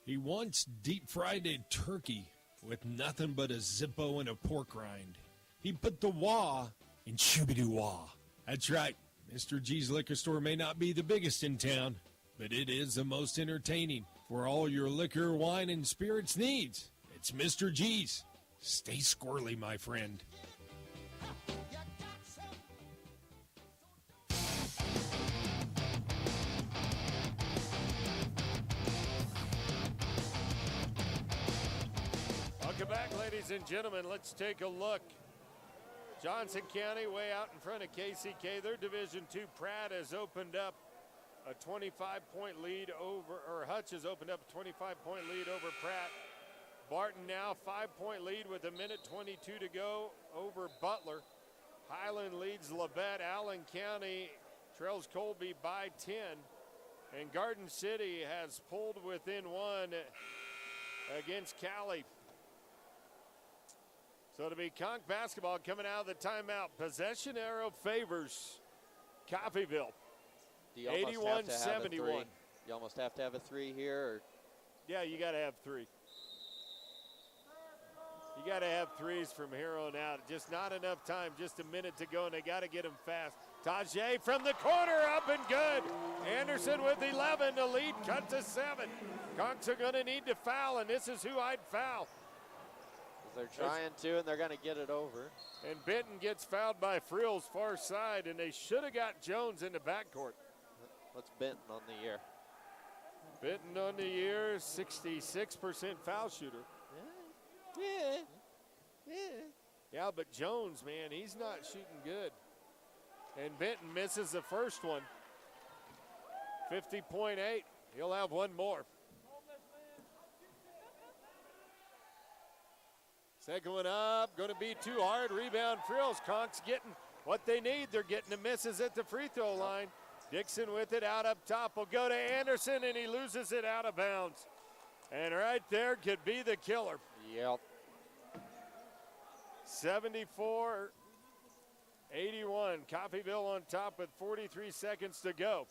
He once deep-fried a turkey with nothing but a Zippo and a pork rind. He put the wah in shooby-doo-wah. That's right. Mr. G's Liquor Store may not be the biggest in town, but it is the most entertaining for all your liquor, wine, and spirits needs. It's Mr. G's. Stay squirrely, my friend. Welcome back, ladies and gentlemen. Let's take a look. Johnson County way out in front of KCK. Their Division II Pratt has opened up a 25-point lead over, or Hutch has opened up a 25-point lead over Pratt. Barton now 5-point lead with a minute 22 to go over Butler. Highland leads Labette. Allen County trails Colby by 10. And Garden City has pulled within 1 against Cali. So to be Conk basketball coming out of the timeout. Possession arrow favors Coffeyville. 81-71. You almost have to have a 3 here. Or? Yeah, you got to have 3. You got to have 3s from here on out. Just not enough time, just a minute to go, and they got to get them fast. Tajay from the corner, up and good. Anderson with 11, the lead cut to 7. Conks are going to need to foul, and this is who I'd foul. They're trying to, and they're going to get it over. And Benton gets fouled by Friel's far side, and they should have got Jones in the backcourt. What's Benton on the year? Benton on the year, 66% foul shooter. Yeah, but Jones, man, he's not shooting good. And Benton misses the first one. 50.8. He'll have one more. Second one up, going to be too hard. Rebound, Frills. Conks getting what they need. They're getting the misses at the free throw line. Dixon with it out up top will go to Anderson, and he loses it out of bounds. And right there could be the killer. Yep. 74-81. Coffeyville on top with 43 seconds to go.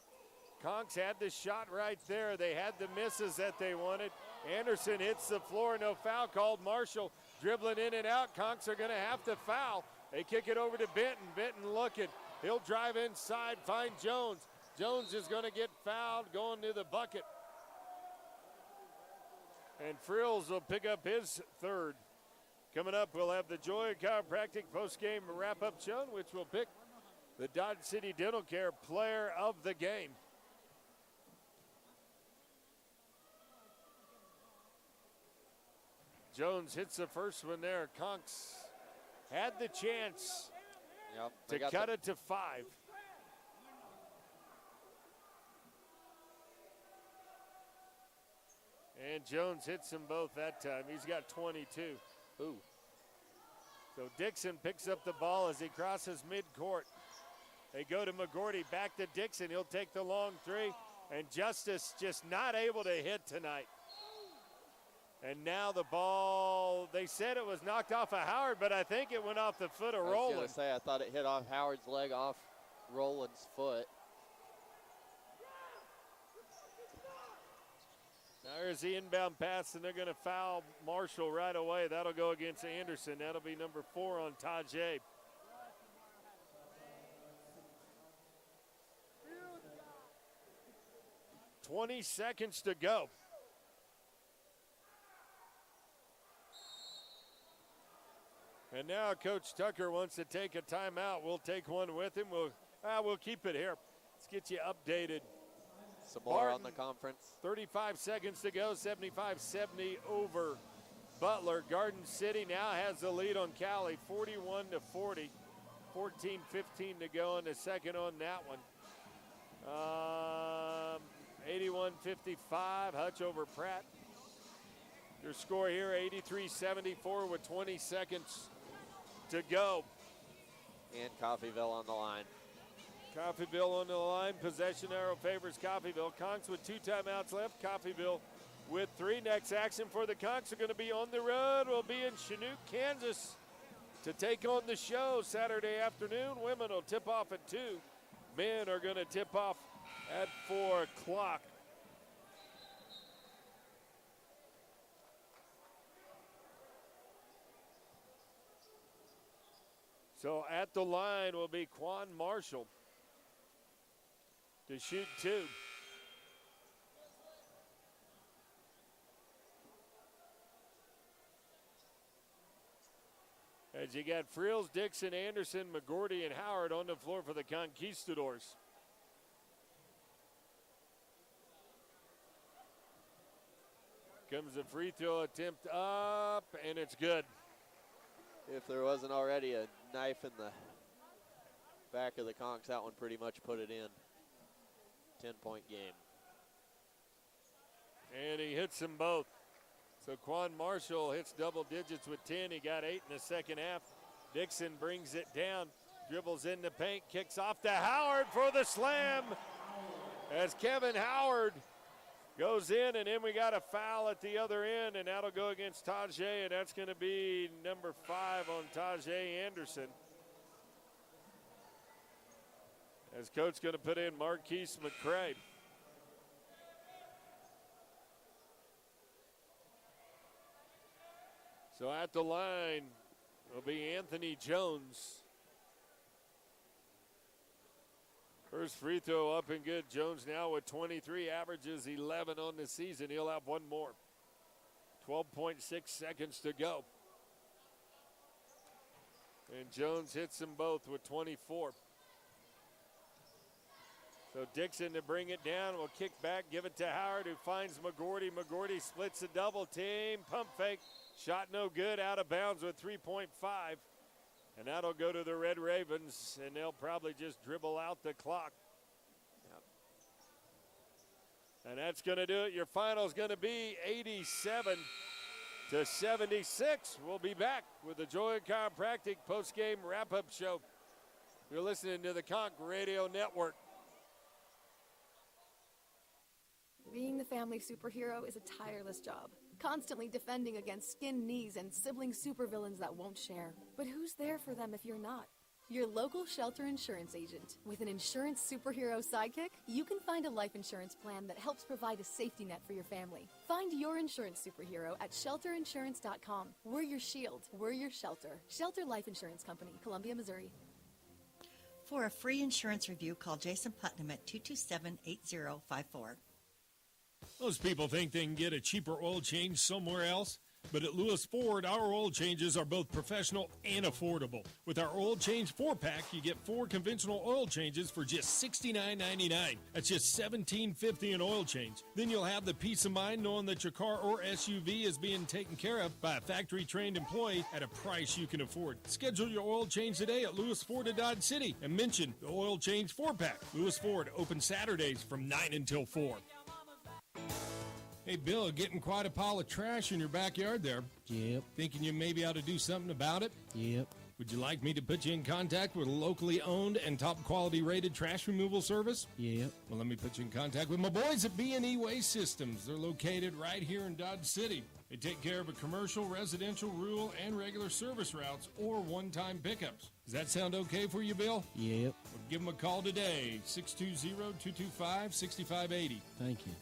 Conks had the shot right there. They had the misses that they wanted. Anderson hits the floor, no foul called. Marshall dribbling in and out. Conks are going to have to foul. They kick it over to Benton. Benton looking. He'll drive inside, find Jones. Jones is going to get fouled, going to the bucket. And Frills will pick up his third. Coming up, we'll have the Joy Chiropractic postgame wrap-up show, which will pick the Dodge City Dental Care player of the game. Jones hits the first one there. Conks had the chance. Yep. to cut it to 5. And Jones hits them both that time. He's got 22. Ooh. So Dixon picks up the ball as he crosses midcourt. They go to McGordy, back to Dixon. He'll take the long 3. And Justice just not able to hit tonight. And now the ball, they said it was knocked off of Howard, but I think it went off the foot of Rowland. I was going to say, I thought it hit off Howard's leg off Rowland's foot. There's the inbound pass, and they're going to foul Marshall right away. That'll go against Anderson. That'll be number 4 on Tajay. $20 seconds to go. And now Coach Tucker wants to take a timeout. We'll take one with him. We'll keep it here. Let's get you updated. Some more on the conference. 35 seconds to go, 75-70 over Butler. Garden City now has the lead on Cali, 41-40. 14-15 to go in the second on that one. 81-55, Hutch over Pratt. Your score here, 83-74 with 20 seconds to go. And Coffeyville on the line. Coffeyville on the line. Possession arrow favors Coffeyville. Conks with 2 timeouts left. Coffeyville with 3. Next action for the Conks are going to be on the road. We'll be in Chinook, Kansas to take on the show Saturday afternoon. Women will tip off at 2. Men are going to tip off at 4 o'clock. So at the line will be Quan Marshall to shoot 2. As you got Frills, Dixon, Anderson, McGordy, and Howard on the floor for the Conquistadors. Comes a free throw attempt up, and it's good. If there wasn't already a knife in the back of the Conks, that one pretty much put it in. 10-point game. And he hits them both. So Quan Marshall hits double digits with 10. He got 8 in the second half. Dixon brings it down, dribbles in the paint, kicks off to Howard for the slam. As Kevin Howard goes in, and then we got a foul at the other end, and that'll go against Tajay, and that's going to be number 5 on Tajay Anderson. As coach going to put in Marquise McCray. So at the line will be Anthony Jones. First free throw up and good. Jones now with 23, averages 11 on the season. He'll have one more. 12.6 seconds to go. And Jones hits them both with 24. So Dixon to bring it down. Will kick back, give it to Howard, who finds McGordy. McGordy splits a double team. Pump fake. Shot no good, out of bounds with 3.5. And that'll go to the Red Ravens, and they'll probably just dribble out the clock. Yep. And that's going to do it. Your final is going to be 87-76. We'll be back with the Joy Chiropractic post-game wrap-up show. You're listening to the Conch Radio Network. Being the family superhero is a tireless job, constantly defending against skin knees and sibling supervillains that won't share. But who's there for them if you're not? Your local Shelter Insurance agent. With an insurance superhero sidekick, you can find a life insurance plan that helps provide a safety net for your family. Find your insurance superhero at shelterinsurance.com. We're your shield. We're your shelter. Shelter Life Insurance Company, Columbia, Missouri. For a free insurance review, call Jason Putnam at 227-8054. Most people think they can get a cheaper oil change somewhere else. But at Lewis Ford, our oil changes are both professional and affordable. With our oil change 4-pack, you get 4 conventional oil changes for just $69.99. That's just $17.50 an oil change. Then you'll have the peace of mind knowing that your car or SUV is being taken care of by a factory-trained employee at a price you can afford. Schedule your oil change today at Lewis Ford of Dodge City and mention the oil change 4-pack. Lewis Ford, open Saturdays from 9 until 4. Hey, Bill, getting quite a pile of trash in your backyard there. Yep. Thinking you maybe ought to do something about it? Yep. Would you like me to put you in contact with a locally owned and top quality rated trash removal service? Yep. Well, let me put you in contact with my boys at B&E Waste Systems. They're located right here in Dodge City. They take care of a commercial, residential, rural, and regular service routes or one-time pickups. Does that sound okay for you, Bill? Yep. Well, give them a call today, 620-225-6580. Thank you.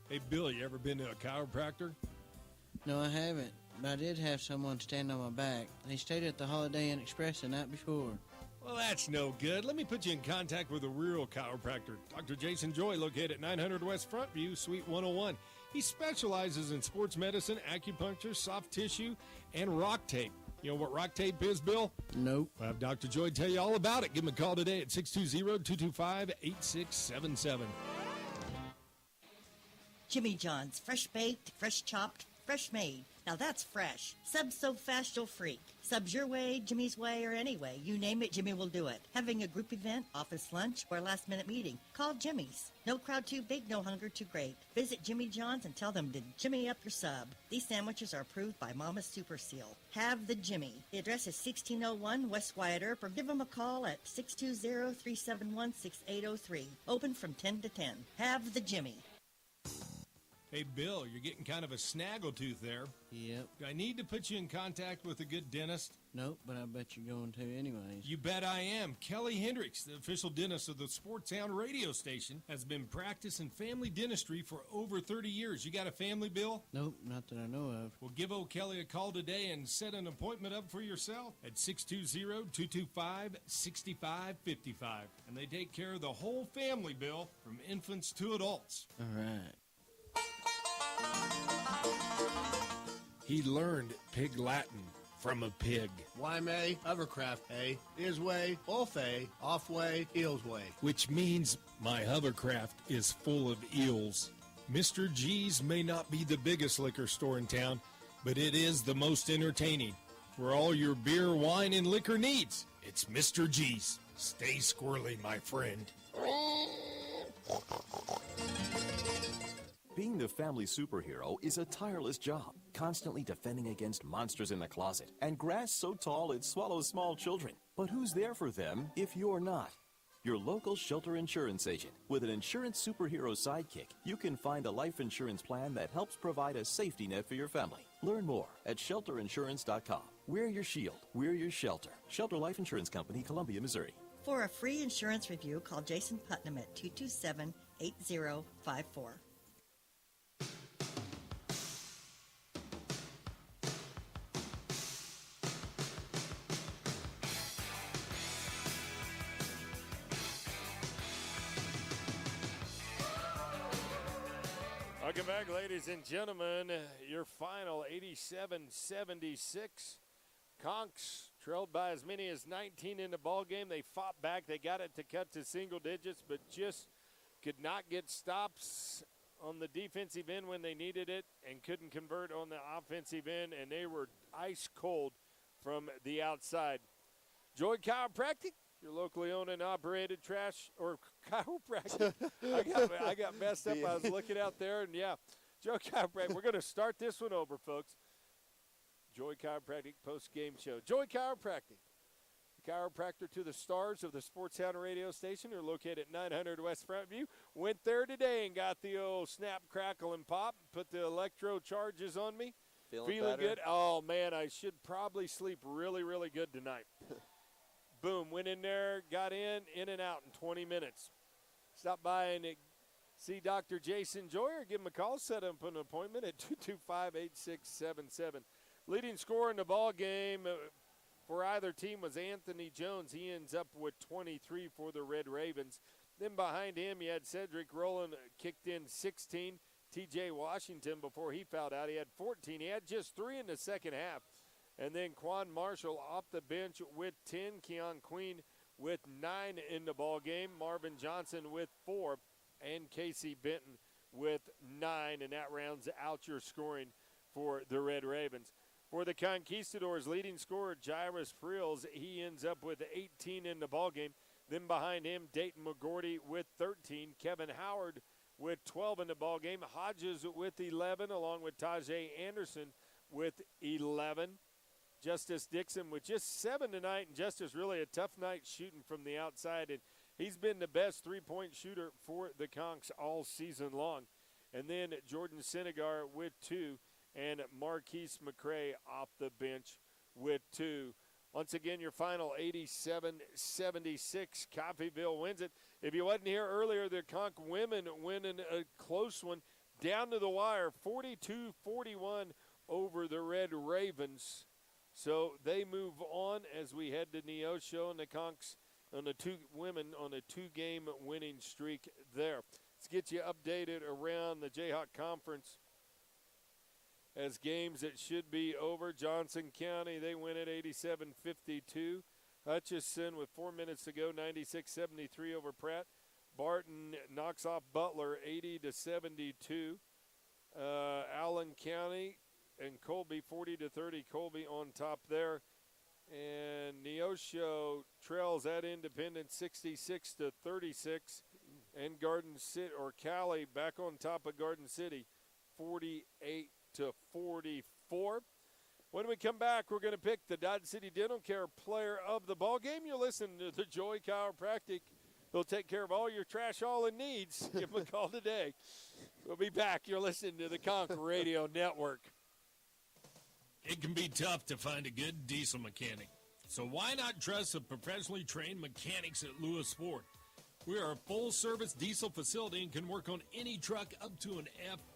Hey, Bill, you ever been to a chiropractor? No, I haven't, but I did have someone stand on my back. They stayed at the Holiday Inn Express the night before. Well, that's no good. Let me put you in contact with a real chiropractor. Dr. Jason Joy, located at 900 West Frontview, Suite 101. He specializes in sports medicine, acupuncture, soft tissue, and rock tape. You know what rock tape is, Bill? Nope. I'll have Dr. Joy tell you all about it. Give him a call today at 620-225-8677. Jimmy John's, fresh baked, fresh chopped, fresh made. Now that's fresh. Subs so fast you'll freak. Subs your way, Jimmy's way, or any way. You name it, Jimmy will do it. Having a group event, office lunch, or last minute meeting, call Jimmy's. No crowd too big, no hunger too great. Visit Jimmy John's and tell them to Jimmy up your sub. These sandwiches are approved by Mama's Super Seal. Have the Jimmy. The address is 1601 West Wyatt Earp, or give them a call at 620-371-6803. Open from 10 to 10. Have the Jimmy. Hey, Bill, you're getting kind of a snaggletooth there. Yep. Do I need to put you in contact with a good dentist? Nope, but I bet you're going to anyways. You bet I am. Kelly Hendricks, the official dentist of the Sports Sound radio station, has been practicing family dentistry for over 30 years. You got a family, Bill? Nope, not that I know of. Well, give old Kelly a call today and set an appointment up for yourself at 620-225-6555. And they take care of the whole family, Bill, from infants to adults. All right. He learned pig Latin from a pig. Why may, hovercraft A, is way, both A, off way, eels way. Which means my hovercraft is full of eels. Mr. G's may not be the biggest liquor store in town, but it is the most entertaining. For all your beer, wine, and liquor needs, it's Mr. G's. Stay squirrely, my friend. Being the family superhero is a tireless job, constantly defending against monsters in the closet and grass so tall it swallows small children. But who's there for them if you're not? Your local shelter insurance agent. With an insurance superhero sidekick, you can find a life insurance plan that helps provide a safety net for your family. Learn more at shelterinsurance.com. Wear your shield. Wear your shelter. Shelter Life Insurance Company, Columbia, Missouri. For a free insurance review, call Jason Putnam at 227-8054. Welcome back, ladies and gentlemen. Your final 87-76. Conks trailed by as many as 19 in the ball game. They fought back. They got it to cut to single digits, but just could not get stops on the defensive end when they needed it and couldn't convert on the offensive end, and they were ice cold from the outside. Joy Chiropractic, your locally owned and operated trash or chiropractic. I got messed up. I was looking out there, and yeah, Joy Chiropractic. We're going to start this one over, folks. Joy Chiropractic post-game show. Joy Chiropractic, the chiropractor to the stars of the Sports Sound radio station. They're located at 900 West Frontview. Went there today and got the old snap, crackle, and pop. Put the electro charges on me. Feeling better? Good. Oh, man, I should probably sleep really, really good tonight. Boom, went in there, got in and out in 20 minutes. Stop by and see Dr. Jason Joy or give him a call, set up an appointment at 225-8677. Leading scorer in the ball game for either team was Anthony Jones. He ends up with 23 for the Red Ravens. Then behind him, you had Cedric Rowland kicked in 16. T.J. Washington before he fouled out. He had 14. He had just 3 in the second half. And then Quan Marshall off the bench with 10. Keon Queen with 9 in the ball game. Marvin Johnson with 4. And Casey Benton with 9. And that rounds out your scoring for the Red Ravens. For the Conquistadors, leading scorer Jairus Frills, he ends up with 18 in the ball game. Then behind him, Dayton McGordy with 13. Kevin Howard with 12 in the ball game. Hodges with 11, along with Tajay Anderson with 11. Justice Dixon with just 7 tonight, and Justice really a tough night shooting from the outside, and he's been the best three-point shooter for the Conks all season long. And then Jordan Senegar with 2, and Marquise McCray off the bench with 2. Once again, your final 87-76. Coffeyville wins it. If you wasn't here earlier, the Conk women winning a close one down to the wire, 42-41 over the Red Ravens. So they move on as we head to Neosho, and the Conks on the 2 women on a 2-game winning streak there. Let's get you updated around the Jayhawk Conference as games that should be over. Johnson County, they win at 87-52. Hutchinson with 4 minutes to go, 96-73 over Pratt. Barton knocks off Butler 80-72. Allen County and Colby 40-30. Colby on top there. And Neosho trails at Independence 66-36. And Garden City, or Cali, back on top of Garden City 48-44. When we come back, we're going to pick the Dodge City Dental Care player of the ball game. You'll listen to the Joy Chiropractic. They'll take care of all your trash hauling needs. Give them a call today. We'll be back. You're listening to the Conk Radio Network. It can be tough to find a good diesel mechanic. So why not trust the professionally trained mechanics at Lewis Ford? We are a full-service diesel facility and can work on any truck up to an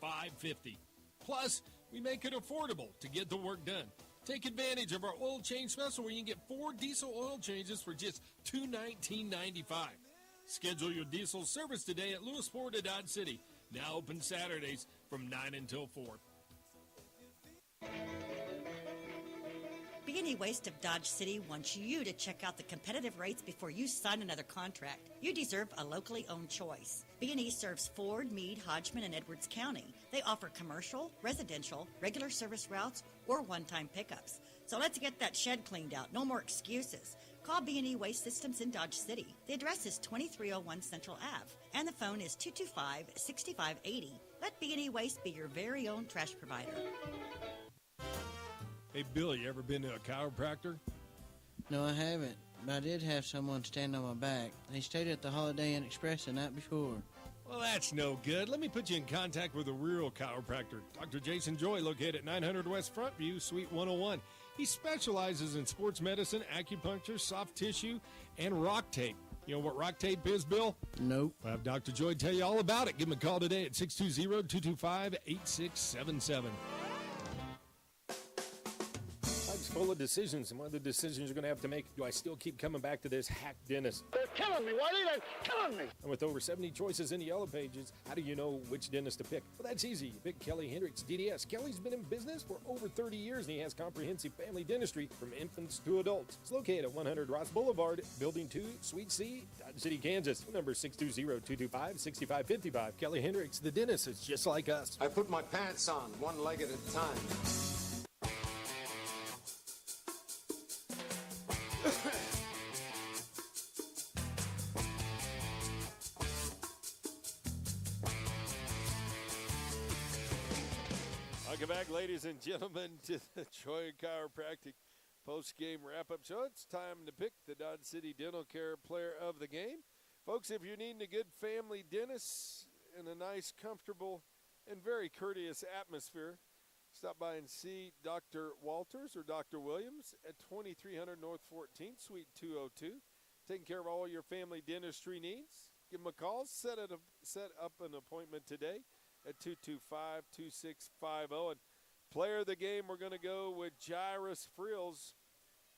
F550. Plus, we make it affordable to get the work done. Take advantage of our oil change special where you can get 4 diesel oil changes for just $219.95. Schedule your diesel service today at Lewis Ford at Dodge City. Now open Saturdays from 9 until 4. B&E Waste of Dodge City wants you to check out the competitive rates before you sign another contract. You deserve a locally owned choice. B&E serves Ford, Meade, Hodgman, and Edwards County. They offer commercial, residential, regular service routes, or one-time pickups. So let's get that shed cleaned out. No more excuses. Call B&E Waste Systems in Dodge City. The address is 2301 Central Ave, and the phone is 225-6580. Let B&E Waste be your very own trash provider. Hey, Bill, you ever been to a chiropractor? No, I haven't, but I did have someone stand on my back. They stayed at the Holiday Inn Express the night before. Well, that's no good. Let me put you in contact with a real chiropractor. Dr. Jason Joy, located at 900 West Frontview, Suite 101. He specializes in sports medicine, acupuncture, soft tissue, and rock tape. You know what rock tape is, Bill? Nope. I'll have Dr. Joy tell you all about it. Give him a call today at 620-225-8677. Life's full of decisions, and one of the decisions you're going to have to make, do I still keep coming back to this hack dentist? They're killing me, Whitey. They're killing me. And with over 70 choices in the Yellow Pages, how do you know which dentist to pick? Well, that's easy. You pick Kelly Hendricks, DDS. Kelly's been in business for over 30 years, and he has comprehensive family dentistry from infants to adults. It's located at 100 Ross Boulevard, Building 2, Suite C, Dodge City, Kansas. Number 620-225-6555. Kelly Hendricks, the dentist, is just like us. I put my pants on, one leg at a time. Welcome back, ladies and gentlemen, to the Joy Chiropractic post-game wrap-up show. It's time to pick the Dodge City Dental Care player of the game. Folks, if you're needing a good family dentist in a nice, comfortable, and very courteous atmosphere, stop by and see Dr. Walters or Dr. Williams at 2300 North 14th, Suite 202. Taking care of all your family dentistry needs. Give them a call. Set up an appointment today at 225-2650. And player of the game, we're going to go with Jairus Frills.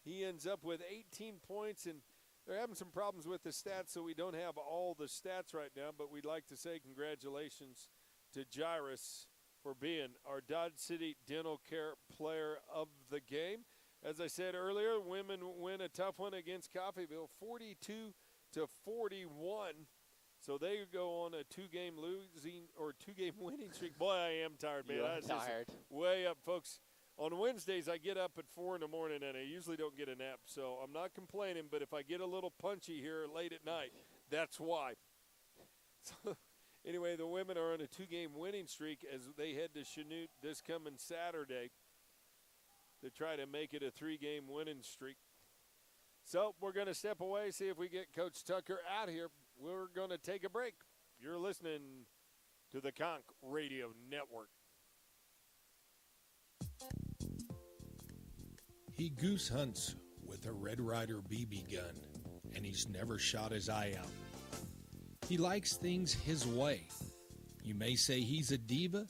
He ends up with 18 points, and they're having some problems with the stats, so we don't have all the stats right now, but we'd like to say congratulations to Jairus for being our Dodge City Dental Care Player of the Game. As I said earlier, women win a tough one against Coffeyville, 42-41. So they go on a two-game winning streak. Boy, I am tired, man. I'm tired. Way up, folks. On Wednesdays, I get up at 4 in the morning, and I usually don't get a nap. So I'm not complaining, but if I get a little punchy here late at night, that's why. So anyway, the women are on a two-game winning streak as they head to Chanute this coming Saturday to try to make it a three-game winning streak. So we're going to step away, see if we get Coach Tucker out here. We're going to take a break. You're listening to the Conch Radio Network. He goose hunts with a Red Ryder BB gun, and he's never shot his eye out. He likes things his way. You may say he's a diva,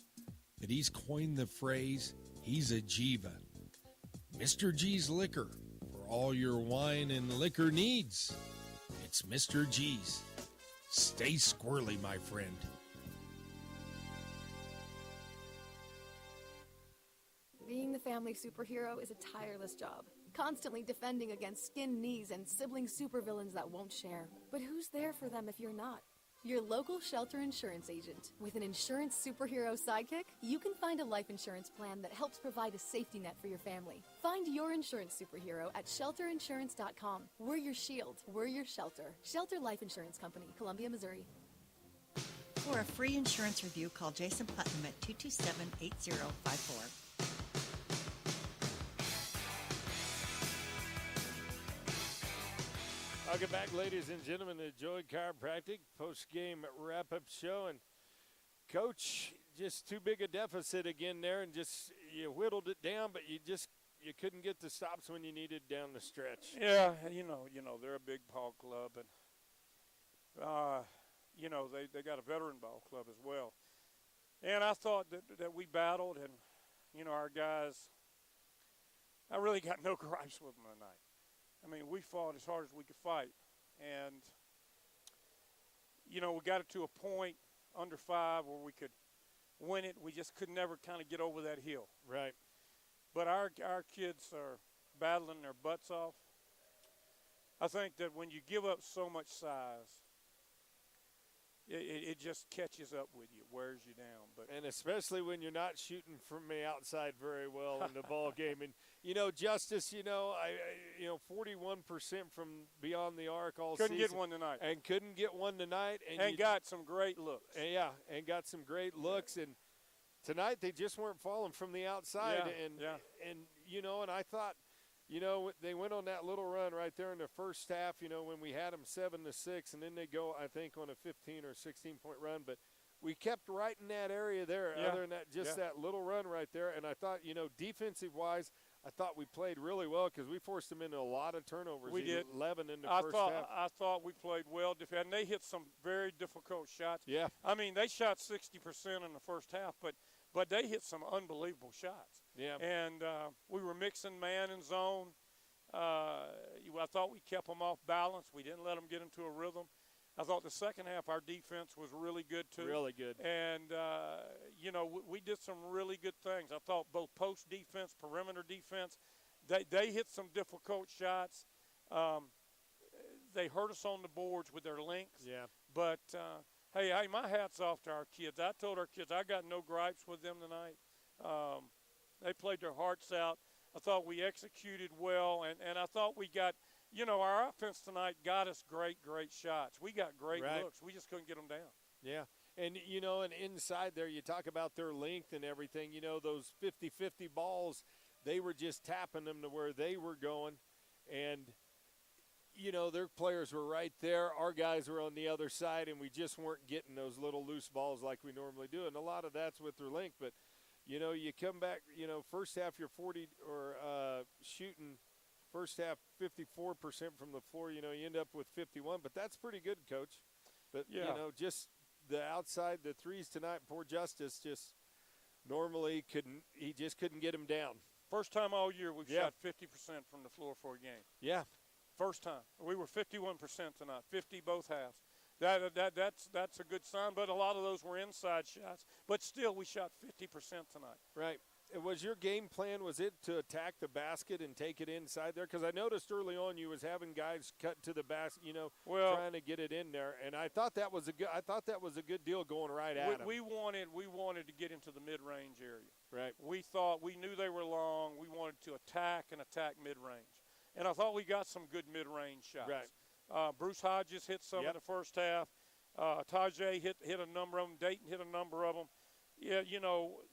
but he's coined the phrase, he's a Jiva. Mr. G's Liquor, for all your wine and liquor needs. It's Mr. G's. Stay squirrely, my friend. Being the family superhero is a tireless job, constantly defending against skin knees and sibling supervillains that won't share. But who's there for them if you're not? Your local shelter insurance agent. With an insurance superhero sidekick, you can find a life insurance plan that helps provide a safety net for your family. Find your insurance superhero at shelterinsurance.com. We're your shield. We're your shelter. Shelter Life Insurance Company, Columbia, Missouri. For a free insurance review, call Jason Putnam at 227-8054. Welcome back, ladies and gentlemen, to Joy Chiropractic post-game wrap-up show. And, Coach, just too big a deficit again there, and just you whittled it down, but you couldn't get the stops when you needed down the stretch. Yeah, you know, they're a big ball club, and they got a veteran ball club as well. And I thought that we battled, and our guys, I really got no gripes with them tonight. I mean, we fought as hard as we could fight. And, we got it to a point under 5 where we could win it. We just could never kind of get over that hill. Right. But our kids are battling their butts off. I think that when you give up so much size, it just catches up with you, wears you down. And especially when you're not shooting from the outside very well in the ball game. And, Justice, 41% from beyond the arc all season. Couldn't get one tonight. And couldn't get one tonight. And got some great looks. And got some great looks. And tonight they just weren't falling from the outside. And I thought, they went on that little run right there in the first half, when we had them 7-6, and then they go, I think, on a 15 or 16-point run. But we kept right in that area there, other than that, that little run right there. And I thought, defensive-wise, I thought we played really well because we forced them into a lot of turnovers. We did. 11 in the first half. I thought we played well. And they hit some very difficult shots. Yeah. I mean, they shot 60% in the first half, but they hit some unbelievable shots. Yeah. And we were mixing man and zone. I thought we kept them off balance. We didn't let them get into a rhythm. I thought the second half our defense was really good too. Really good. And, we did some really good things. I thought both post defense, perimeter defense, they hit some difficult shots. They hurt us on the boards with their lengths. Yeah. But, hey, my hat's off to our kids. I told our kids I got no gripes with them tonight. They played their hearts out. I thought we executed well, and I thought we got – our offense tonight got us great shots. We got great looks. We just couldn't get them down. Yeah. And, and inside there, you talk about their length and everything. Those 50-50 balls, they were just tapping them to where they were going. And, their players were right there. Our guys were on the other side, and we just weren't getting those little loose balls like we normally do. And a lot of that's with their length. But, you come back, first half you're 40 or shooting – first half, 54% from the floor. You end up with 51, but that's pretty good, Coach. But, just the outside, the threes tonight, poor Justice just normally he just couldn't get him down. First time all year we've shot 50% from the floor for a game. Yeah. First time. We were 51% tonight, 50 both halves. That's a good sign. But a lot of those were inside shots. But still, we shot 50% tonight. Right. Was your game plan, was it to attack the basket and take it inside there? Because I noticed early on you was having guys cut to the basket, trying to get it in there, and I thought that was a good deal going right at them. We wanted to get into the mid-range area. Right. We knew they were long. We wanted to attack mid-range, and I thought we got some good mid-range shots. Right. Bruce Hodges hit some in the first half. Tajay hit a number of them. Dayton hit a number of them. Yeah,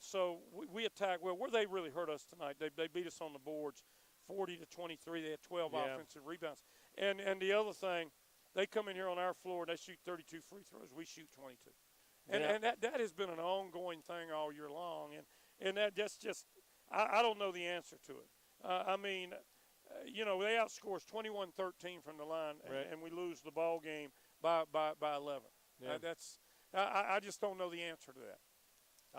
so we attacked well. Where they really hurt us tonight, they beat us on the boards, 40-23. They had 12 offensive rebounds. And the other thing, they come in here on our floor and they shoot 32 free throws. We shoot 22. And that has been an ongoing thing all year long. And that's just I don't know the answer to it. They outscore us 21-13 from the line, and we lose the ball game by 11. Yeah. I just don't know the answer to that.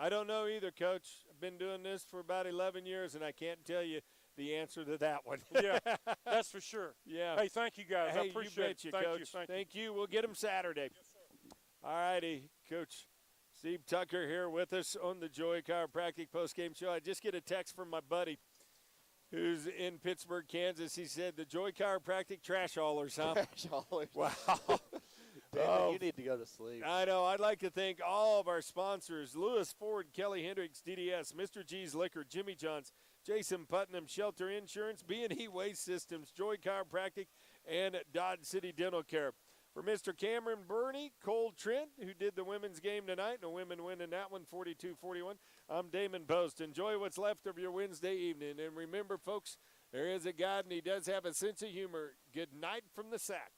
I don't know either, Coach. I've been doing this for about 11 years, and I can't tell you the answer to that one. Yeah, that's for sure. Yeah. Hey, thank you, guys. Hey, I appreciate you. Thank Coach. you. Thank you. We'll get them Saturday. Yes, sir. All righty, Coach Steve Tucker here with us on the Joy Chiropractic postgame show. I just get a text from my buddy who's in Pittsburgh, Kansas. He said, the Joy Chiropractic trash haulers, huh? Trash haulers. Wow. Damon, you need to go to sleep. I know. I'd like to thank all of our sponsors, Lewis Ford, Kelly Hendricks, DDS, Mr. G's Liquor, Jimmy John's, Jason Putnam, Shelter Insurance, B&E Waste Systems, Joy Chiropractic, and Dodge City Dental Care. For Mr. Cameron Burney, Cole Trent, who did the women's game tonight, and the women winning that one 42-41, I'm Damon Post. Enjoy what's left of your Wednesday evening. And remember, folks, there is a God, and he does have a sense of humor. Good night from the sack.